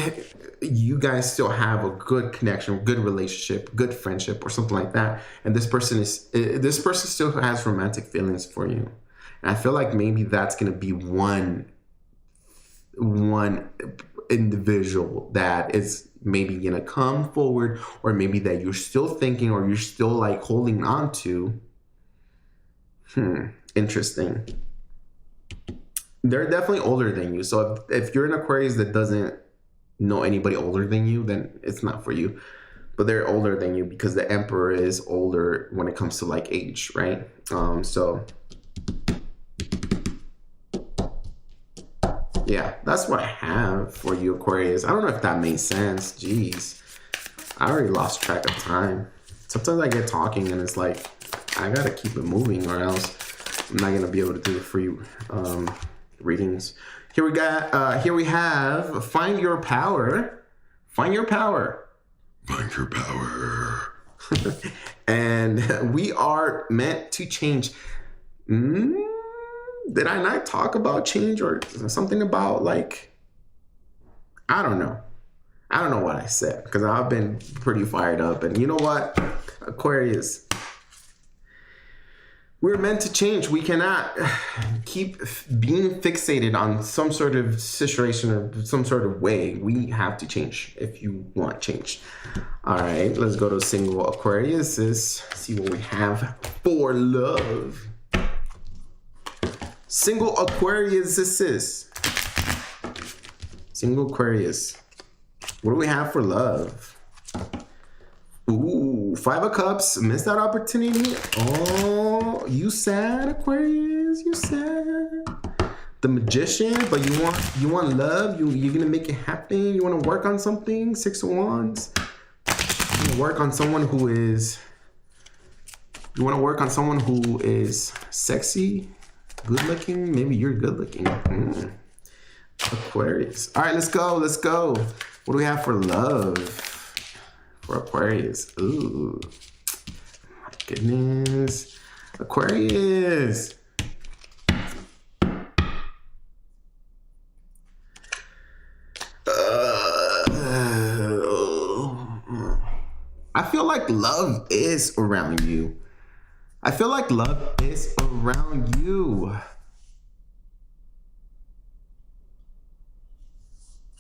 you guys still have a good connection, good relationship, good friendship, or something like that. And this person still has romantic feelings for you. And I feel like maybe that's gonna be one individual that is maybe gonna come forward, or maybe that you're still thinking, or you're still like holding on to. Interesting. They're definitely older than you. So if you're an Aquarius that doesn't know anybody older than you, then it's not for you. But they're older than you because the Emperor is older when it comes to like age, right? So yeah, that's what I have for you, Aquarius. I don't know if that made sense. Jeez, I already lost track of time. Sometimes I get talking and it's like, I gotta keep it moving, or else I'm not gonna be able to do the free readings. Here we have Find Your Power. Find your power. Find your power. And we are meant to change. Did I not talk about change, or something about like, I don't know. I don't know what I said, because I've been pretty fired up. And you know what, Aquarius, we're meant to change. We cannot keep being fixated on some sort of situation or some sort of way. We have to change if you want change. All right, let's go to single Aquarius. See what we have for love. Single Aquarius. Single Aquarius. What do we have for love? Ooh, 5 of Cups. Missed that opportunity. Oh, you sad, Aquarius? You sad? The Magician, but you want love. You're gonna make it happen. You want to work on something. 6 of Wands. You want to work on someone who is. You want to work on someone who is sexy, good looking. Maybe you're good looking. Aquarius. All right, let's go. Let's go. What do we have for love? For Aquarius. Ooh, my goodness. Aquarius. I feel like love is around you. I feel like love is around you.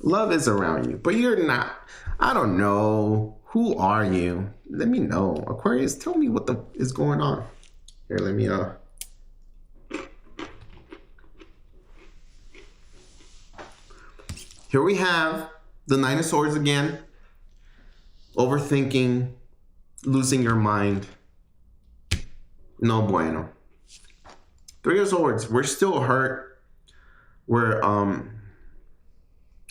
Love is around you, but you're not. I don't know. Who are you? Let me know. Aquarius, tell me what is going on. Here, let me Here we have the 9 of Swords again. Overthinking, losing your mind. No bueno. 3 of Swords. We're still hurt. We're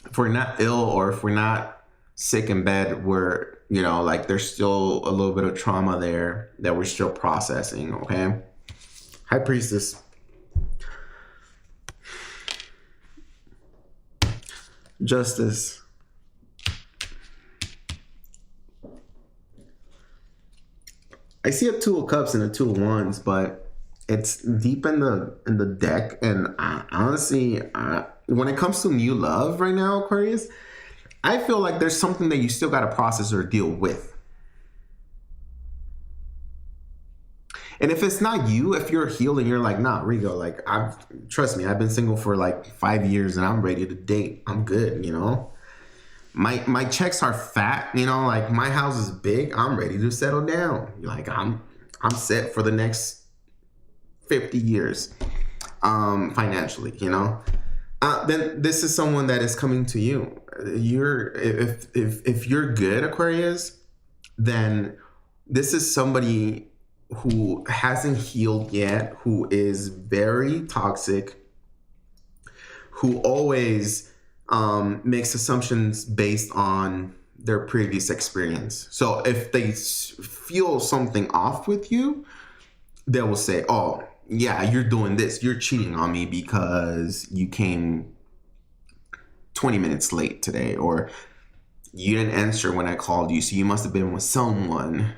if we're not ill, or if we're not sick in bed, we're, you know, like there's still a little bit of trauma there that we're still processing, okay? High Priestess. Justice. I see a 2 of Cups and a 2 of Wands, but it's deep in the deck, and honestly, when it comes to new love right now, Aquarius, I feel like there's something that you still got to process or deal with. And if it's not you, if you're healed and you're like, nah, Rigo, like, trust me, I've been single for like 5 years and I'm ready to date. I'm good, you know? My checks are fat, you know, like my house is big. I'm ready to settle down. Like I'm set for the next 50 years, financially, you know? Then this is someone that is coming to you. If you're good, Aquarius, then this is somebody who hasn't healed yet, who is very toxic, who always makes assumptions based on their previous experience. So if they feel something off with you, they will say, oh, yeah, you're doing this. You're cheating on me because you came 20 minutes late today, or you didn't answer when I called you, so you must have been with someone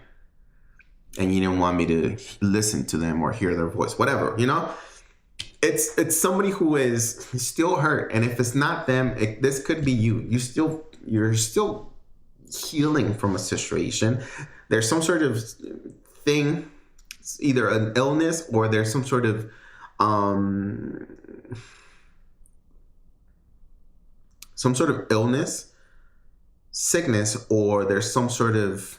and you didn't want me to listen to them or hear their voice, whatever, you know? It's somebody who is still hurt, and if it's not them, this could be you. You're still healing from a situation. There's some sort of thing, either an illness, or there's some sort of some sort of illness, sickness, or there's some sort of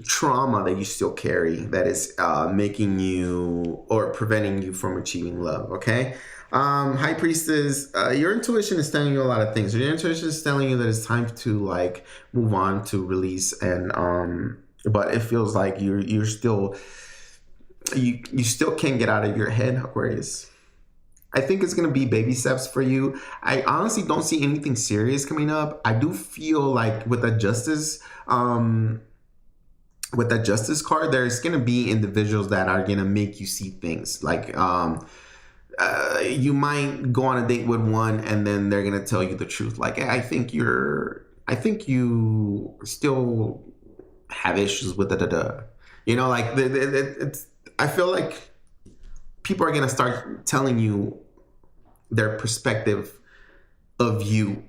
trauma that you still carry that is making you or preventing you from achieving love. Okay. High Priestess, your intuition is telling you a lot of things. Your intuition is telling you that it's time to like move on, to release, and but it feels like you're still you still can't get out of your head, Aquarius. I think it's gonna be baby steps for you. I honestly don't see anything serious coming up. I do feel like with that justice card, there's gonna be individuals that are gonna make you see things like you might go on a date with one and then they're gonna tell you the truth. Like, I think you still have issues with you know, like it's. I feel like people are gonna start telling you their perspective of you.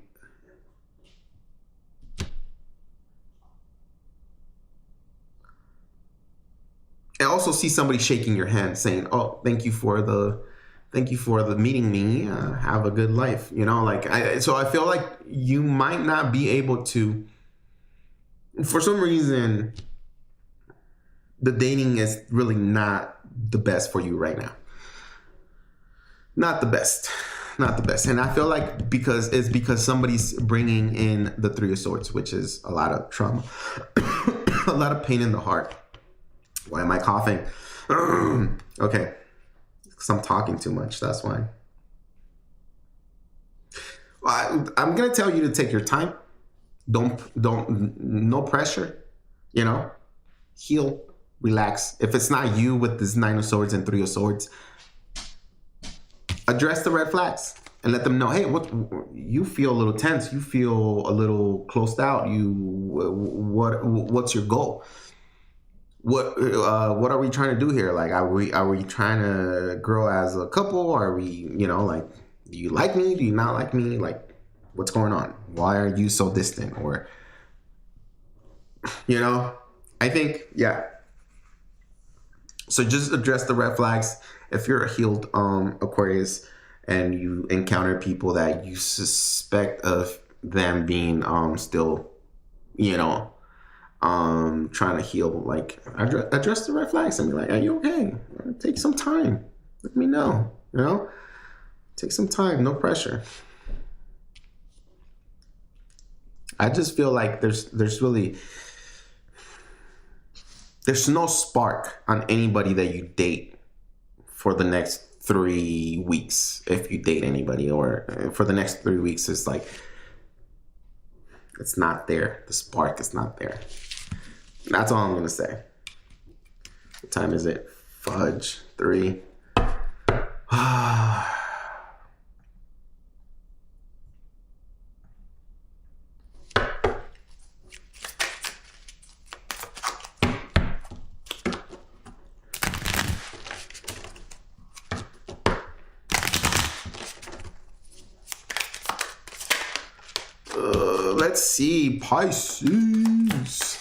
I also see somebody shaking your hand saying, "Oh, thank you for the meeting me. Have a good life." You know, like so I feel like you might not be able to, for some reason, the dating is really not the best for you right now. Not the best. And I feel like because somebody's bringing in the Three of Swords, which is a lot of trauma, a lot of pain in the heart. Why am I coughing? Okay. Because I'm talking too much. That's why. I'm going to tell you to take your time. No pressure. You know, heal, relax. If it's not you with this Nine of Swords and Three of Swords, address the red flags and let them know, hey, what you feel a little tense, you feel a little closed out. What's your goal? What are we trying to do here? Like, are we trying to grow as a couple? Are we, you know, like, do you like me? Do you not like me? Like, what's going on? Why are you so distant? Or, you know, I think, yeah. So just address the red flags. If you're a healed Aquarius and you encounter people that you suspect of them being still, you know, trying to heal, like, address the red flags and be like, are you okay? Take some time. Let me know, you know? Take some time, no pressure. I just feel like there's no spark on anybody that you date for the next 3 weeks. If you date anybody, or for the next 3 weeks, it's like, it's not there. The spark is not there. That's all I'm going to say. What time is it? Fudge. 3. Let's see. Pisces.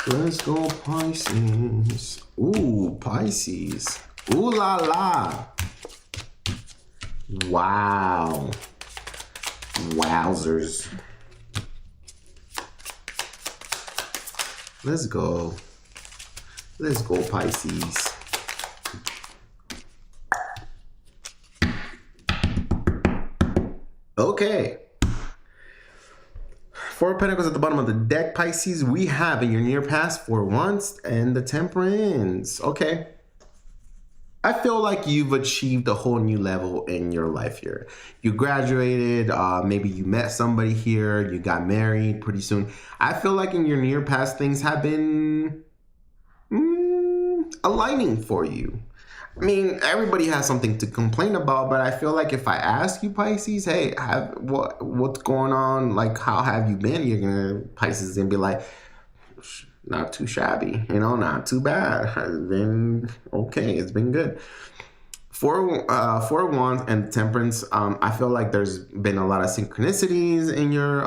Let's go, Pisces. Ooh, Pisces. Ooh la la. Wow. Wowzers. Let's go. Let's go, Pisces. Okay. Four of Pentacles at the bottom of the deck, Pisces. We have in your near past 4 Wands and the Temperance. Okay. I feel like you've achieved a whole new level in your life here. You graduated, maybe you met somebody here, you got married pretty soon. I feel like in your near past things have been aligning for you. I mean, everybody has something to complain about, but I feel like if I ask you, Pisces, hey, what's going on? Like, how have you been? You're gonna, Pisces, and be like, not too shabby, you know, not too bad. It's been okay. It's been good. Four Wands and Temperance. I feel like there's been a lot of synchronicities in your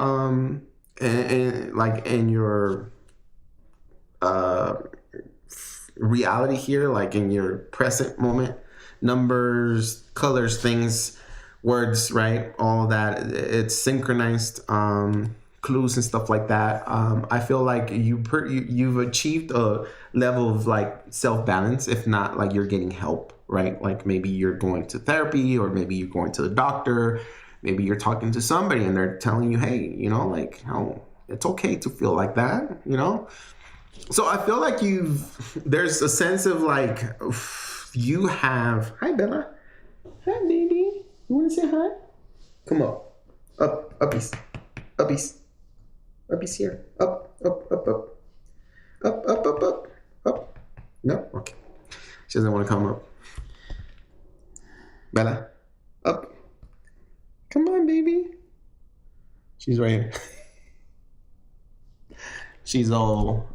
reality here, like in your present moment. Numbers, colors, things, words, right? All that, it's synchronized. Clues and stuff like that. I feel like you've achieved a level of like self-balance, if not like you're getting help, right? Like maybe you're going to therapy, or maybe you're going to the doctor, maybe you're talking to somebody and they're telling you, hey, you know, like how it's okay to feel like that, you know? So I feel like there's a sense of like, you have, hi Bella, hi baby, you want to say hi? Come on, uppies, uppies. Uppies here. Up. Up. No? Okay. She doesn't want to come up. Bella. Up. Come on, baby. She's right here. She's all,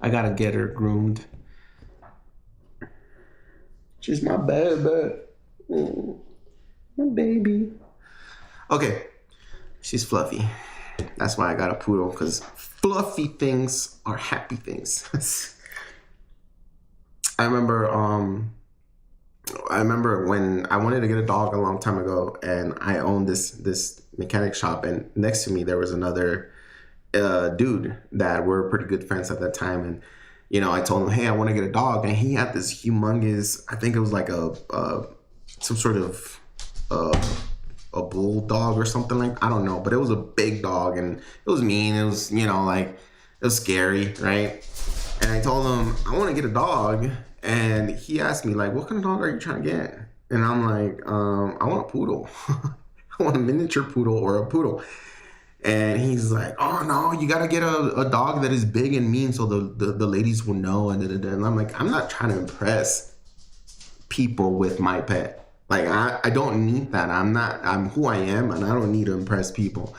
I gotta get her groomed. She's my baby. My baby. Okay. She's fluffy. That's why I got a poodle, because fluffy things are happy things. I remember when I wanted to get a dog a long time ago, and I owned this mechanic shop, and next to me there was another dude that were pretty good friends at that time, and you know, I told him, hey, I want to get a dog, and he had this humongous, I think it was like some sort of a bulldog or something, like, I don't know, but it was a big dog, and it was mean. It was, you know, like, it was scary, right? And I told him I want to get a dog, and he asked me like, what kind of dog are you trying to get? And I'm like, I want a poodle. I want a miniature poodle or a poodle. And he's like, oh no, you gotta get a dog that is big and mean so the ladies will know. And I'm like, I'm not trying to impress people with my pet. Like, I don't need that. I'm who I am, and I don't need to impress people.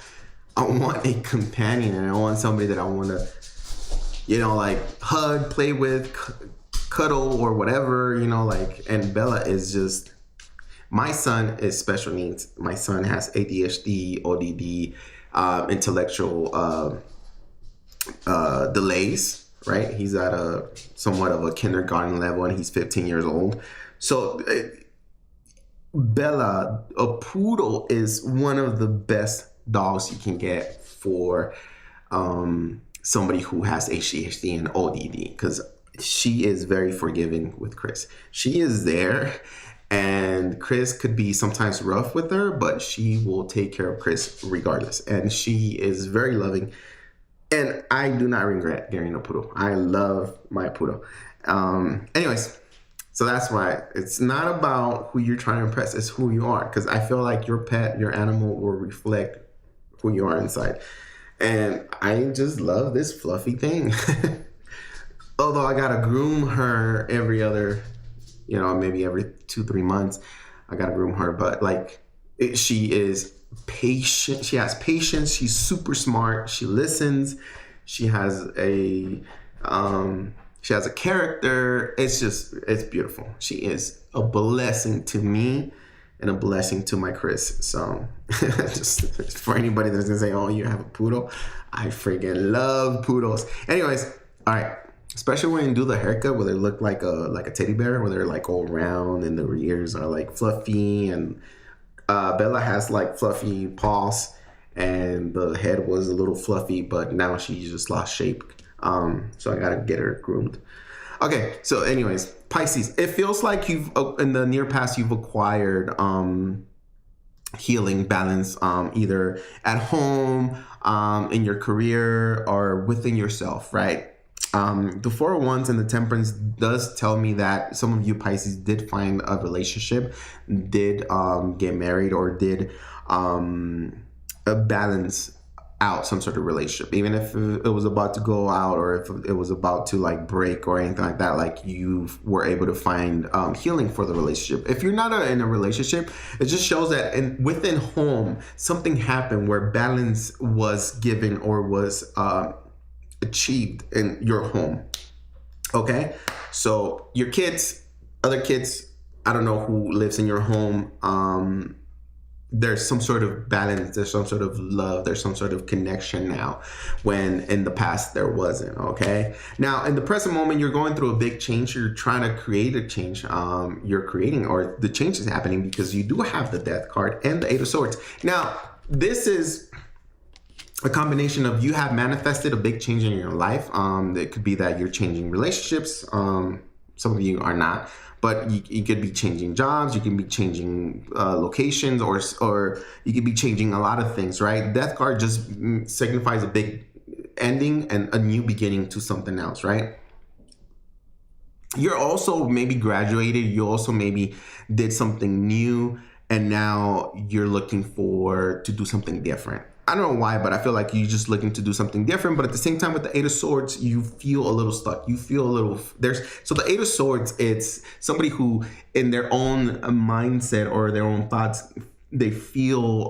I want a companion, and I want somebody that I want to, you know, like hug, play with, cuddle, or whatever, you know, like. And Bella is just, my son is special needs. My son has ADHD, ODD, intellectual delays, right? He's at somewhat of a kindergarten level, and he's 15 years old. So Bella, a poodle, is one of the best dogs you can get for somebody who has ADHD and ODD, because she is very forgiving with Chris. She is there, and Chris could be sometimes rough with her, but she will take care of Chris regardless. And she is very loving, and I do not regret getting a poodle. I love my poodle. Anyways, so that's why it's not about who you're trying to impress, it's who you are. Because I feel like your pet, your animal, will reflect who you are inside. And I just love this fluffy thing. Although I gotta groom her every other, you know, maybe every 2-3 months, I gotta groom her. But like, she is patient. She has patience. She's super smart. She listens. She has a character. It's beautiful. She is a blessing to me and a blessing to my Chris. So just for anybody that's gonna say, oh, you have a poodle, I freaking love poodles. Anyways, all right. Especially when you do the haircut where they look like a teddy bear, where they're like all round and their ears are like fluffy, and Bella has like fluffy paws, and the head was a little fluffy, but now she just lost shape. So I gotta get her groomed. Okay, so anyways, Pisces. It feels like you've, in the near past, you've acquired healing, balance, either at home, in your career, or within yourself, right? The 4 of Wands and the Temperance does tell me that some of you Pisces did find a relationship, did get married, or did balance out some sort of relationship, even if it was about to go out, or if it was about to like break or anything like that. Like, you were able to find healing for the relationship. If you're not in a relationship, it just shows that within home something happened where balance was given or was achieved in your home. Okay, so your kids, other kids, I don't know who lives in your home, there's some sort of balance, there's some sort of love, there's some sort of connection now, when in the past there wasn't. Okay, now in the present moment, you're going through a big change. You're trying to create a change. You're creating, or the change is happening because you do have the Death card and the Eight of Swords. Now this is a combination of, you have manifested a big change in your life. It could be that you're changing relationships. Some of you are not, but you could be changing jobs, you can be changing locations, or you could be changing a lot of things, right? Death card just signifies a big ending and a new beginning to something else, right? You're also maybe graduated, you also maybe did something new, and now you're looking to do something different. I don't know why, but I feel like you're just looking to do something different. But at the same time, with the Eight of Swords, you feel a little stuck. You feel a little, so the Eight of Swords, it's somebody who in their own mindset or their own thoughts, they feel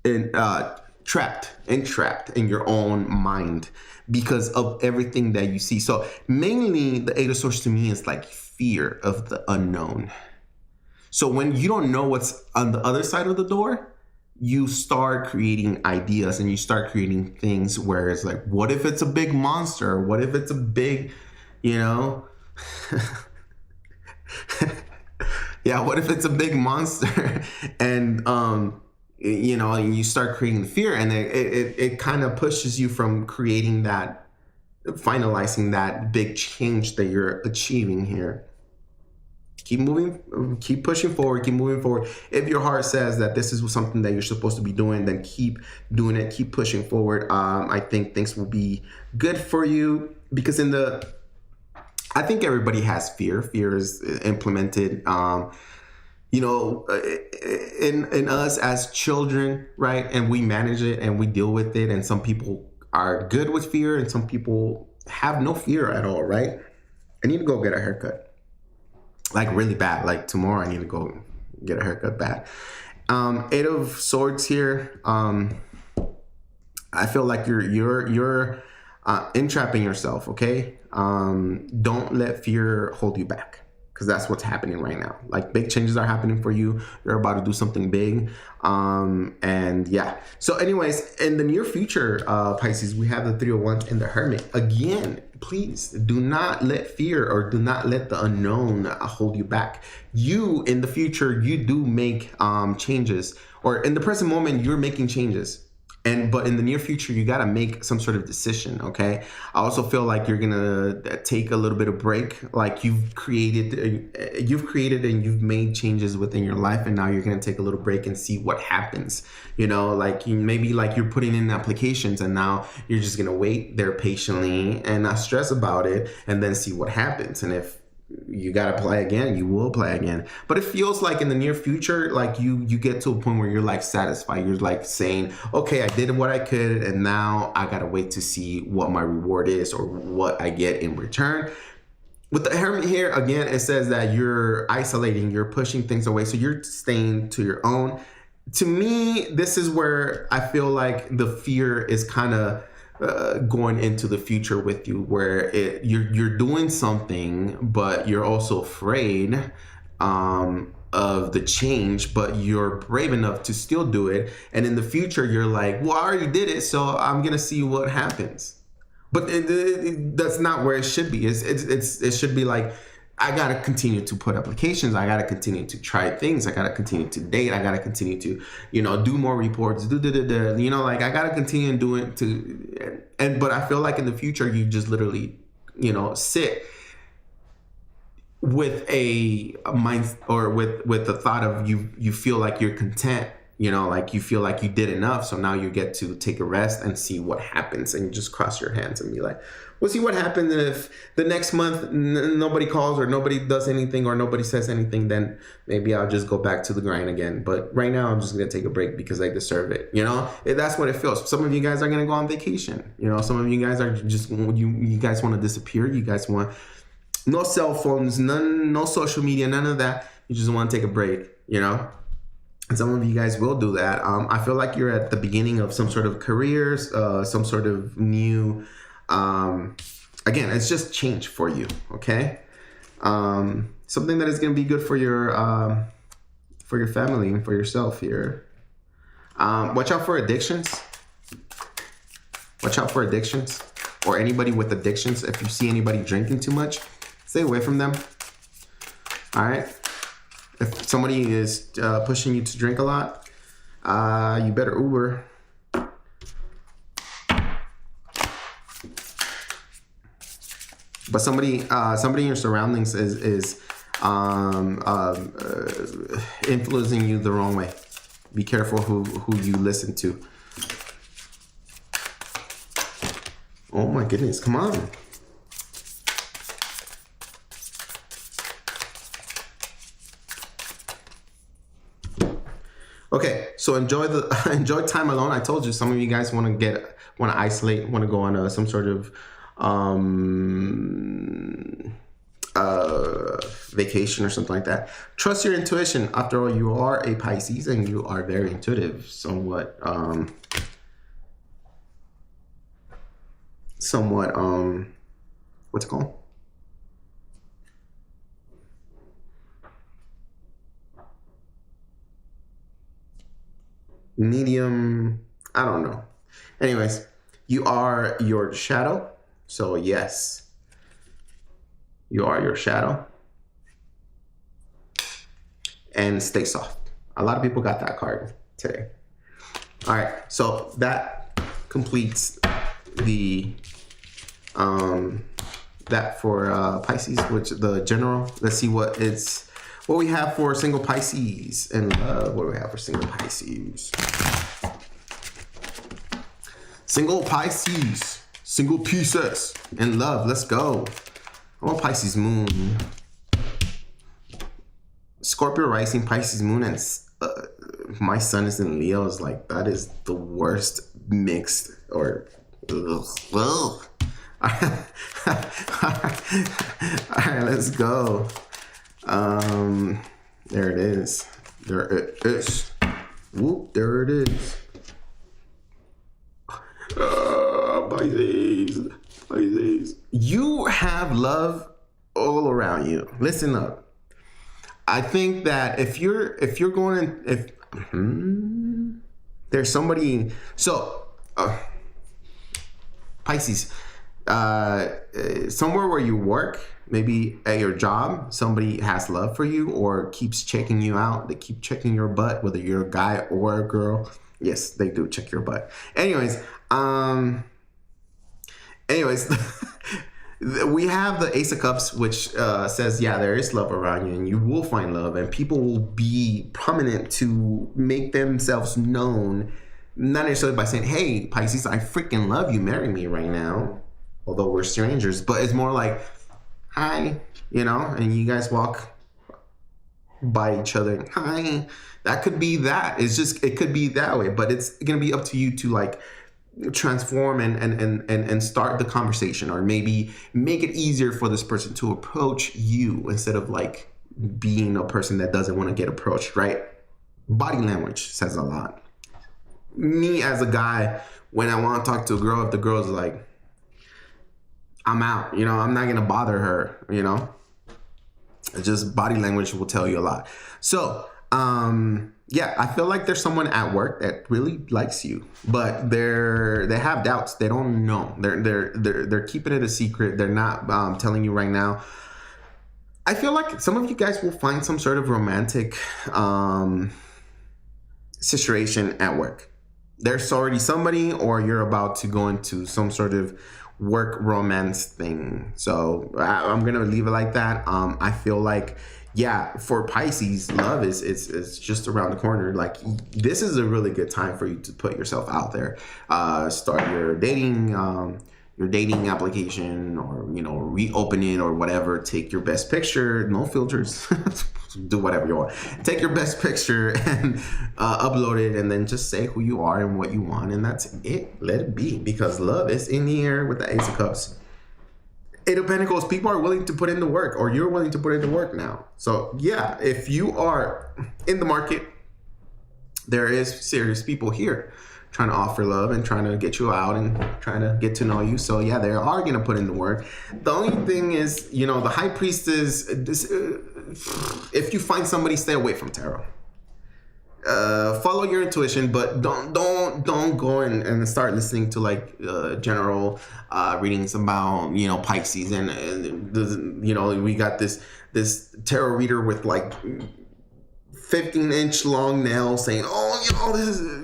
entrapped in your own mind because of everything that you see. So mainly the Eight of Swords to me is like fear of the unknown. So when you don't know what's on the other side of the door, you start creating ideas and you start creating things where it's like, what if it's a big monster? What if it's a big, yeah, what if it's a big monster? And, and you start creating fear, and it kind of pushes you from creating that, finalizing that big change that you're achieving here. Keep moving, keep pushing forward, keep moving forward. If your heart says that this is something that you're supposed to be doing, then keep doing it, keep pushing forward. I think things will be good for you, because I think everybody has fear. Fear is implemented, in us as children, right? And we manage it and we deal with it. And some people are good with fear and some people have no fear at all, right? I need to go get a haircut. Like really bad. Like tomorrow I need to go get a haircut bad. Eight of Swords here. I feel like you're entrapping yourself, okay? Don't let fear hold you back, because that's what's happening right now. Like big changes are happening for you. You're about to do something big. And yeah. So anyways, in the near future, Pisces, we have the Three of Wands and the Hermit. Again, please do not let fear or do not let the unknown hold you back. You, in the future, you do make changes, or in the present moment, you're making changes. But in the near future, you got to make some sort of decision, okay? I also feel like you're going to take a little bit of break. Like you've created and you've made changes within your life, and now you're going to take a little break and see what happens. Like maybe like you're putting in applications, and now you're just going to wait there patiently and not stress about it, and then see what happens. And if you got to apply again, you will apply again. But it feels like in the near future, like you get to a point where you're like satisfied. You're like saying, okay, I did what I could, and now I got to wait to see what my reward is or what I get in return. With the Hermit here, again, it says that you're isolating, you're pushing things away. So you're staying to your own. To me, this is where I feel like the fear is kind of going into the future with you, where you're doing something, but you're also afraid of the change, but you're brave enough to still do it. And in the future, you're like, well, I already did it, so I'm gonna see what happens. But that's not where it should be. It should be like, I got to continue to put applications. I got to continue to try things. I got to continue to date. I got to continue to, do more reports, like I got to continue doing but I feel like in the future, you just literally, sit with a mind, or with the thought of you feel like you're content, like you feel like you did enough. So now you get to take a rest and see what happens, and you just cross your hands and be like, we'll see what happens. If the next month nobody calls or nobody does anything or nobody says anything, then maybe I'll just go back to the grind again. But right now I'm just going to take a break because I deserve it. That's what it feels. Some of you guys are going to go on vacation. Some of you guys are just, you guys want to disappear. You guys want no cell phones, no social media, none of that. You just want to take a break, And some of you guys will do that. I feel like you're at the beginning of some sort of careers, some sort of new, again, it's just change for you, okay? Something that is going to be good for your for your family and for yourself here. Watch out for addictions. Watch out for addictions, or anybody with addictions. If you see anybody drinking too much, stay away from them. All right. If somebody is pushing you to drink a lot, you better Uber. But somebody in your surroundings is influencing you the wrong way. Be careful who you listen to. Oh my goodness, come on. Okay, so enjoy time alone. I told you some of you guys want to isolate, want to go on some sort of vacation or something like that. Trust your intuition. After all, you are a Pisces and you are very intuitive, somewhat what's it called? Medium, I don't know. Anyways, you are your shadow. So yes, you are your shadow. And stay soft. A lot of people got that card today. All right, so that completes the that for Pisces, which the general. Let's see what we have for single Pisces and what do we have for single Pisces? Single Pisces, single pieces in love. Let's go. I want Pisces moon, Scorpio rising, Pisces moon, and my sun is in Leo. Is like, that is the worst mixed or. Ugh. All right, let's go. There it is. There it is. Whoop, there it is. Pisces. You have love all around you. Listen up. I think that if you're going there's somebody, so Pisces, somewhere where you work, maybe at your job, somebody has love for you or keeps checking you out. They keep checking your butt, whether you're a guy or a girl. Yes, they do check your butt. Anyways, we have the Ace of Cups, which says, yeah, there is love around you and you will find love, and people will be prominent to make themselves known, not necessarily by saying, hey, Pisces, I freaking love you, marry me right now, although we're strangers, but it's more like, hi, and you guys walk by each other, hi. That could be that. It could be that way, but it's gonna be up to you to like transform and start the conversation, or maybe make it easier for this person to approach you instead of like being a person that doesn't want to get approached, right? Body language says a lot. Me as a guy, when I want to talk to a girl, if the girl's like, I'm out, I'm not gonna bother her, It's just body language will tell you a lot. So yeah, I feel like there's someone at work that really likes you, but they have doubts. They don't know. They're keeping it a secret. They're not telling you right now. I feel like some of you guys will find some sort of romantic situation at work. There's already somebody, or you're about to go into some sort of work romance thing. So I'm gonna leave it like that. I feel like, yeah, for Pisces, love is just around the corner. Like, this is a really good time for you to put yourself out there. Start your dating application, or reopen it or whatever. Take your best picture, no filters. Do whatever you want. Take your best picture and upload it, and then just say who you are and what you want, and that's it. Let it be, because love is in the air with the Ace of Cups. Eight of Pentacles, people are willing to put in the work, or you're willing to put in the work now. So yeah, if you are in the market, there is serious people here trying to offer love and trying to get you out and trying to get to know you. So yeah, they are going to put in the work. The only thing is, the High Priestess, if you find somebody, stay away from tarot. follow your intuition, but don't go and start listening to like general readings about, you know, Pisces and you know, we got this tarot reader with like 15-inch long nails saying, oh, you know,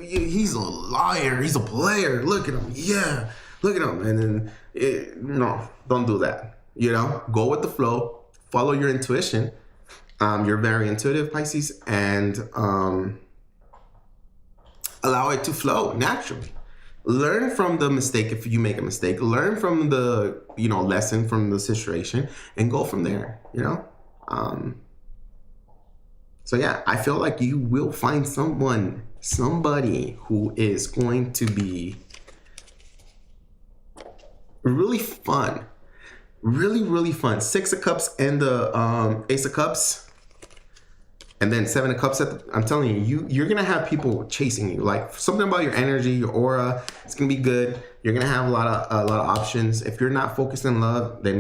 he's a liar, he's a player, look at him, yeah, look at him. And then no, don't do that. You know, go with the flow, follow your intuition. You're very intuitive, Pisces, and allow it to flow naturally. Learn from the mistake if you make a mistake. Learn from the, you know, lesson from the situation and go from there, you know? So yeah, I feel like you will find somebody who is going to be really fun. Really, really fun. 6 of Cups and the Ace of Cups. And then 7 of Cups. I'm telling you, you're going to have people chasing you. Like something about your energy, your aura, it's going to be good. You're going to have a lot of options. If you're not focused in love, then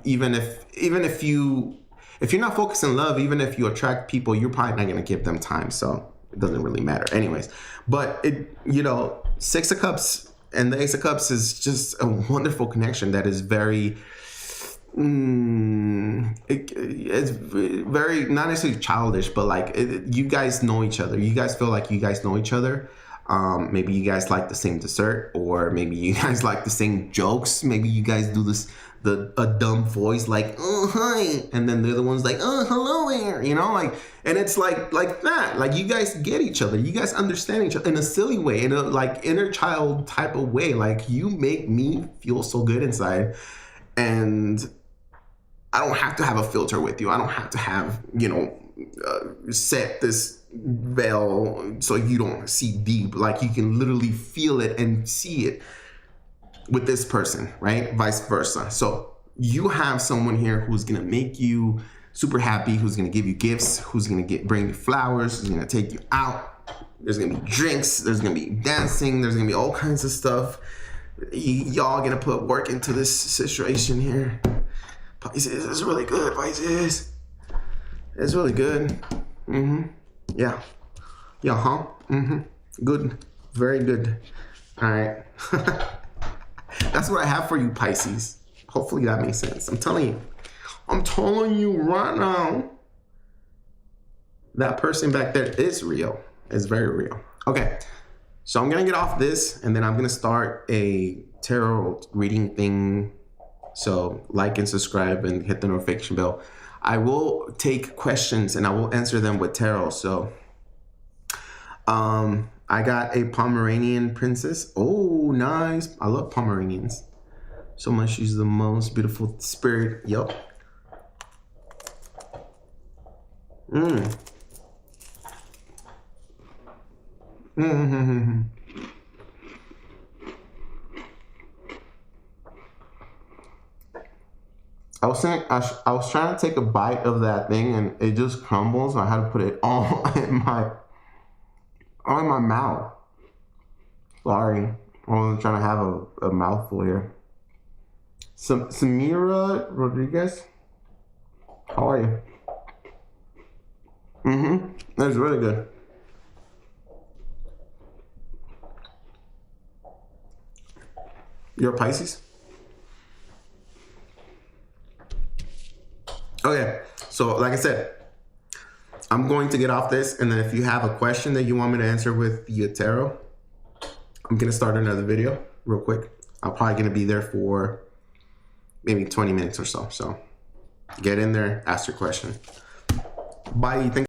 even if you're not focused in love, even if you attract people, you're probably not going to give them time. So it doesn't really matter anyways. But you know, 6 of Cups and the Ace of Cups is just a wonderful connection that is very, it's very, not necessarily childish, but like you guys know each other. You guys feel like you guys know each other. Maybe you guys like the same dessert, or maybe you guys like the same jokes. Maybe you guys do a dumb voice like, oh, hi. And then the other one's like, oh, hello there. You know, like, and it's like that. Like you guys get each other. You guys understand each other in a silly way, in a like inner child type of way. Like you make me feel so good inside. And I don't have to have a filter with you. I don't have to have, you know, set this veil so you don't see deep. Like you can literally feel it and see it with this person, right? Vice versa. So you have someone here who's gonna make you super happy, who's gonna give you gifts, who's gonna bring you flowers, who's gonna take you out. There's gonna be drinks, there's gonna be dancing, there's gonna be all kinds of stuff. Y'all gonna put work into this situation here. Pisces is really good, Pisces. It's really good. Yeah. Yeah, huh? Good. Very good. All right. That's what I have for you, Pisces. Hopefully that makes sense. I'm telling you right now, that person back there is real. It's very real. Okay. So I'm going to get off this, and then I'm going to start a tarot reading thing. So like and subscribe and hit the notification bell. I will take questions and I will answer them with tarot. So I got a Pomeranian princess. Oh, nice. I love Pomeranians so much. She's the most beautiful spirit. Yup. I was trying to take a bite of that thing and it just crumbles. I had to put it all in my mouth. Sorry, I wasn't trying to have a mouthful here. Samira Rodriguez, how are you? That's really good. You're a Pisces? Okay, so like I said, I'm going to get off this, and then if you have a question that you want me to answer with via tarot, I'm going to start another video real quick. I'm probably going to be there for maybe 20 minutes or so. So get in there, ask your question. Bye.